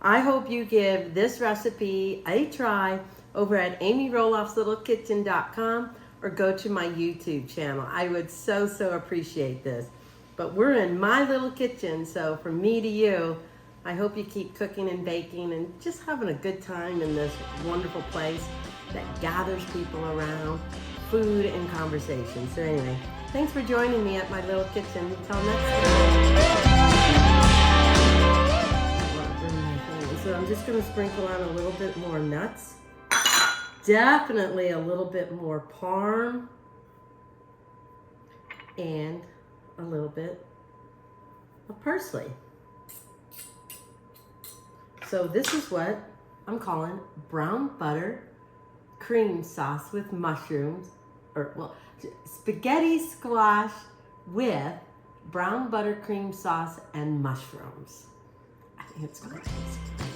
I hope you give this recipe a try over at amyroloffslittlekitchen.com or go to my YouTube channel. I would so, so appreciate this. But we're in my little kitchen, so from me to you, I hope you keep cooking and baking and just having a good time in this wonderful place that gathers people around food and conversation. So anyway, thanks for joining me at my little kitchen. Until next time. So I'm just going to sprinkle on a little bit more nuts. Definitely a little bit more parm. And a little bit of parsley. So this is what I'm calling brown butter cream sauce with mushrooms, or well, spaghetti squash with brown butter cream sauce and mushrooms. I think it's gonna taste good.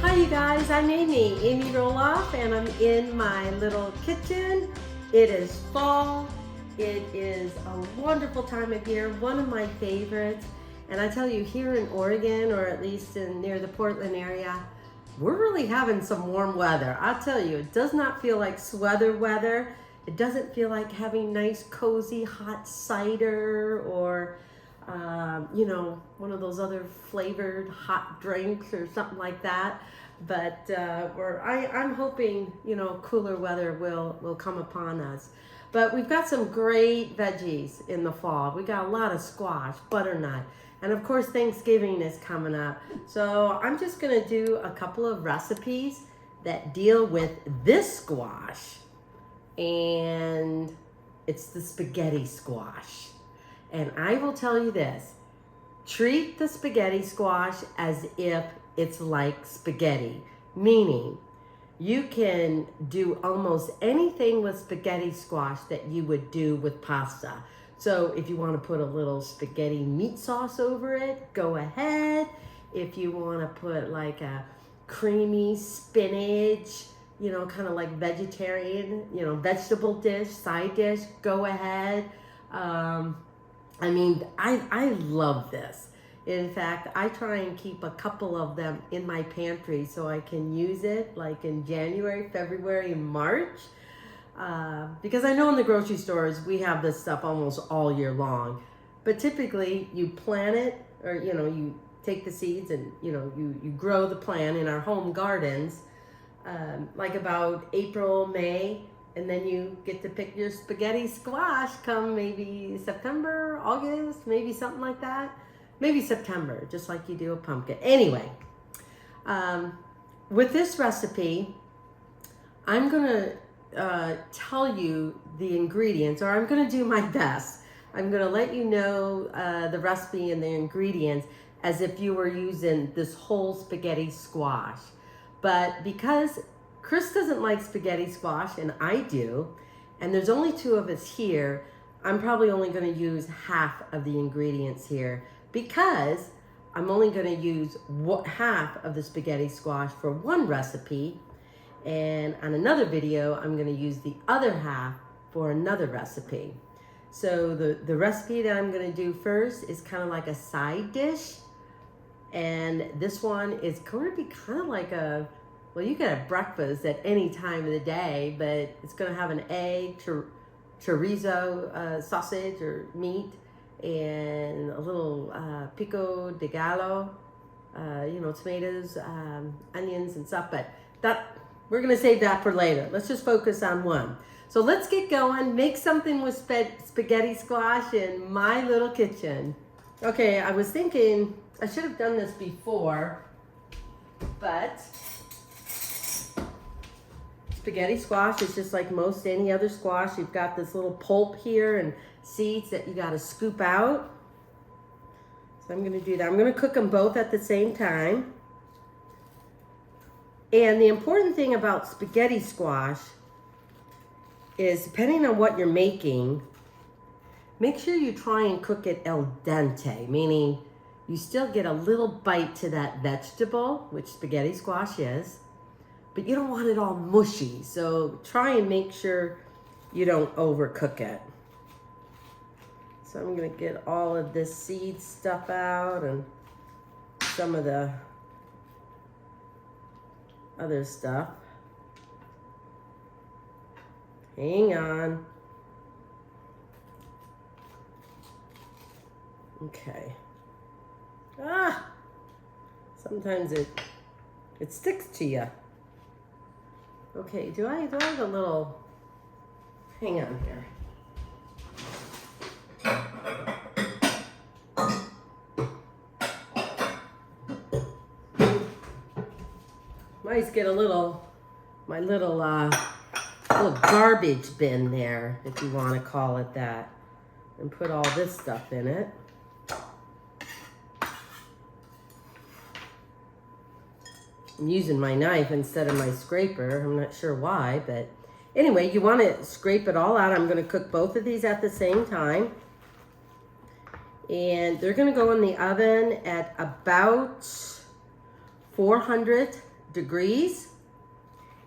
Hi you guys, I'm Amy Roloff, and I'm in my little kitchen. It is fall. It is a wonderful time of year, one of my favorites. And I tell you, here in Oregon, or at least near the Portland area, we're really having some warm weather. I'll tell you, it does not feel like sweater weather. It doesn't feel like having nice, cozy, hot cider or you know, one of those other flavored hot drinks or something like that. But I'm hoping, you know, cooler weather will come upon us. But we've got some great veggies in the fall. We got a lot of squash, butternut, and of course Thanksgiving is coming up. So I'm just gonna do a couple of recipes that deal with this squash, and it's the spaghetti squash. And I will tell you this, treat the spaghetti squash as if it's like spaghetti, meaning you can do almost anything with spaghetti squash that you would do with pasta. So if you want to put a little spaghetti meat sauce over it, go ahead. If you want to put like a creamy spinach, you know, kind of like vegetarian, you know, vegetable dish, side dish, go ahead. I mean, I love this. In fact, I try and keep a couple of them in my pantry so I can use it like in January, February, and March. Because I know in the grocery stores, we have this stuff almost all year long. But typically you plant it, or, you know, you take the seeds and, you know, you grow the plant in our home gardens, like about April, May, and then you get to pick your spaghetti squash come maybe September, August, maybe something like that. Maybe September, just like you do a pumpkin. Anyway, with this recipe, I'm gonna tell you the ingredients, or I'm gonna do my best. I'm gonna let you know the recipe and the ingredients as if you were using this whole spaghetti squash. But because Chris doesn't like spaghetti squash and I do, and there's only two of us here, I'm probably only gonna use half of the ingredients here, because I'm only going to use half of the spaghetti squash for one recipe, and on another video I'm going to use the other half for another recipe. So the recipe that I'm going to do first is kind of like a side dish, and this one is going to be kind of like a, well, you get a breakfast at any time of the day, but it's going to have an egg, chorizo, sausage or meat, and a little pico de gallo, you know, tomatoes, onions and stuff, but that we're gonna save that for later. Let's just focus on one. So let's get going, make something with spaghetti squash in my little kitchen. Okay, I was thinking I should have done this before, but spaghetti squash is just like most any other squash. You've got this little pulp here and seeds that you got to scoop out. So I'm going to do that. I'm going to cook them both at the same time. And the important thing about spaghetti squash is, depending on what you're making, make sure you try and cook it al dente, meaning you still get a little bite to that vegetable, which spaghetti squash is, but you don't want it all mushy. So try and make sure you don't overcook it. So I'm going to get all of this seed stuff out and some of the other stuff. Hang on. Okay. Sometimes it sticks to you. Okay, do I have a little, hang on here. Might get a little, my little garbage bin there, if you want to call it that, and put all this stuff in it. I'm using my knife instead of my scraper. I'm not sure why, but anyway, you want to scrape it all out. I'm going to cook both of these at the same time. And they're going to go in the oven at about 400 degrees.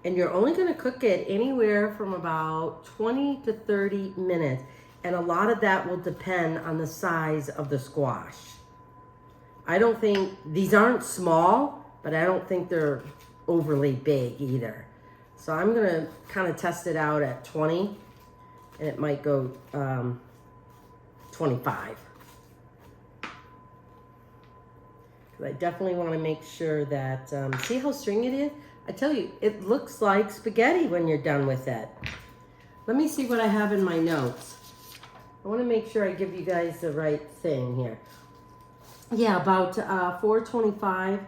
And you're only going to cook it anywhere from about 20 to 30 minutes. And a lot of that will depend on the size of the squash. I don't think, these aren't small, but I don't think they're overly big either. So I'm going to kind of test it out at 20, and it might go 25. I definitely want to make sure that, see how stringy it is? I tell you, it looks like spaghetti when you're done with it. Let me see what I have in my notes. I want to make sure I give you guys the right thing here. Yeah, about 425,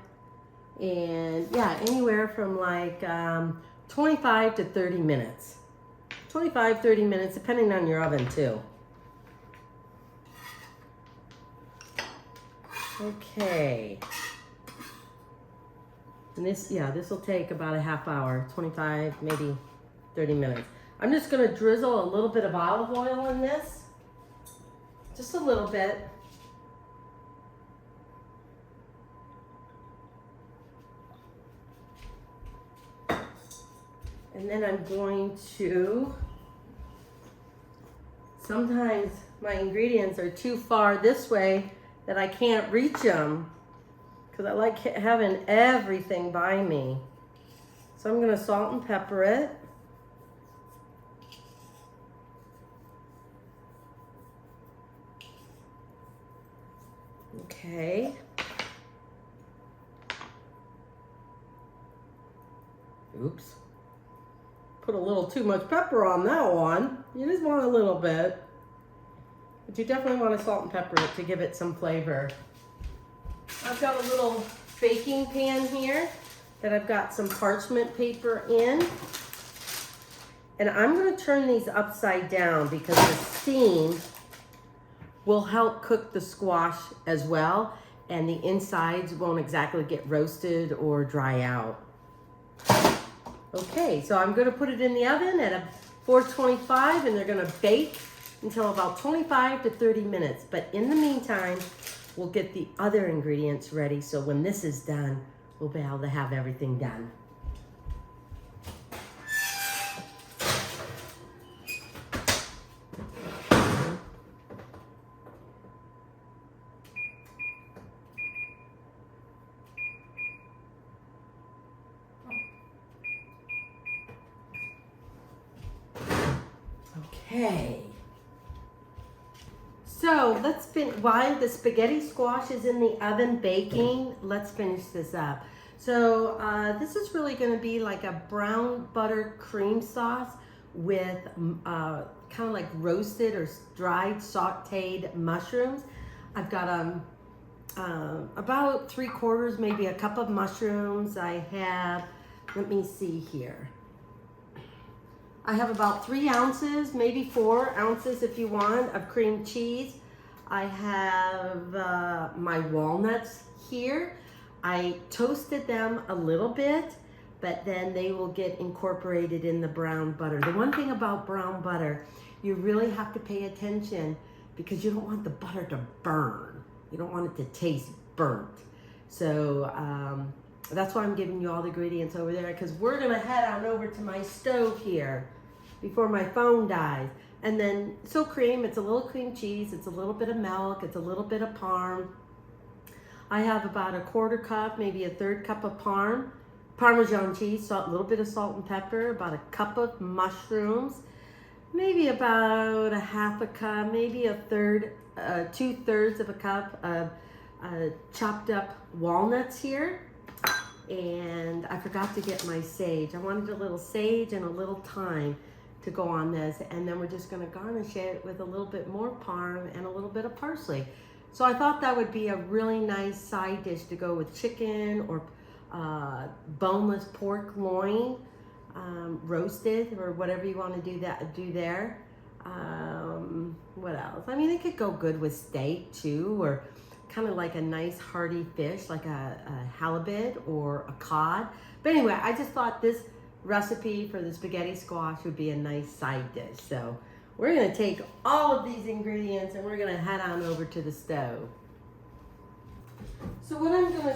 and yeah, anywhere from like 25 to 30 minutes. 25, 30 minutes, depending on your oven too. Okay. And this will take about a half hour, 25, maybe 30 minutes. I'm just gonna drizzle a little bit of olive oil in this. Just a little bit. And then I'm going to, sometimes my ingredients are too far this way that I can't reach them because I like having everything by me. So I'm gonna salt and pepper it. Okay. Oops. Put a little too much pepper on that one. You just want a little bit. But you definitely want to salt and pepper it to give it some flavor. I've got a little baking pan here that I've got some parchment paper in. And I'm going to turn these upside down because the steam will help cook the squash as well. And the insides won't exactly get roasted or dry out. Okay, so I'm going to put it in the oven at a 425 and they're going to bake until about 25 to 30 minutes. But in the meantime, we'll get the other ingredients ready so when this is done, we'll be able to have everything done. Okay, so while the spaghetti squash is in the oven baking, let's finish this up. So this is really going to be like a brown butter cream sauce with kind of like roasted or dried sauteed mushrooms. I've got about 3/4, maybe a cup of mushrooms. I have, let me see here. I have about 3 ounces, maybe 4 ounces if you want, of cream cheese. I have my walnuts here. I toasted them a little bit, but then they will get incorporated in the brown butter. The one thing about brown butter, you really have to pay attention because you don't want the butter to burn. You don't want it to taste burnt. So that's why I'm giving you all the ingredients over there because we're gonna head on over to my stove here before my phone dies. And then, so cream, it's a little cream cheese, it's a little bit of milk, it's a little bit of parm. I have about a 1/4 cup, maybe a 1/3 cup of Parmesan cheese, a little bit of salt and pepper, about a cup of mushrooms, maybe about a 1/2 cup, maybe a 2/3 of a cup of chopped up walnuts here. And I forgot to get my sage. I wanted a little sage and a little thyme to go on this, and then we're just going to garnish it with a little bit more parm and a little bit of parsley. So I thought that would be a really nice side dish to go with chicken or boneless pork loin, roasted or whatever you want to do there. What else? I mean, it could go good with steak too, or kind of like a nice hearty fish like a halibut or a cod. But anyway, I just thought this recipe for the spaghetti squash would be a nice side dish. So we're going to take all of these ingredients and we're going to head on over to the stove. So what I'm going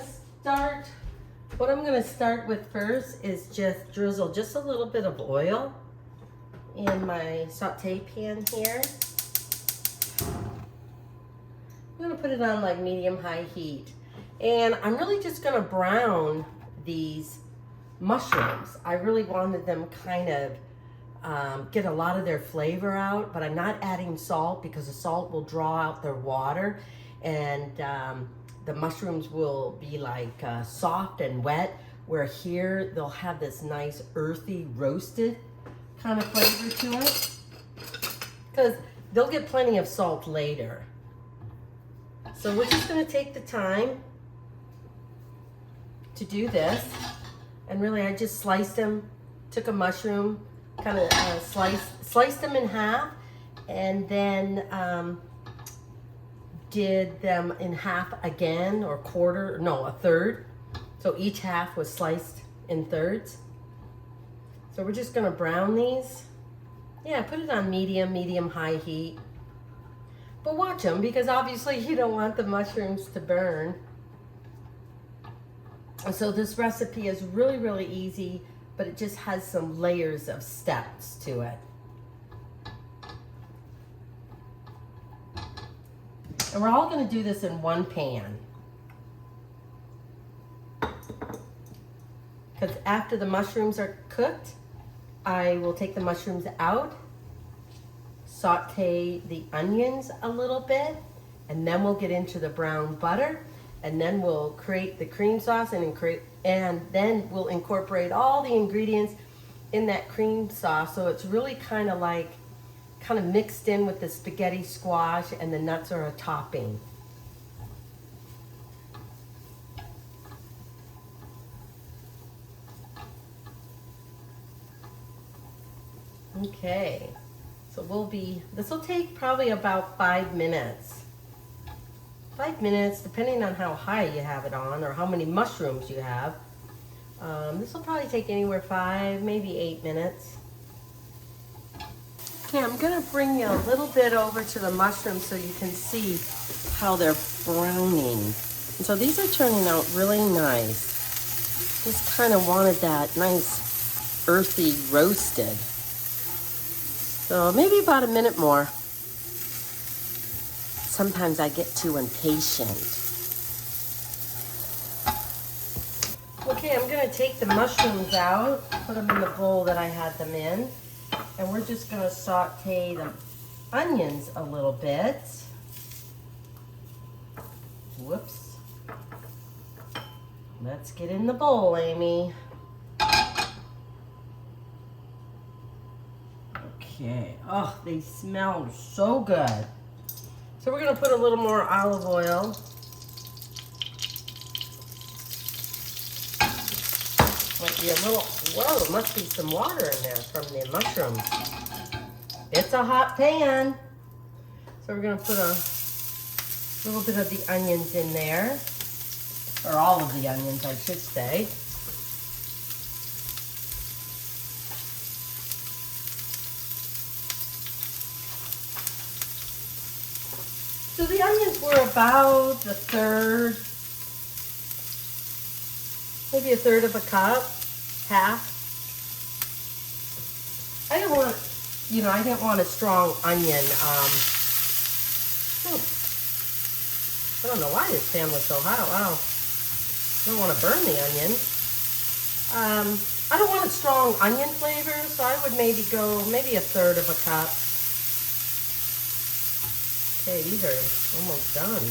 to start with first is just drizzle just a little bit of oil in my saute pan here. I'm going to put it on like medium-high heat. And I'm really just going to brown these mushrooms. I really wanted them kind of get a lot of their flavor out, but I'm not adding salt because the salt will draw out their water. And the mushrooms will be like soft and wet, where here they'll have this nice earthy roasted kind of flavor to it. Because they'll get plenty of salt later. So we're just going to take the time to do this. And really I just sliced them, took a mushroom, kind of sliced them in half, and then did them in half again, or a third. So each half was sliced in thirds. So we're just gonna brown these. Yeah, put it on medium, high heat. But watch them, because obviously you don't want the mushrooms to burn. And so this recipe is really, really easy, but it just has some layers of steps to it. And we're all gonna do this in one pan. Because after the mushrooms are cooked, I will take the mushrooms out, saute the onions a little bit, and then we'll get into the brown butter, and then we'll create the cream sauce and then we'll incorporate all the ingredients in that cream sauce, so it's really kind of mixed in with the spaghetti squash, and the nuts are a topping. Okay, so this will take probably about 5 minutes. 5 minutes, depending on how high you have it on or how many mushrooms you have. This will probably take anywhere 5, maybe 8 minutes. Okay, I'm gonna bring you a little bit over to the mushrooms so you can see how they're browning. And so these are turning out really nice. Just kind of wanted that nice earthy roasted. So maybe about a minute more. Sometimes I get too impatient. Okay, I'm gonna take the mushrooms out, put them in the bowl that I had them in, and we're just gonna saute the onions a little bit. Whoops. Let's get in the bowl, Amy. Okay, oh, they smell so good. So we're gonna put a little more olive oil. Might be a little, whoa, there must be some water in there from the mushrooms. It's a hot pan. So we're gonna put a little bit of the onions in there, or all of the onions, I should say. So the onions were about a third, maybe a third of a cup, half. I didn't want a strong onion. I don't know why this pan was so hot. Wow. I don't want to burn the onion. I don't want a strong onion flavor, so I would maybe go a third of a cup. Okay, these are almost done.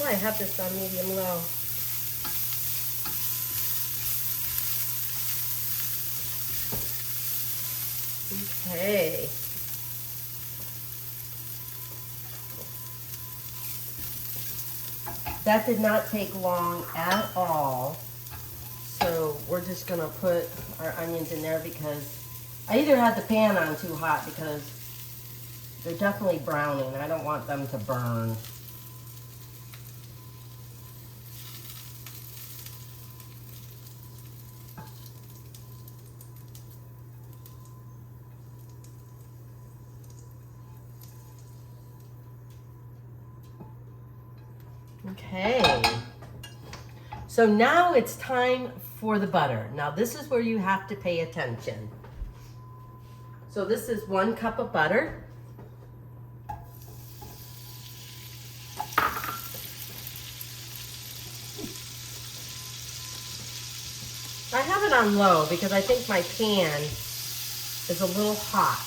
Oh, I have this on medium low. Okay. That did not take long at all. So we're just gonna put our onions in there, because I either had the pan on too hot, because they're definitely browning. I don't want them to burn. Okay. So now it's time for the butter. Now this is where you have to pay attention. So this is 1 cup of butter. I have it on low because I think my pan is a little hot.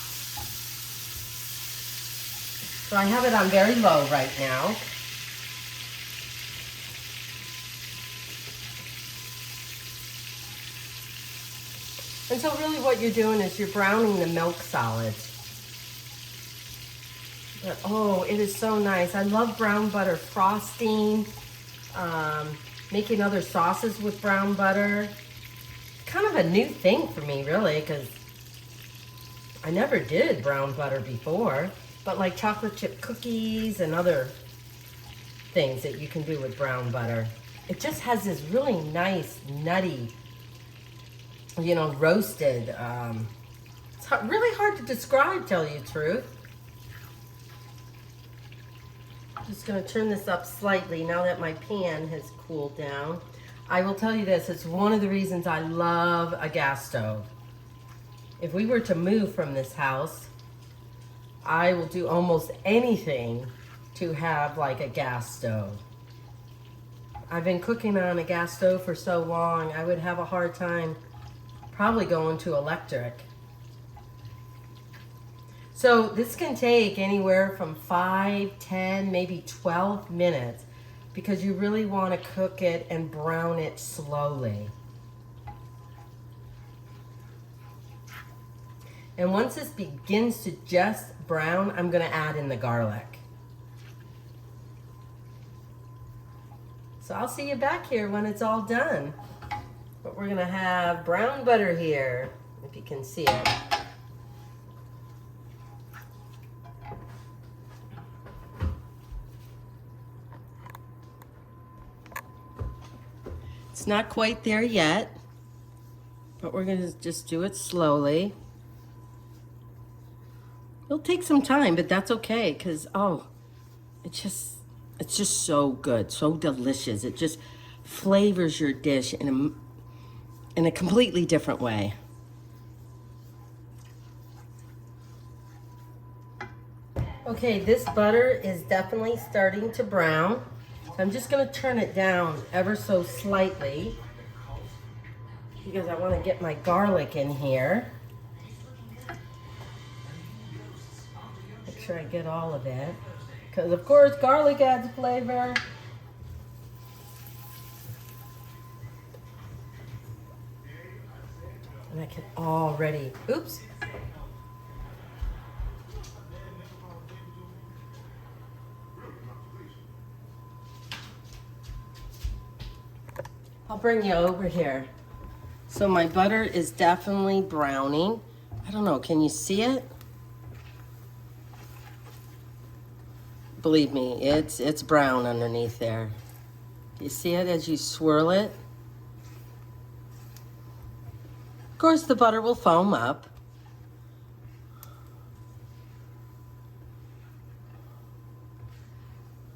So I have it on very low right now. And so really what you're doing is you're browning the milk solids. But oh, it is so nice. I love brown butter frosting, making other sauces with brown butter. Kind of a new thing for me, really, because I never did brown butter before. But like chocolate chip cookies and other things that you can do with brown butter. It just has this really nice, nutty, you know, roasted. It's really hard to describe, tell you the truth. I'm just going to turn this up slightly now that my pan has cooled down. I will tell you this, it's one of the reasons I love a gas stove. If we were to move from this house, I will do almost anything to have like a gas stove. I've been cooking on a gas stove for so long, I would have a hard time probably going to electric. So this can take anywhere from 5, 10, maybe 12 minutes because you really want to cook it and brown it slowly. And once this begins to just brown, I'm going to add in the garlic. So I'll see you back here when it's all done. But we're going to have brown butter here, if you can see it. It's not quite there yet, but we're going to just do it slowly. It'll take some time, but that's okay because, oh, it's just so good, so delicious. It just flavors your dish in a completely different way. Okay, this butter is definitely starting to brown. I'm just going to turn it down ever so slightly because I want to get my garlic in here. Make sure I get all of it because, of course, garlic adds flavor. And I can already, oops. I'll bring you over here. So my butter is definitely browning. I don't know, can you see it? Believe me, it's brown underneath there. You see it as you swirl it? Of course, the butter will foam up.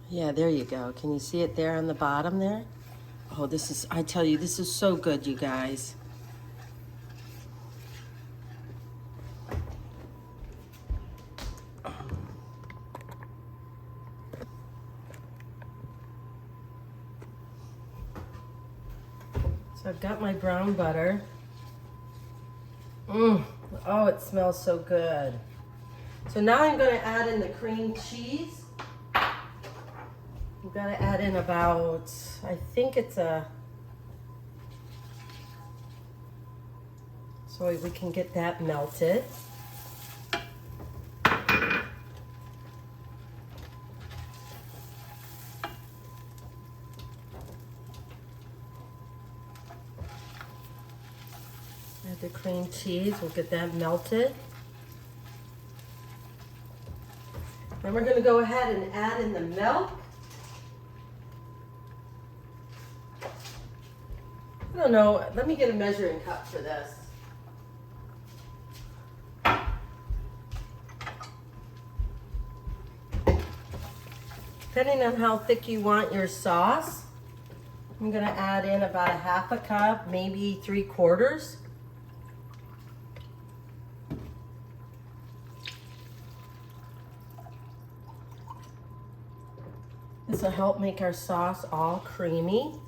Yeah, there you go. Can you see it there on the bottom there? Oh, this is, I tell you, this is so good, you guys. So I've got my brown butter. Oh, it smells so good. So now I'm going to add in the cream cheese. We've got to add in about, I think it's so we can get that melted. Add the cream cheese, we'll get that melted. Then we're going to go ahead and add in the milk. I don't know, let me get a measuring cup for this. Depending on how thick you want your sauce, I'm gonna add in about 1/2 cup, maybe 3/4. This will help make our sauce all creamy.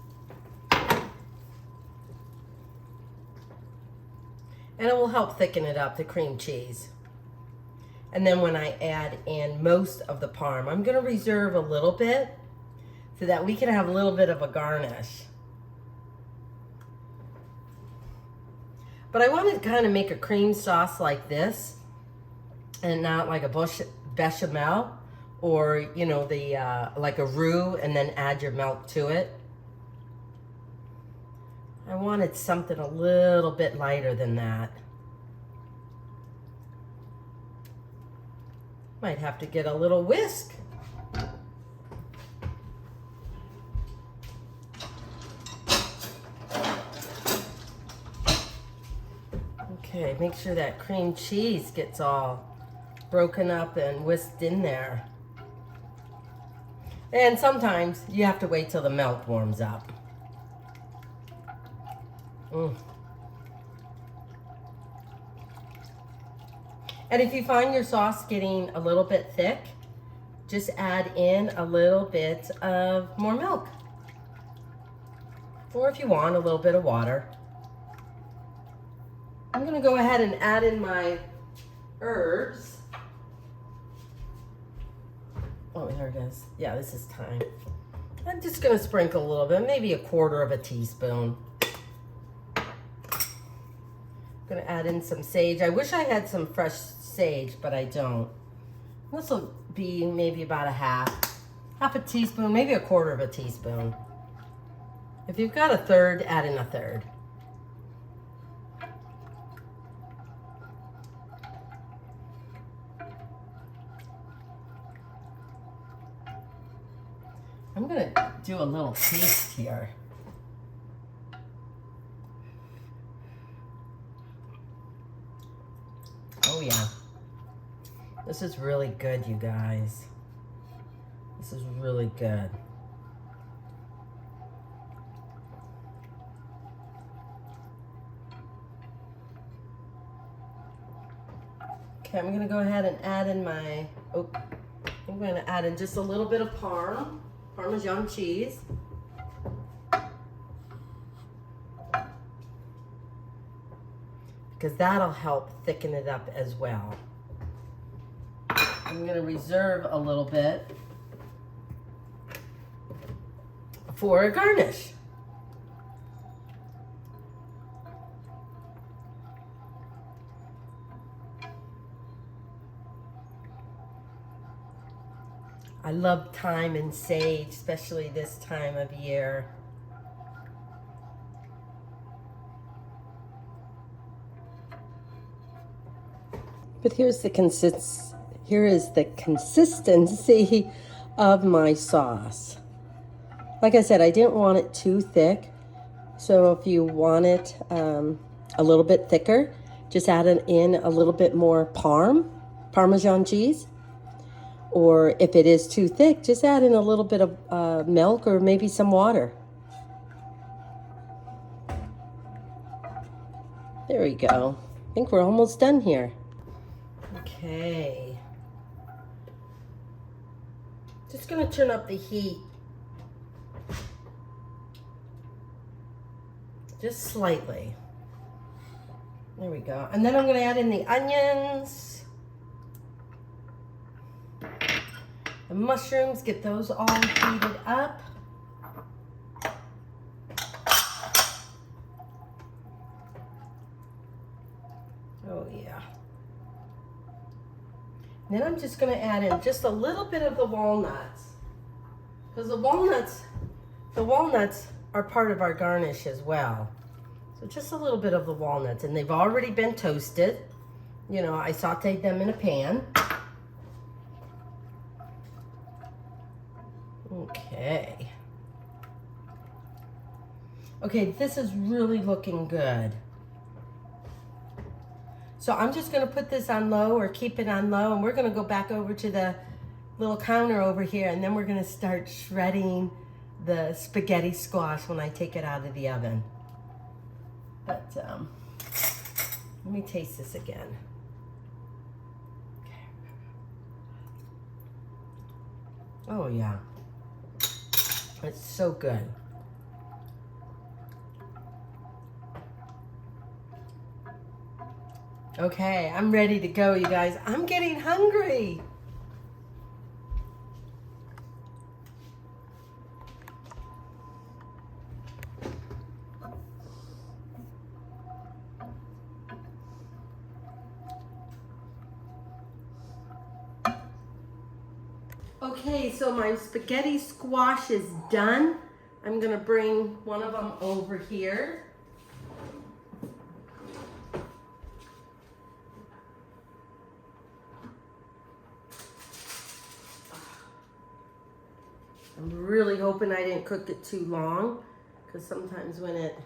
And it will help thicken it up, the cream cheese. And then when I add in most of the parm, I'm gonna reserve a little bit so that we can have a little bit of a garnish. But I want to kind of make a cream sauce like this and not like a bechamel or, you know, the like a roux and then add your milk to it. I wanted something a little bit lighter than that. Might have to get a little whisk. Okay, make sure that cream cheese gets all broken up and whisked in there. And sometimes you have to wait till the milk warms up. And if you find your sauce getting a little bit thick, just add in a little bit of more milk. Or if you want, a little bit of water. I'm gonna go ahead and add in my herbs. Oh, there it is. Yeah, this is thyme. I'm just gonna sprinkle a little bit, maybe a quarter of a teaspoon. I'm gonna add in some sage. I wish I had some fresh sage, but I don't. This will be maybe about half a teaspoon, maybe a quarter of a teaspoon. If you've got a third, add in a third. I'm gonna do a little taste here. Oh yeah. This is really good, you guys. This is really good. Okay, I'm gonna go ahead and add in my, I'm gonna add in just a little bit of Parmesan cheese. Because that'll help thicken it up as well. I'm gonna reserve a little bit for a garnish. I love thyme and sage, especially this time of year. But here is the consistency of my sauce. Like I said, I didn't want it too thick. So if you want it a little bit thicker, just add in a little bit more Parmesan cheese. Or if it is too thick, just add in a little bit of milk or maybe some water. There we go. I think we're almost done here. Okay. Just gonna turn up the heat. Just slightly. There we go. And then I'm gonna add in the onions. The mushrooms, get those all heated up. Oh yeah. And then I'm just gonna add in just a little bit of the walnuts. Because the walnuts are part of our garnish as well. So just a little bit of the walnuts, and they've already been toasted. You know, I sauteed them in a pan. Okay. Okay, this is really looking good. So I'm just gonna put this on low or keep it on low, and we're gonna go back over to the little counter over here, and then we're gonna start shredding the spaghetti squash when I take it out of the oven. But let me taste this again. Okay. Oh yeah. It's so good. Okay, I'm ready to go, you guys. I'm getting hungry. Okay, so my spaghetti squash is done. I'm gonna bring one of them over here. I'm really hoping I didn't cook it too long, because sometimes when it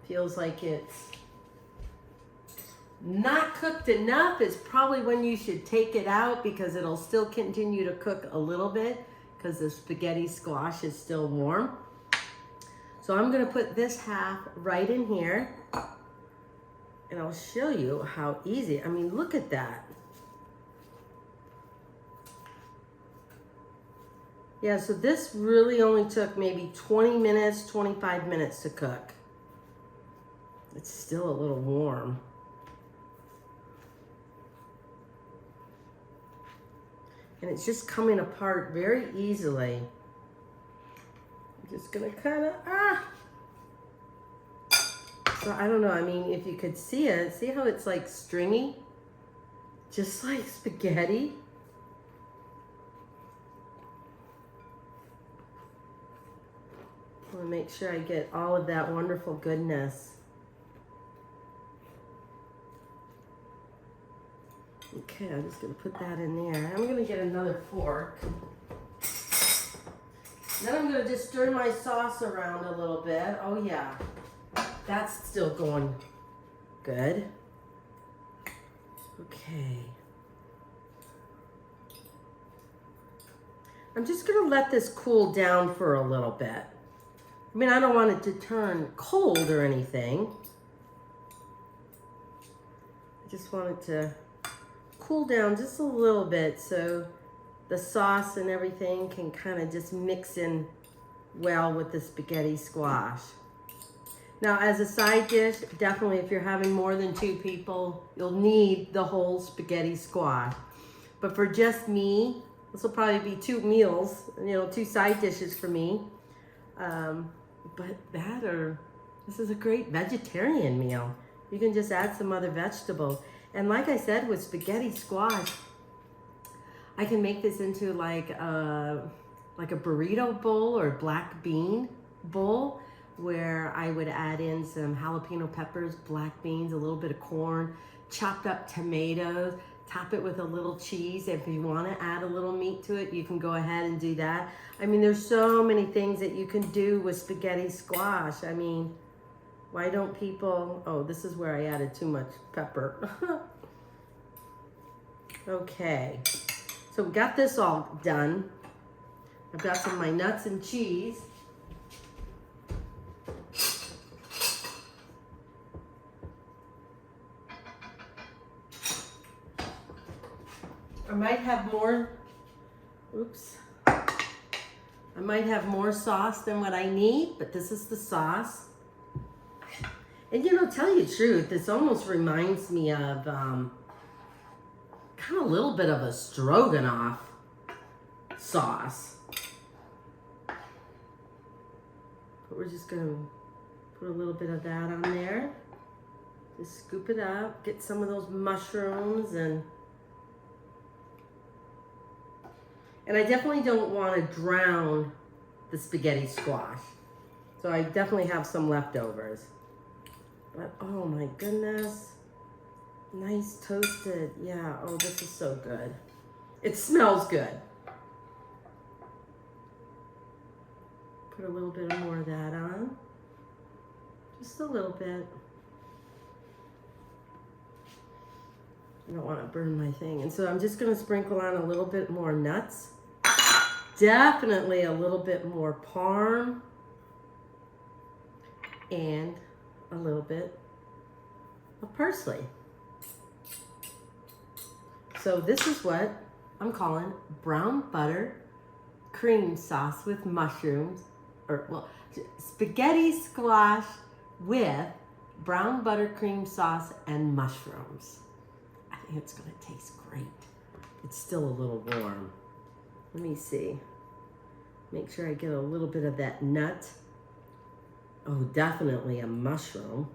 feels like it's not cooked enough is probably when you should take it out, because it'll still continue to cook a little bit because the spaghetti squash is still warm. So I'm gonna put this half right in here and I'll show you how easy. I mean, look at that. Yeah, so this really only took maybe 20 minutes, 25 minutes to cook. It's still a little warm. And it's just coming apart very easily. I'm just gonna kind of, So I don't know, I mean, if you could see it, see how it's like stringy? Just like spaghetti. I wanna make sure I get all of that wonderful goodness. Okay, I'm just gonna put that in there. I'm gonna get another fork. Then I'm gonna just stir my sauce around a little bit. Oh yeah, that's still going good. Okay. I'm just gonna let this cool down for a little bit. I mean, I don't want it to turn cold or anything. I just want it to cool down just a little bit so the sauce and everything can kind of just mix in well with the spaghetti squash. Now, as a side dish, definitely if you're having more than 2 people, you'll need the whole spaghetti squash. But for just me, this will probably be 2 meals, 2 side dishes for me. But this is a great vegetarian meal. You can just add some other vegetables. And like I said, with spaghetti squash, I can make this into like a burrito bowl or black bean bowl, where I would add in some jalapeno peppers, black beans, a little bit of corn, chopped up tomatoes, top it with a little cheese. If you want to add a little meat to it, you can go ahead and do that. I mean, there's so many things that you can do with spaghetti squash. I mean, why don't people, oh, this is where I added too much pepper. Okay, so we got this all done. I've got some of my nuts and cheese. I might have more, I might have more sauce than what I need, but this is the sauce. And tell you the truth, this almost reminds me of kind of a little bit of a stroganoff sauce. But we're just gonna put a little bit of that on there. Just scoop it up, get some of those mushrooms, and I definitely don't want to drown the spaghetti squash. So I definitely have some leftovers. But oh my goodness. Nice toasted. Yeah, oh, this is so good. It smells good. Put a little bit more of that on. Just a little bit. I don't want to burn my thing. And so I'm just going to sprinkle on a little bit more nuts. Definitely a little bit more parm. And a little bit of parsley. So this is what I'm calling brown butter cream sauce with mushrooms, spaghetti squash with brown butter cream sauce and mushrooms. I think it's gonna taste great. It's still a little warm. Let me see. Make sure I get a little bit of that nut. Oh, definitely a mushroom.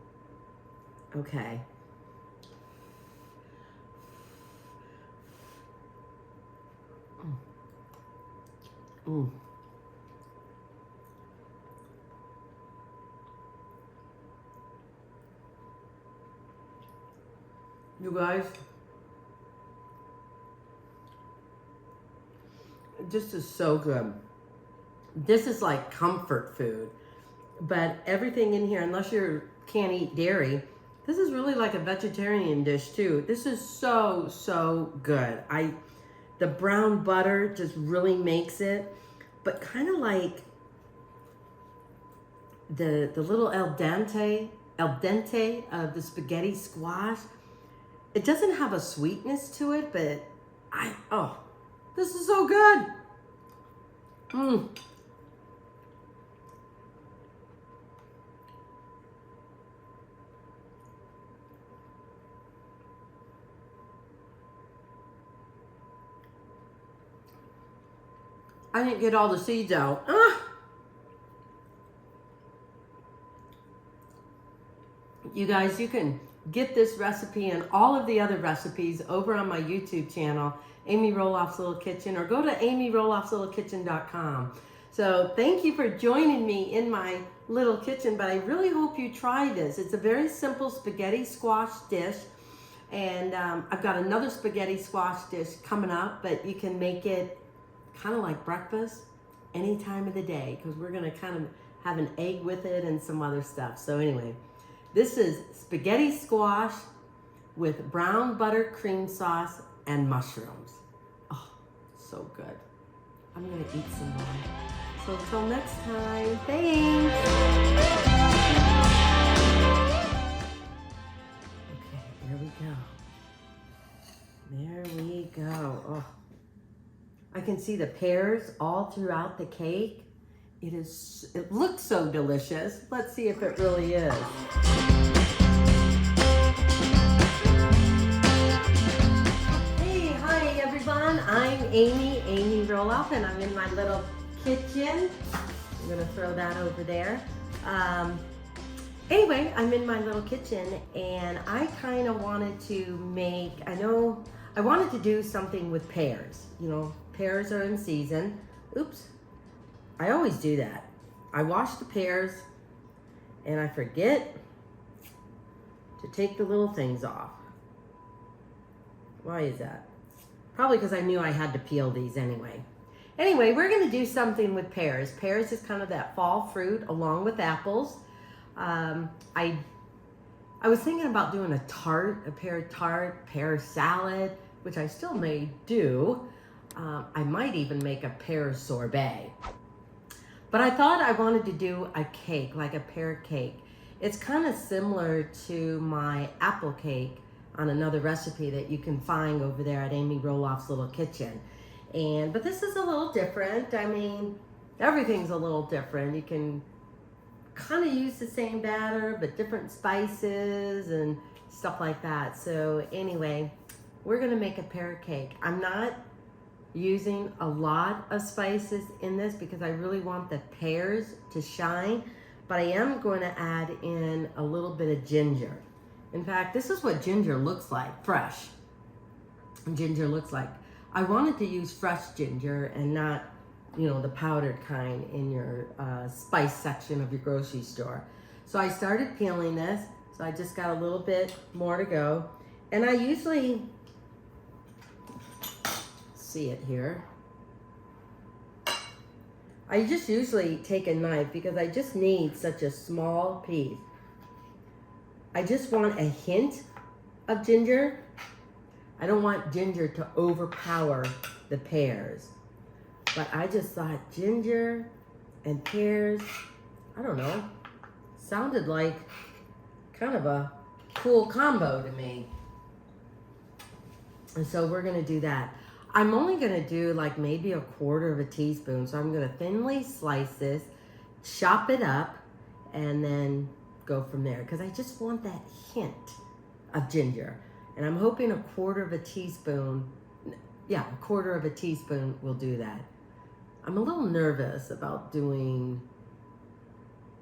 Okay. Mm. You guys, this is so good. This is like comfort food, but everything in here, unless you can't eat dairy, this is really like a vegetarian dish too. This is so, so good. The brown butter just really makes it, but kind of like the little al dente of the spaghetti squash. It doesn't have a sweetness to it, but this is so good. Mmm. I didn't get all the seeds out. You guys, you can get this recipe and all of the other recipes over on my YouTube channel, Amy Roloff's Little Kitchen, or go to amyroloffslittlekitchen.com. So thank you for joining me in my little kitchen, but I really hope you try this. It's a very simple spaghetti squash dish, and I've got another spaghetti squash dish coming up, but you can make it kind of like breakfast any time of the day, because we're going to kind of have an egg with it and some other stuff. So anyway, this is spaghetti squash with brown butter cream sauce and mushrooms. Oh, so good. I'm going to eat some more. So until next time, thanks. Okay, there we go. There we go. Oh, I can see the pears all throughout the cake. It looks so delicious. Let's see if it really is. Hey, hi everyone. I'm Amy Roloff, and I'm in my little kitchen. I'm gonna throw that over there. Anyway, I'm in my little kitchen, and I kind of wanted to make, I wanted to do something with pears. You know, pears are in season. Oops. I always do that. I wash the pears and I forget to take the little things off. Why is that? Probably because I knew I had to peel these anyway. Anyway, we're going to do something with pears. Pears is kind of that fall fruit along with apples. I was thinking about doing a pear tart, pear salad, which I still may do. I might even make a pear sorbet. But I thought I wanted to do a cake, like a pear cake. It's kind of similar to my apple cake on another recipe that you can find over there at Amy Roloff's Little Kitchen. But this is a little different. I mean, everything's a little different. You can kind of use the same batter, but different spices and stuff like that. So anyway, we're gonna make a pear cake. I'm not using a lot of spices in this because I really want the pears to shine, but I am going to add in a little bit of ginger. In fact, this is what ginger looks like, fresh. Ginger looks like. I wanted to use fresh ginger and not, the powdered kind in your spice section of your grocery store. So I started peeling this, so I just got a little bit more to go. And I usually see it here. I just usually take a knife because I just need such a small piece. I just want a hint of ginger. I don't want ginger to overpower the pears. But I just thought ginger and pears, I don't know, sounded like kind of a cool combo to me. And so we're gonna do that. I'm only gonna do like maybe a quarter of a teaspoon. So I'm gonna thinly slice this, chop it up, and then go from there. Because I just want that hint of ginger. And I'm hoping a quarter of a teaspoon will do that. I'm a little nervous about doing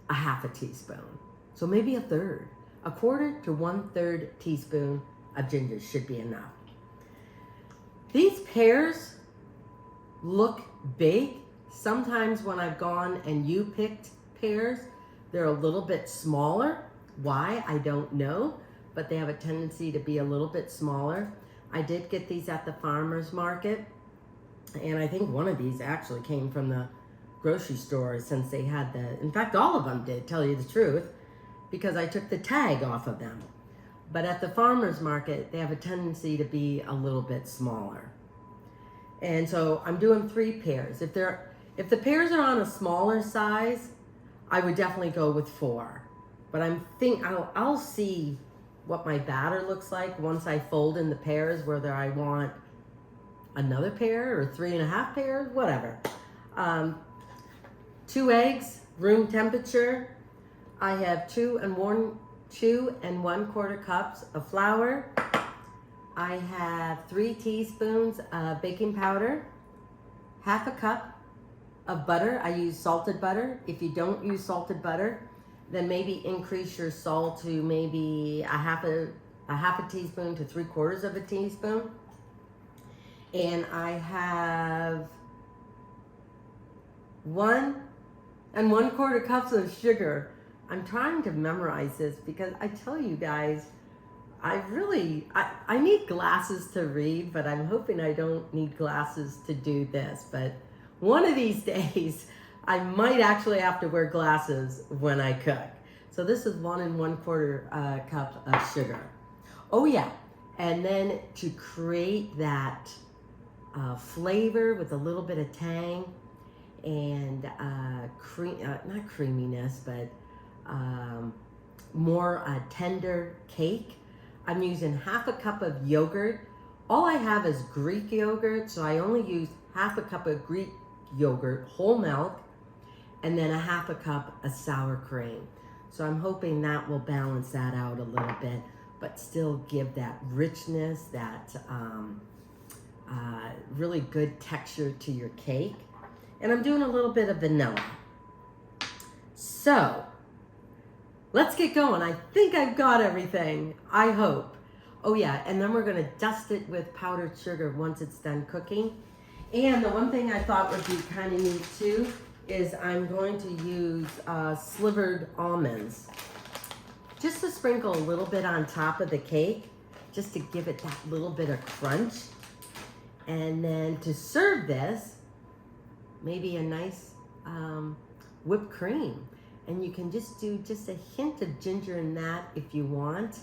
a half a teaspoon. So maybe a third. A quarter to 1/3 teaspoon of ginger should be enough. These pears look big, Sometimes when I've gone and you picked pears, they're a little bit smaller. Why? I don't know, but they have a tendency to be a little bit smaller. I did get these at the farmer's market, and I think one of these actually came from the grocery store, since they had in fact, all of them did, tell you the truth, because I took the tag off of them. But at the farmer's market, they have a tendency to be a little bit smaller. And so I'm doing 3 pears. If the pears are on a smaller size, I would definitely go with 4. But I'll see what my batter looks like once I fold in the pears, whether I want another pair or 3.5 pairs, whatever. 2 eggs, room temperature. I have 2 1/4 cups of flour. I have 3 teaspoons of baking powder, 1/2 cup of butter. I use salted butter. If you don't use salted butter, then maybe increase your salt to maybe a half a teaspoon to 3/4 of a teaspoon. And I have 1 1/4 cups of sugar. I'm trying to memorize this because I tell you guys, I need glasses to read, but I'm hoping I don't need glasses to do this. But one of these days, I might actually have to wear glasses when I cook. So this is 1 1/4 cup of sugar. Oh yeah, and then to create that flavor with a little bit of tang and not creaminess, but more tender cake, I'm using 1/2 cup of yogurt. All I have is Greek yogurt, so I only use 1/2 cup of Greek yogurt, whole milk, and then 1/2 cup of sour cream. So I'm hoping that will balance that out a little bit, but still give that richness, that really good texture to your cake. And I'm doing a little bit of vanilla. So let's get going. I think I've got everything. I hope. Oh yeah, and then we're going to dust it with powdered sugar once it's done cooking. And the one thing I thought would be kind of neat too is I'm going to use slivered almonds. Just to sprinkle a little bit on top of the cake, just to give it that little bit of crunch. And then to serve this, maybe a nice whipped cream. And you can just do just a hint of ginger in that if you want.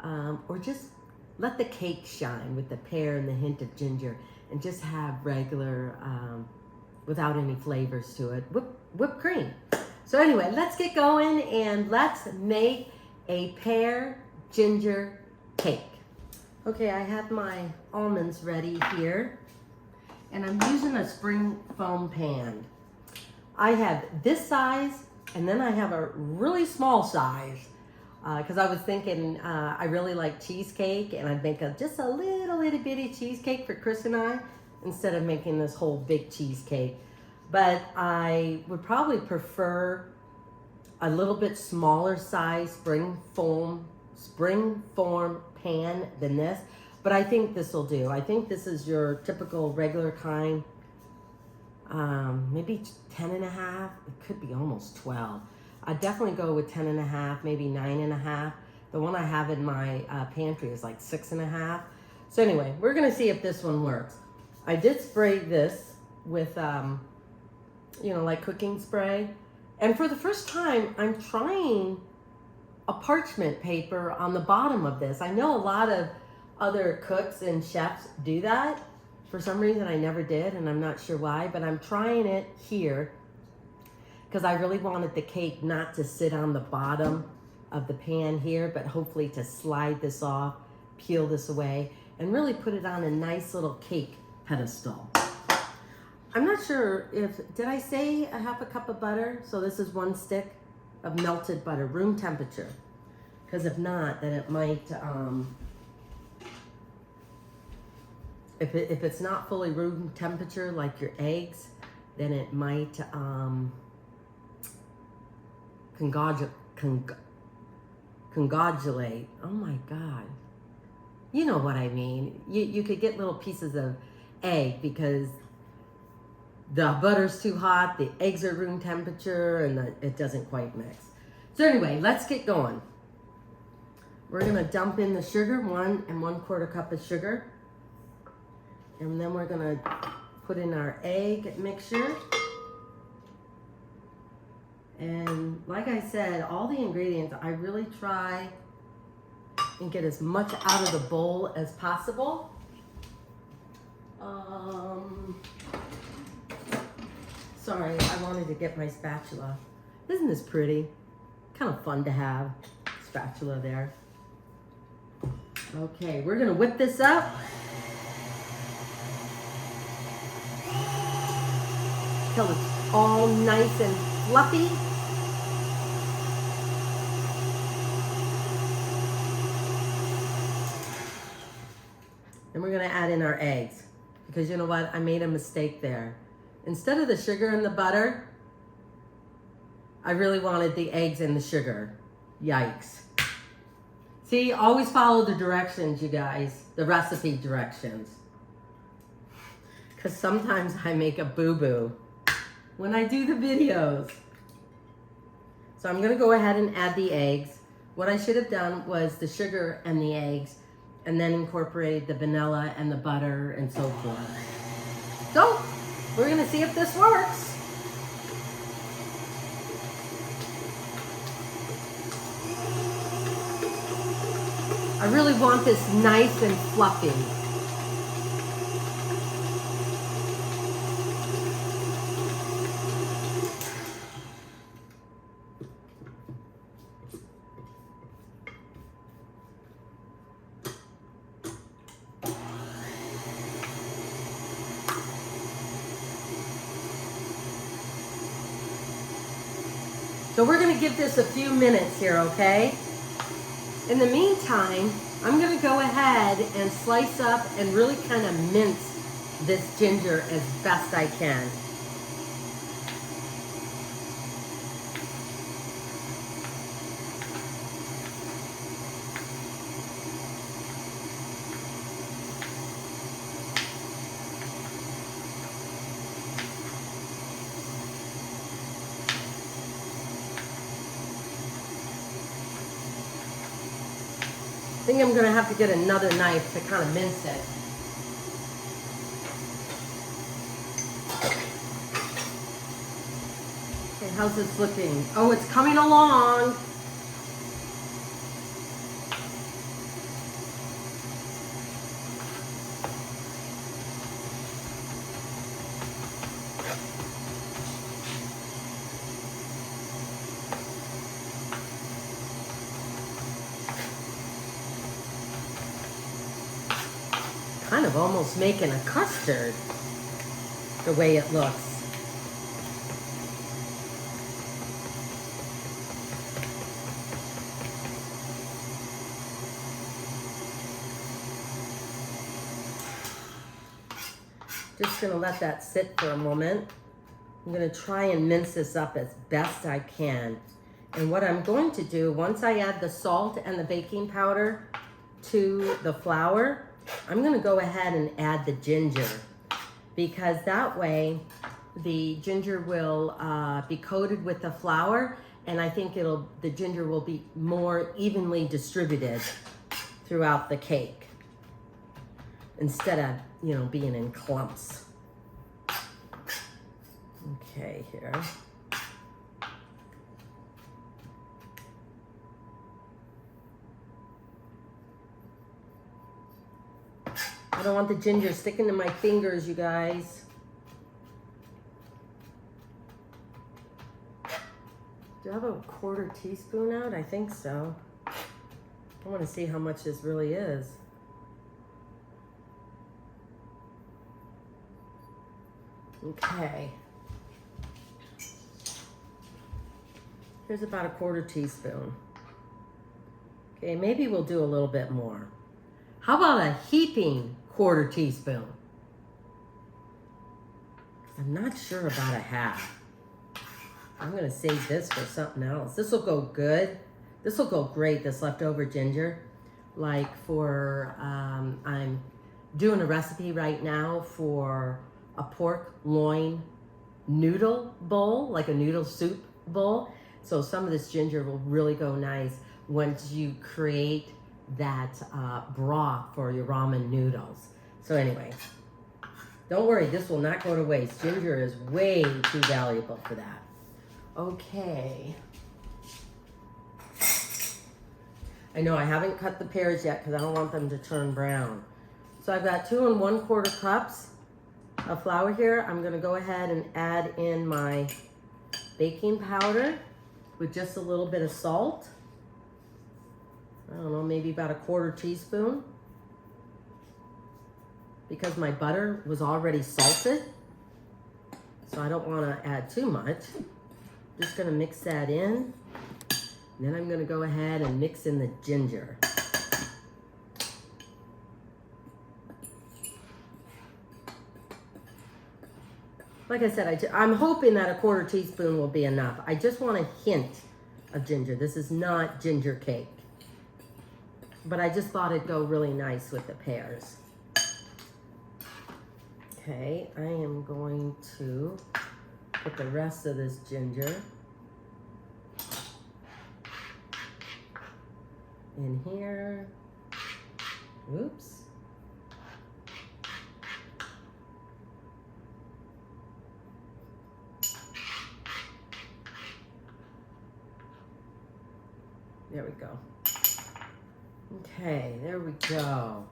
Or just let the cake shine with the pear and the hint of ginger, and just have regular, without any flavors to it, whipped cream. So anyway, let's get going and let's make a pear ginger cake. Okay, I have my almonds ready here, and I'm using a spring foam pan. I have this size, and then I have a really small size, because I was thinking I really like cheesecake, and I'd make just a little itty bitty cheesecake for Chris and I, instead of making this whole big cheesecake. But I would probably prefer a little bit smaller size spring form pan than this, but I think this will do. I think this is your typical regular kind, maybe 10.5. It could be almost 12. I'd definitely go with 10.5, maybe 9.5. The one I have in my pantry is like 6.5. So anyway, we're gonna see if this one works. I did spray this with, like cooking spray. And for the first time, I'm trying a parchment paper on the bottom of this. I know a lot of other cooks and chefs do that. For some reason, I never did, and I'm not sure why, but I'm trying it here because I really wanted the cake not to sit on the bottom of the pan here, but hopefully to slide this off, peel this away, and really put it on a nice little cake pedestal. I'm not sure did I say 1/2 cup of butter? So this is 1 stick of melted butter, room temperature. Because if not, then it might, if it's not fully room temperature, like your eggs, then it might congratulate. Oh my God. You know what I mean. You could get little pieces of egg because the butter's too hot, the eggs are room temperature, and it doesn't quite mix. So anyway, let's get going. We're gonna dump in the sugar, 1 1/4 cup of sugar. And then we're gonna put in our egg mixture. And like I said, all the ingredients, I really try and get as much out of the bowl as possible. Sorry, I wanted to get my spatula. Isn't this pretty? Kind of fun to have spatula there. Okay, we're gonna whip this up. Till it's all nice and fluffy. And we're gonna add in our eggs. Because you know what, I made a mistake there. Instead of the sugar and the butter, I really wanted the eggs and the sugar. Yikes. See, always follow the directions, you guys. The recipe directions. Because sometimes I make a boo-boo when I do the videos. So I'm gonna go ahead and add the eggs. What I should have done was the sugar and the eggs, and then incorporate the vanilla and the butter and so forth. So, we're gonna see if this works. I really want this nice and fluffy. So we're gonna give this a few minutes here, okay? In the meantime, I'm gonna go ahead and slice up and really kind of mince this ginger as best I can. I think I'm gonna have to get another knife to kind of mince it. Okay, how's this looking? Oh, it's coming along. Kind of almost making a custard, the way it looks. Just gonna let that sit for a moment. I'm gonna try and mince this up as best I can. And what I'm going to do, once I add the salt and the baking powder to the flour, I'm gonna go ahead and add the ginger, because that way the ginger will be coated with the flour, and I think the ginger will be more evenly distributed throughout the cake instead of, you know, being in clumps. Okay, here. I don't want the ginger sticking to my fingers, you guys. Do I have a 1/4 teaspoon out? I think so. I want to see how much this really is. Okay. Here's about a 1/4 teaspoon. Okay, maybe we'll do a little bit more. How about a heaping 1/4 teaspoon? I'm not sure about a half. I'm gonna save this for something else. This will go good. This will go great, this leftover ginger. Like for, I'm doing a recipe right now for a pork loin noodle bowl, like a noodle soup bowl. So some of this ginger will really go nice once you create that broth for your ramen noodles. So anyway, don't worry, this will not go to waste. Ginger is way too valuable for that. Okay. I know I haven't cut the pears yet because I don't want them to turn brown. So I've got 2 1/4 cups of flour here. I'm gonna go ahead and add in my baking powder with just a little bit of salt. I don't know, maybe about a 1/4 teaspoon. Because my butter was already salted, so I don't want to add too much. Just gonna mix that in. And then I'm gonna go ahead and mix in the ginger. Like I said, I'm hoping that a 1/4 teaspoon will be enough. I just want a hint of ginger. This is not ginger cake. But I just thought it'd go really nice with the pears. Okay, I am going to put the rest of this ginger in here. Oops. There we go. Okay, there we go.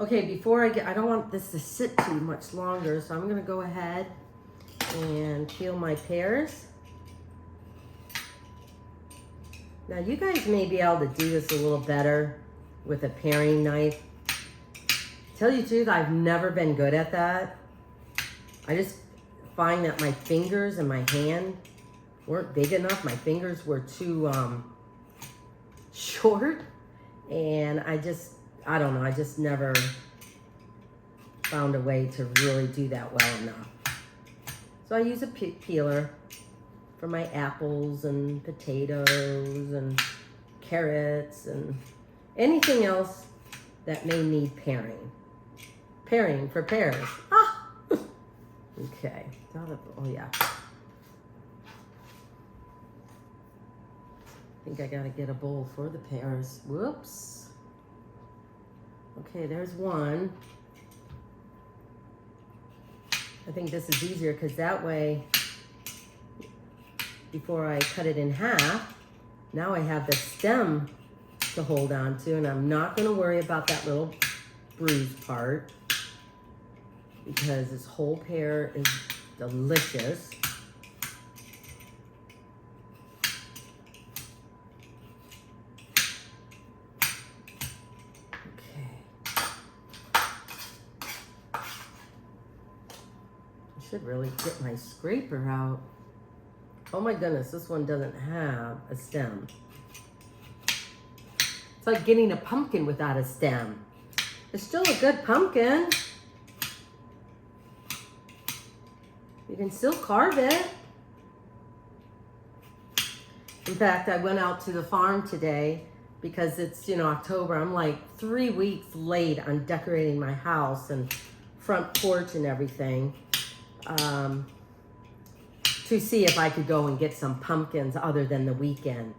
Okay, before I don't want this to sit too much longer, so I'm gonna go ahead and peel my pears. Now you guys may be able to do this a little better with a paring knife. Tell you the truth, I've never been good at that. I just find that my fingers and my hand weren't big enough. My fingers were too short, and I don't know, I just never found a way to really do that well enough. So I use a peeler for my apples and potatoes and carrots and anything else that may need paring. Paring for pears. Ah! Okay. Oh yeah. I think I gotta get a bowl for the pears. Whoops. Okay, there's one. I think this is easier because that way, before I cut it in half, now I have the stem to hold on to, and I'm not going to worry about that little bruised part because this whole pear is delicious. Should really get my scraper out. Oh my goodness, this one doesn't have a stem. It's like getting a pumpkin without a stem. It's still a good pumpkin. You can still carve it. In fact, I went out to the farm today because it's, October. I'm like 3 weeks late on decorating my house and front porch and everything. To see if I could go and get some pumpkins other than the weekend.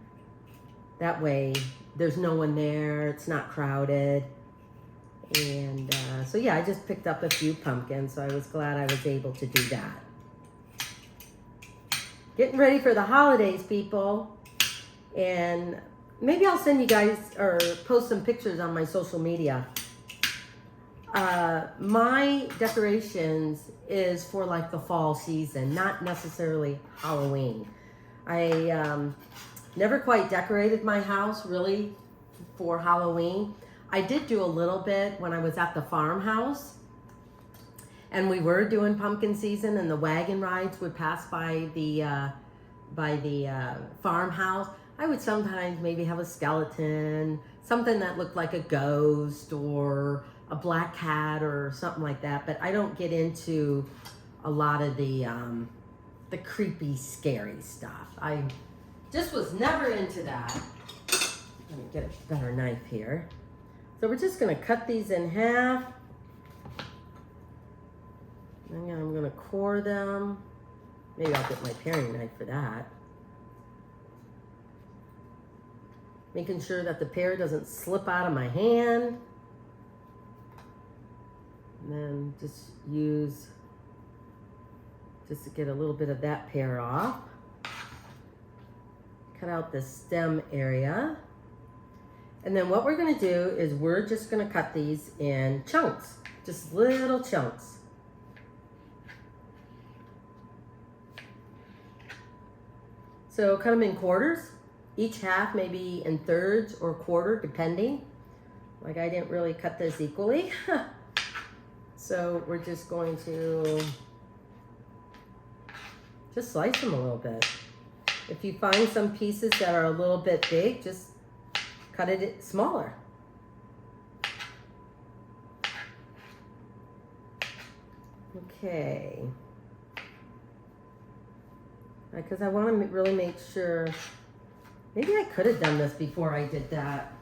That way, there's no one there, it's not crowded. And so yeah, I just picked up a few pumpkins, so I was glad I was able to do that. Getting ready for the holidays, people. And maybe I'll send you guys, or post some pictures on my social media. My decorations is for like the fall season, not necessarily Halloween. I never quite decorated my house really for Halloween. I did do a little bit when I was at the farmhouse, and we were doing pumpkin season, and the wagon rides would pass by the farmhouse. I would sometimes maybe have a skeleton, something that looked like a ghost or a black cat or something like that, but I don't get into a lot of the creepy, scary stuff. I just was never into that. Let me get a better knife here. So we're just gonna cut these in half. And I'm gonna core them. Maybe I'll get my paring knife for that. Making sure that the pear doesn't slip out of my hand. And then just to get a little bit of that pear off. Cut out the stem area. And then what we're gonna do is we're just gonna cut these in chunks, just little chunks. So cut them in quarters, each half maybe in thirds or quarter, depending. Like I didn't really cut this equally. So we're just going to just slice them a little bit. If you find some pieces that are a little bit big, just cut it smaller. Okay. Because I want to really make sure, maybe I could have done this before I did that.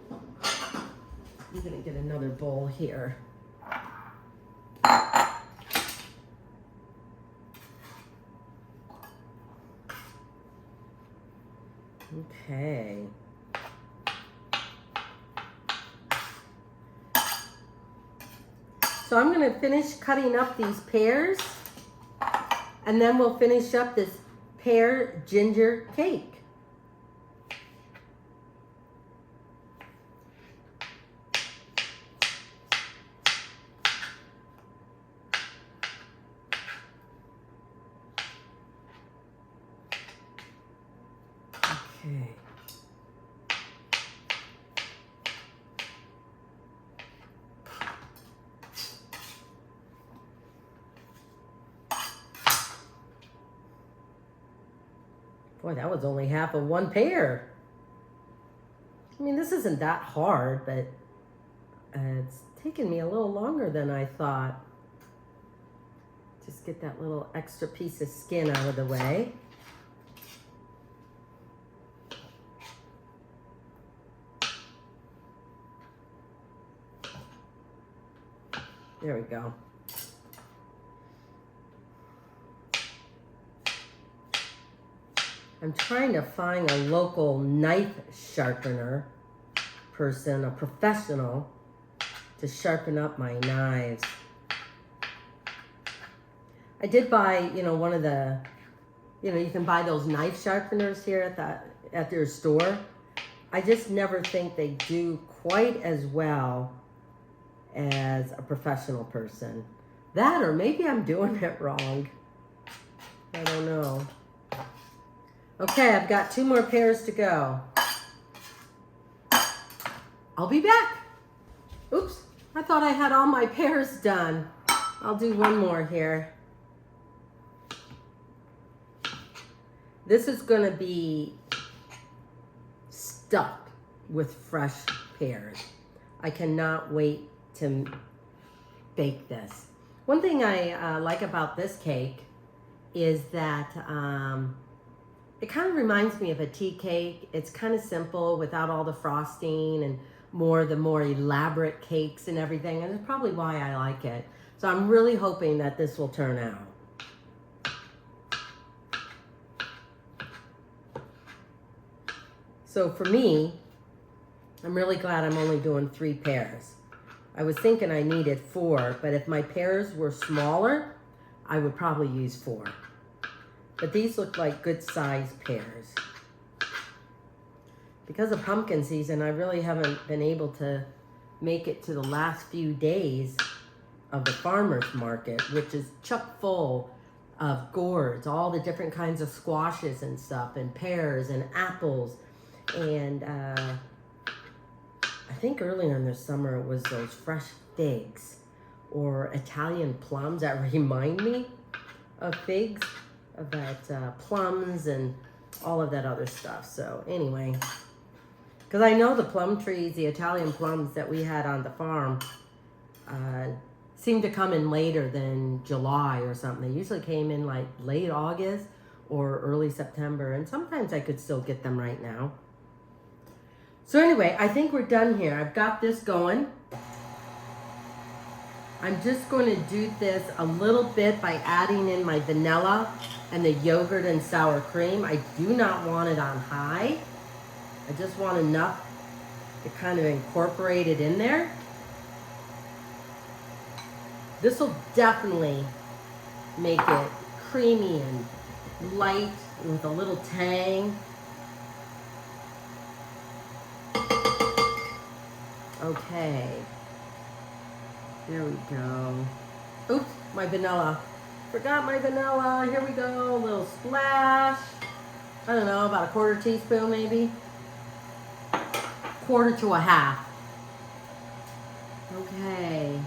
I'm going to get another bowl here. Okay. So I'm going to finish cutting up these pears, and then we'll finish up this pear ginger cake. Okay. Boy, that was only half of one pear. I mean, this isn't that hard, but it's taken me a little longer than I thought. Just get that little extra piece of skin out of the way. There we go. I'm trying to find a local knife sharpener person, a professional, to sharpen up my knives. I did buy, one of the, you can buy those knife sharpeners here at their store. I just never think they do quite as well as a professional person. That, or maybe I'm doing it wrong. I don't know. Okay, I've got 2 more pears to go. I'll be back. Oops, I thought I had all my pears done. I'll do one more here. This is gonna be stuffed with fresh pears. I cannot wait to bake this. One thing I like about this cake is that it kind of reminds me of a tea cake. It's kind of simple without all the frosting and the more elaborate cakes and everything, and it's probably why I like it. So I'm really hoping that this will turn out. So for me, I'm really glad I'm only doing 3 pears. I was thinking I needed 4, but if my pears were smaller, I would probably use 4. But these look like good sized pears. Because of pumpkin season, I really haven't been able to make it to the last few days of the farmer's market, which is chock full of gourds, all the different kinds of squashes and stuff, and pears and apples. And I think earlier in the summer it was those fresh figs or Italian plums that remind me of figs, of that plums and all of that other stuff. So anyway, because I know the plum trees, the Italian plums that we had on the farm, seem to come in later than July or something. They usually came in like late August or early September, and sometimes I could still get them right now. So anyway, I think we're done here. I've got this going. I'm just going to do this a little bit by adding in my vanilla and the yogurt and sour cream. I do not want it on high. I just want enough to kind of incorporate it in there. This will definitely make it creamy and light with a little tang. Okay. There we go. Oops, my vanilla. Forgot my vanilla. Here we go. A little splash. I don't know, about a quarter teaspoon maybe. Quarter to a half. Okay.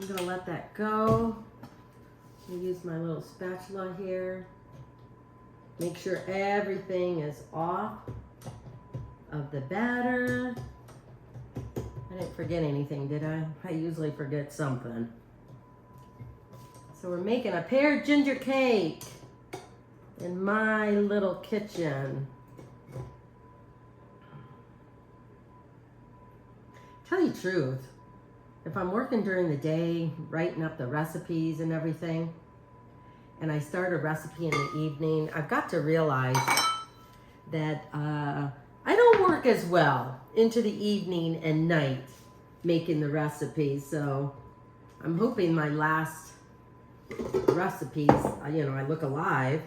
I'm gonna let that go. I'm gonna use my little spatula here. Make sure everything is off of the batter. I didn't forget anything, did I? I usually forget something. So we're making a pear ginger cake in my little kitchen. Tell you the truth, if I'm working during the day, writing up the recipes and everything, and I start a recipe in the evening, I've got to realize that I don't work as well into the evening and night making the recipes. So I'm hoping my last recipes, I look alive.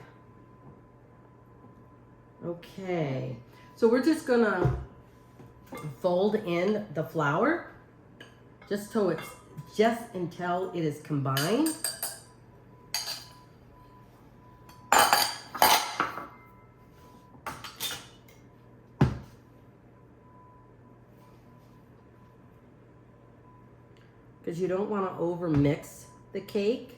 Okay, so we're just gonna fold in the flour just until it is combined. Because you don't want to over mix the cake.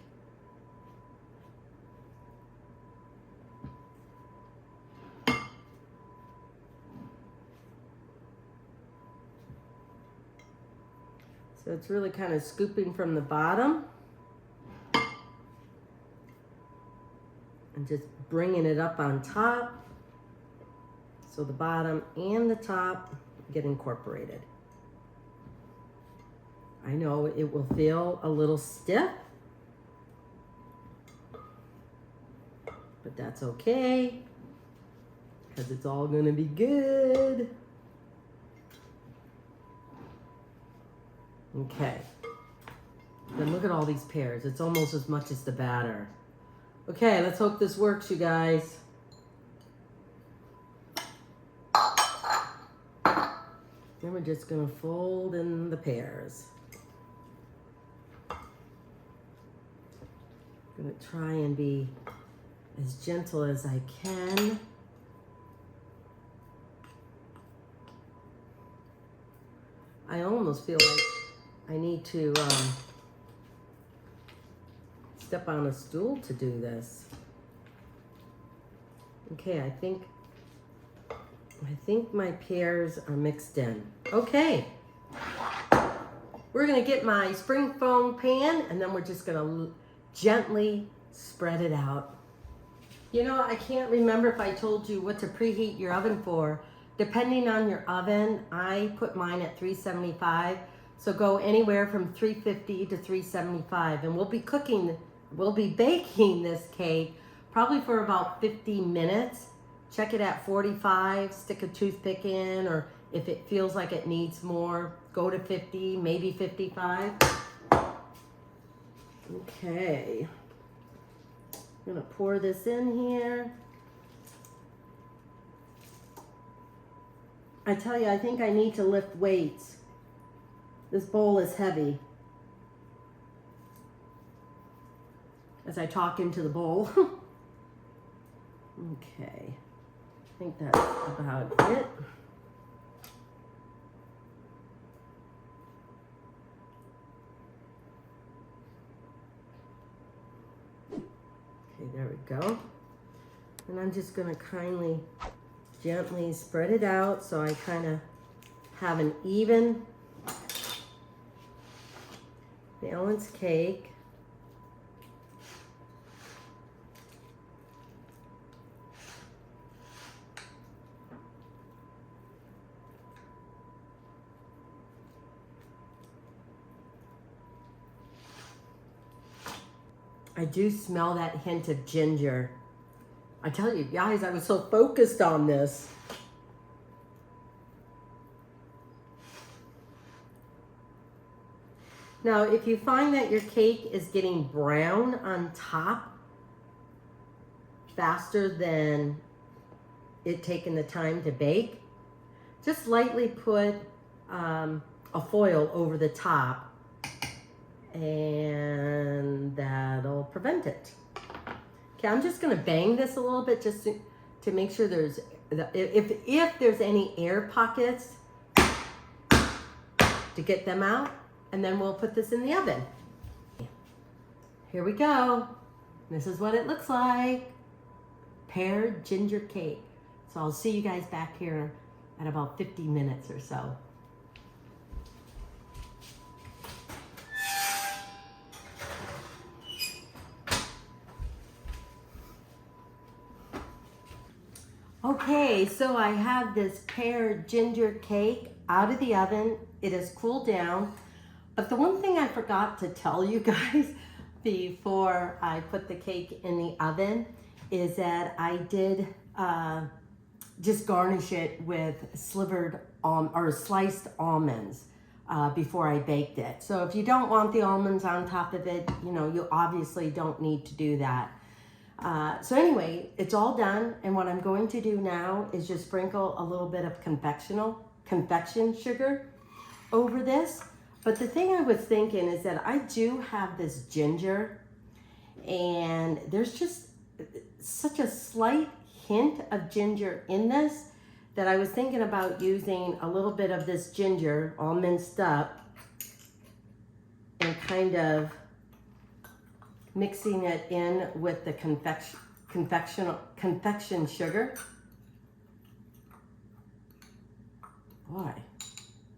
So it's really kind of scooping from the bottom and just bringing it up on top so the bottom and the top get incorporated. I know it will feel a little stiff, but that's okay because it's all going to be good. Okay, then look at all these pears. It's almost as much as the batter. Okay, let's hope this works, you guys. Then we're just gonna fold in the pears. Gonna try and be as gentle as I can. I almost feel like I need to step on a stool to do this. Okay, I think my pears are mixed in. Okay, we're gonna get my spring foam pan and then we're just gonna gently spread it out. You know, I can't remember if I told you what to preheat your oven for. Depending on your oven, I put mine at 375. So go anywhere from 350 to 375. And we'll be baking this cake probably for about 50 minutes. Check it at 45, stick a toothpick in, or if it feels like it needs more, go to 50, maybe 55. Okay. I'm gonna pour this in here. I tell you, I think I need to lift weights. This bowl is heavy. As I talk into the bowl. Okay. I think that's about it. Okay, there we go. And I'm just gonna gently spread it out so I kind of have an even balanced cake. I do smell that hint of ginger. I tell you guys, I was so focused on this. Now, if you find that your cake is getting brown on top faster than it taking the time to bake, just lightly put a foil over the top and that'll prevent it. Okay, I'm just gonna bang this a little bit just to make sure there's, if there's any air pockets, to get them out, and then we'll put this in the oven. Here we go. This is what it looks like. Pear ginger cake. So I'll see you guys back here at about 50 minutes or so. Okay, so I have this pear ginger cake out of the oven. It has cooled down. But the one thing I forgot to tell you guys before I put the cake in the oven is that I did just garnish it with slivered or sliced almonds before I baked it. So if you don't want the almonds on top of it, you know, you obviously don't need to do that. So anyway, it's all done, and what I'm going to do now is just sprinkle a little bit of confection sugar over this. But the thing I was thinking is that I do have this ginger, and there's just such a slight hint of ginger in this that I was thinking about using a little bit of this ginger all minced up and kind of mixing it in with the confection sugar. Boy,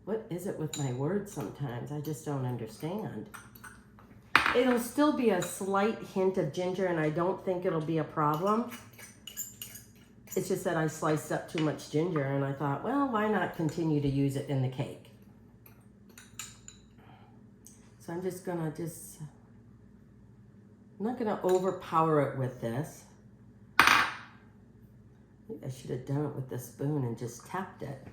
what is it with my words sometimes? I just don't understand. It'll still be a slight hint of ginger, and I don't think it'll be a problem. It's just that I sliced up too much ginger, and I thought, well, why not continue to use it in the cake? So I'm just gonna I'm not gonna overpower it with this. Maybe I should have done it with the spoon and just tapped it.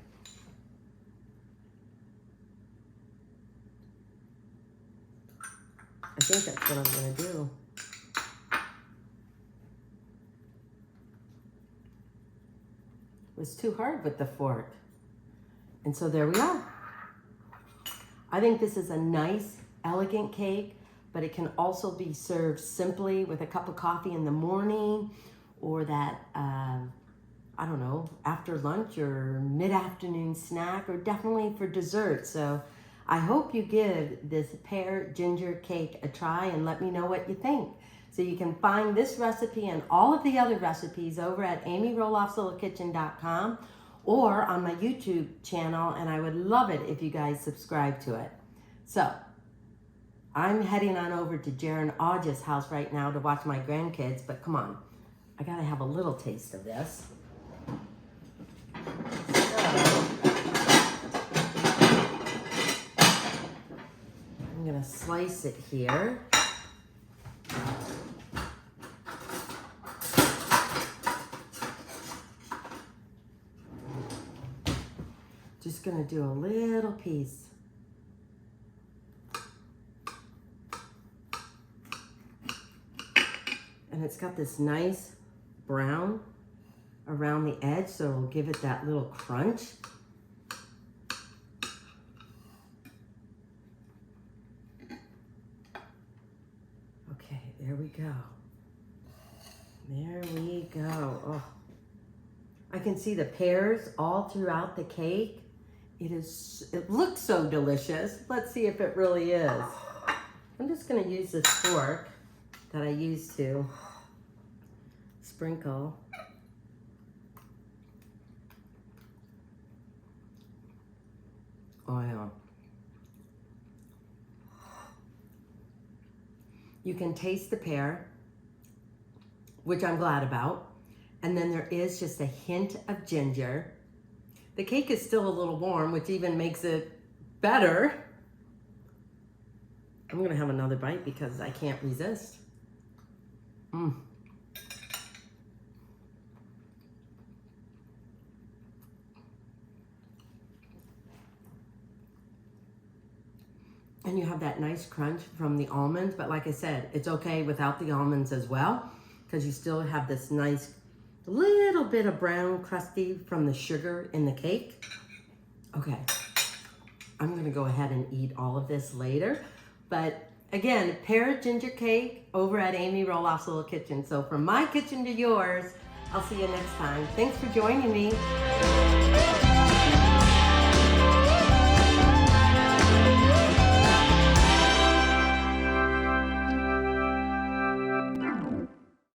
I think that's what I'm gonna do. It was too hard with the fork. And so there we are. I think this is a nice, elegant cake, but it can also be served simply with a cup of coffee in the morning, or that, I don't know, after lunch or mid-afternoon snack, or definitely for dessert. So I hope you give this pear ginger cake a try and let me know what you think. So you can find this recipe and all of the other recipes over at amyroloffslittlekitchen.com or on my YouTube channel, and I would love it if you guys subscribe to it. So I'm heading on over to Jaron Audge's house right now to watch my grandkids, but come on, I gotta have a little taste of this. I'm gonna slice it here. Just gonna do a little piece. And it's got this nice brown around the edge, so it'll give it that little crunch. Okay, there we go. There we go. Oh, I can see the pears all throughout the cake. It looks so delicious. Let's see if it really is. I'm just gonna use this fork that I used to sprinkle. Oil. You can taste the pear, which I'm glad about. And then there is just a hint of ginger. The cake is still a little warm, which even makes it better. I'm gonna have another bite because I can't resist. And you have that nice crunch from the almonds, but like I said, it's okay without the almonds as well, because you still have this nice little bit of brown crusty from the sugar in the cake. Okay, I'm gonna go ahead and eat all of this later. But again, Pear ginger cake over at Amy Roloff's Little Kitchen. So from my kitchen to yours, I'll see you next time. Thanks for joining me.